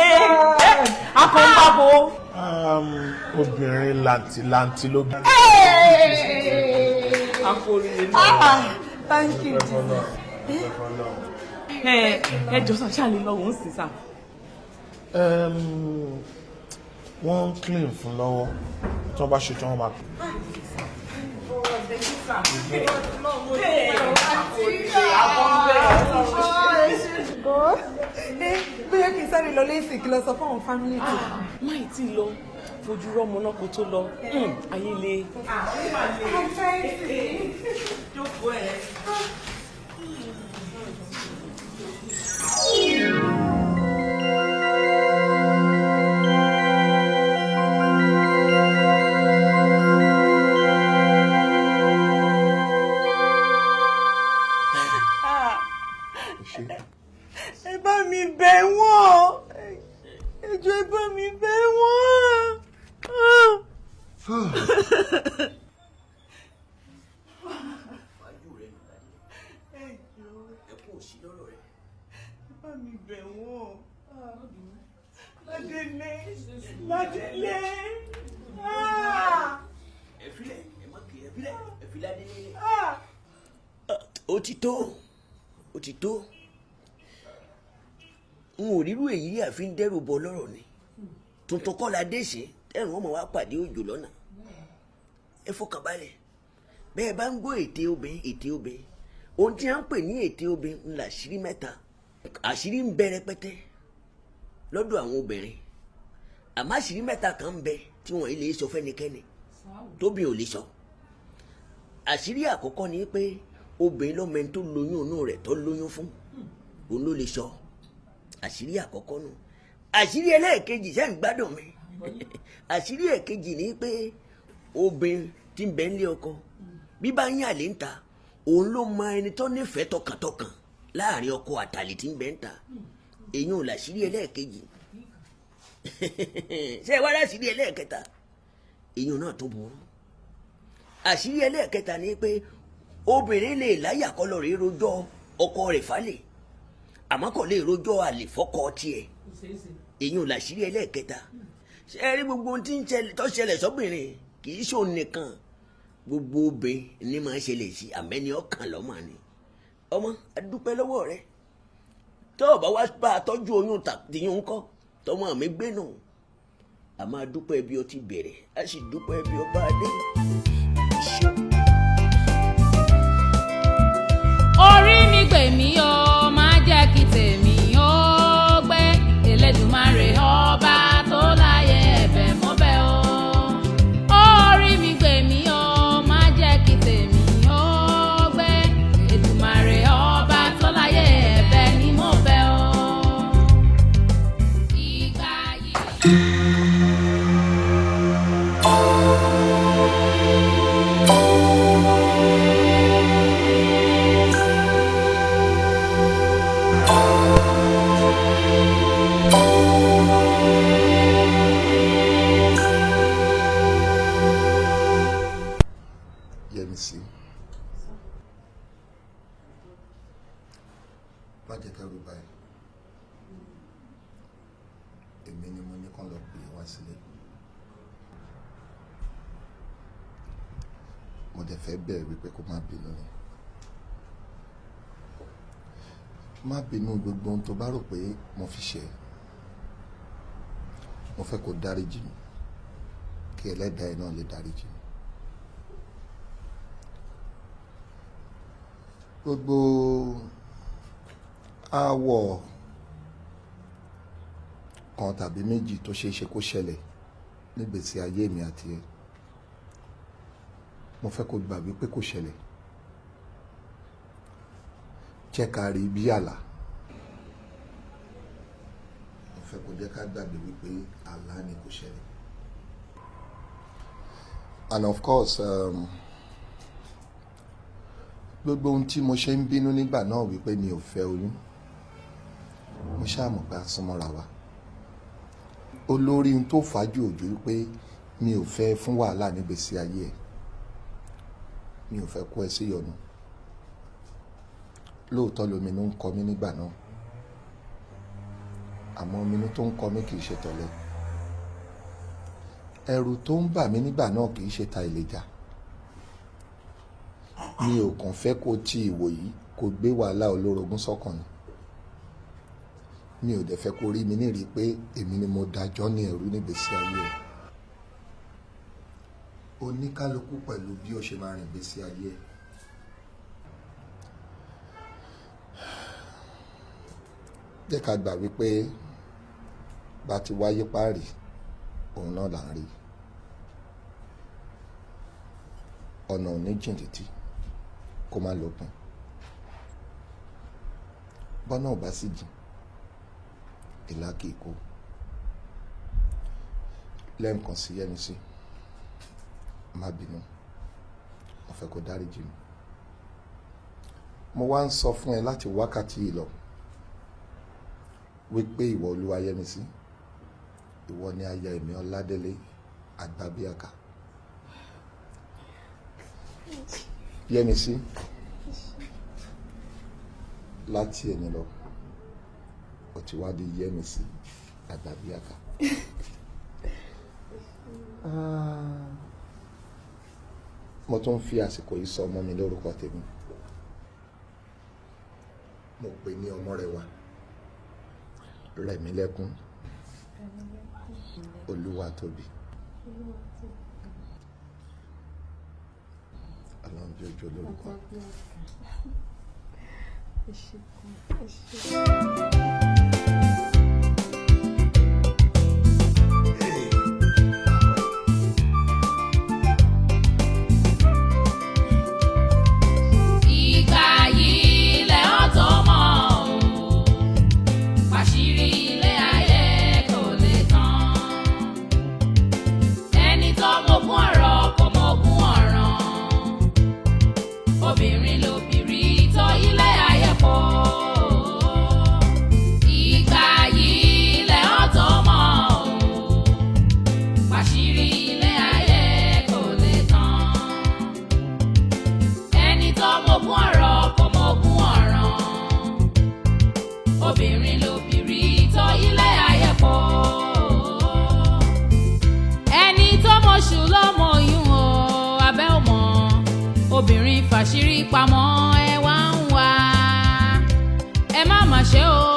Akọ̀ǹbàbò. Obìnrin làǹtìlanti ló bí. Thank you. Ẹ jọ sàn ṣáà lè lọ òun sì sà. Wọ́n ń clean fún lọ́wọ́ tí wọ́n bá ṣe tí wọ́n máa pè. Bóyá kì í sáré lọ lẹ́sìn kí lọ sọ fún àwọn fámílì tó. Máì tí lọ fojú rọ́mọ náà kó tó lọ ayé le. Jókòó ẹ̀. Ẹ bá mi bẹ̀ wọ́n. Ẹ jọ̀ọ́ ẹ bá mi bẹ̀ wọ́n. Ẹ bá mi bẹ̀ wọ́n. Ládélé. Ládélé. Ẹ filẹ̀, ẹ má kì í, ẹ filẹ̀, ẹ fi Ládélé. Ó ti tó, ó ti tó. N ò rírú èyí àfi ń dẹ́rù bọ lọ́rọ̀ ni. Tuntun kọ́ la dé ṣe, ẹ̀rùn ọmọ wa pàdé òjò lọ́nà. Ẹ fọkàn balẹ̀. Bẹ́ẹ̀ bá ń gbọ́ ète obìnrin. Ohun tí a ń pè ní ète obìnrin ńlá àṣírí mẹ́ta. Àṣírí ń bẹ rẹpẹtẹ lọ́dọ̀ àwọn obìnrin. Àmọ́ àṣírí mẹ́ta kan ń bẹ tí wọ́n lè sọ fẹ́nikẹ́ni. Tóbi ò lè sọ. Àṣírí àkọ́kọ́ ni pé obìnrin lọ́mọ ẹni tó lóyún inú rẹ̀ tó lóyún fún. Òun ló lè sọ. Àṣírí àkọ́kọ́ nù. Àṣírí ẹlẹ́ẹ̀kejì ṣe ń gbádùn mi. Àṣírí ẹ̀kejì ni pé obìnrin tí ń bẹ nílé ọkọ bí bá ń yàlé ń ta òun ló mọ ẹni tó nífẹ̀ẹ́ tọkàntọkàn láàrin ọkọ àtàlè tí ń bẹ ń ta. Èyí ò láṣírí ẹlẹ́ẹ̀kejì. Ṣé ẹ wá láṣírí ẹlẹ́ẹ̀kẹta? Èyí náà tó burú. Àṣírí ẹlẹ́ẹ̀kẹta ni pé obìnrin lè láyà kọ́ lọ rèé rojọ́ ọkọ rẹ̀ fálẹ̀ àmọ́ kò lè rojọ́ àlè fọ́kọ tiẹ̀. Èyí ò láṣírí ẹlẹ́ẹ̀kẹta. Ṣé ẹ rí gbogbo ohun tí ń ṣẹlẹ̀ sọ́bìnrin kì í ṣòun nìkan gbogbo obìnrin ní máa ń ṣẹlẹ̀ sí àmẹ́ni ọkàn lọ́mọ ni. Ọmọ a dúpẹ́ lọ́wọ́ rẹ tó o bá wá bá a tọ́jú oyún tìyún ńkọ́ tọmọ mi gbé nù. A máa dúpẹ́ bí o ti bẹ̀rẹ̀ a sì dúpẹ́ bí o bá a dé. Orí mi gbè mí o má jẹ́ kí tèmi ó gbé Elédùmarè ọba tó láyé ẹ̀bẹ̀ mo bẹ̀ o. Orí mi gbè mí o má jẹ́ kí tèmi ó gbé Elédùmarè ọba tó láyé ẹ̀bẹ̀ ni mo bẹ̀ o. Ìgbà yìí. Yẹmisí, má jẹ́ kẹ́rù báyìí. Èmi ni mo ní kán lọ pè wá sílé. Mo dẹ̀ fẹ́ bẹ̀rẹ̀ wípé kó má bínú ni. má bínú gbogbo ohun tó bá rò pé mo fi ṣe mo fẹ́ kó dáríjì mi kí ẹlẹ́dàá ẹ̀ náà lè dáríjì mi. gbogbo aáwọ̀ kan tàbí méjì tó ṣeé ṣe kó ṣẹlẹ̀ nígbèsí ayé mi àti ẹ mo fẹ́ kó gbà wípé kò ṣẹlẹ̀ jẹ́ ká rí bí àlá mo fẹ́ kó jẹ́ ká gbàgbé wípé àlá ni kò ṣẹlẹ̀ and of course gbogbo ohun tí mo ṣe ń bínú nígbà náà wípé mi ò fẹ́ oyún mo ṣáà mọ̀ pé a súnmọ́ra wa olórí ohun tó fàájú òjò wípé mi ò fẹ́ fún wàhálà nígbèsí ayé ẹ̀ mi ò fẹ́ kó ẹ sí yọnu lóòótọ́ lóminú ń kọ mí nígbà náà àmọ́ ominú tó ń kọ mí kìí ṣe tọ̀lẹ ẹ̀rù tó ń bà mí nígbà náà kìí ṣe ta ìlèjà mi ò kàn fẹ́ kó tí ìwò yìí kó gbé wàhálà olórogún sọ́kàn ni mi ò dẹ̀ fẹ́ kó rí mi nírìí pé èmi ni mo dájọ́ ní ẹ̀rú nígbèsí ayé ẹ̀ oníkálukú pẹ̀lú bí ó ṣe máa rìn gbèsè ayé ẹ̀ jẹ́ ká gbà wípé bá ti wáyé páàrí òun náà là ń rí ọ̀nà ò ní jìn títí kó má lópin bọ́nà ò bá sì jìn ìlà kìí kó lẹ́ǹkan sí yẹ́mi sí má bínú mo fẹ́ kó dáríjì mi mo wá ń sọ fún ẹ láti wákàtí yìí lọ wípé ìwọ Olúwayẹmisí ìwọ ni aya èmi Ọládélé Àgbàbíàká Yẹmisí láti ẹni lọ ó ti wá di Yẹmisí Àgbàbíàká mo tún fi àsìkò yìí sọ ọmọ mi lórúkọ tèmi mo pè ní Ọmọrẹwà Rẹ̀mílẹ́kún Olúwatóbi Ọlọ́njọ́jọ́ lórúkọ. Ìgbà yìí lẹ ọ́ tó mọ̀ ọ́, àṣírí ilé ayé kò lè tán. Ẹni tó mọ̀gún ọ̀rọ̀ kò mọ̀gún ọ̀ràn. Obìnrin lobìnrin tó ilé ayé pọ̀. Ìgbà yìí lẹ ọ́ tó mọ̀ ọ́, àṣírí ilé ayé kò lè tán. Ẹni tó mọ̀gún ọ̀rọ̀ kò mọ̀gún ọ̀ràn. Obìnrin lobìnrin tó ilé ayé pọ̀. Ẹni tó mọ̀ṣù ló mọ̀ oyún o, abẹ́ ò mọ̀. Obìnrin fàṣírí pamọ́ ẹ wá ń wá. Ẹ má mà ṣe o.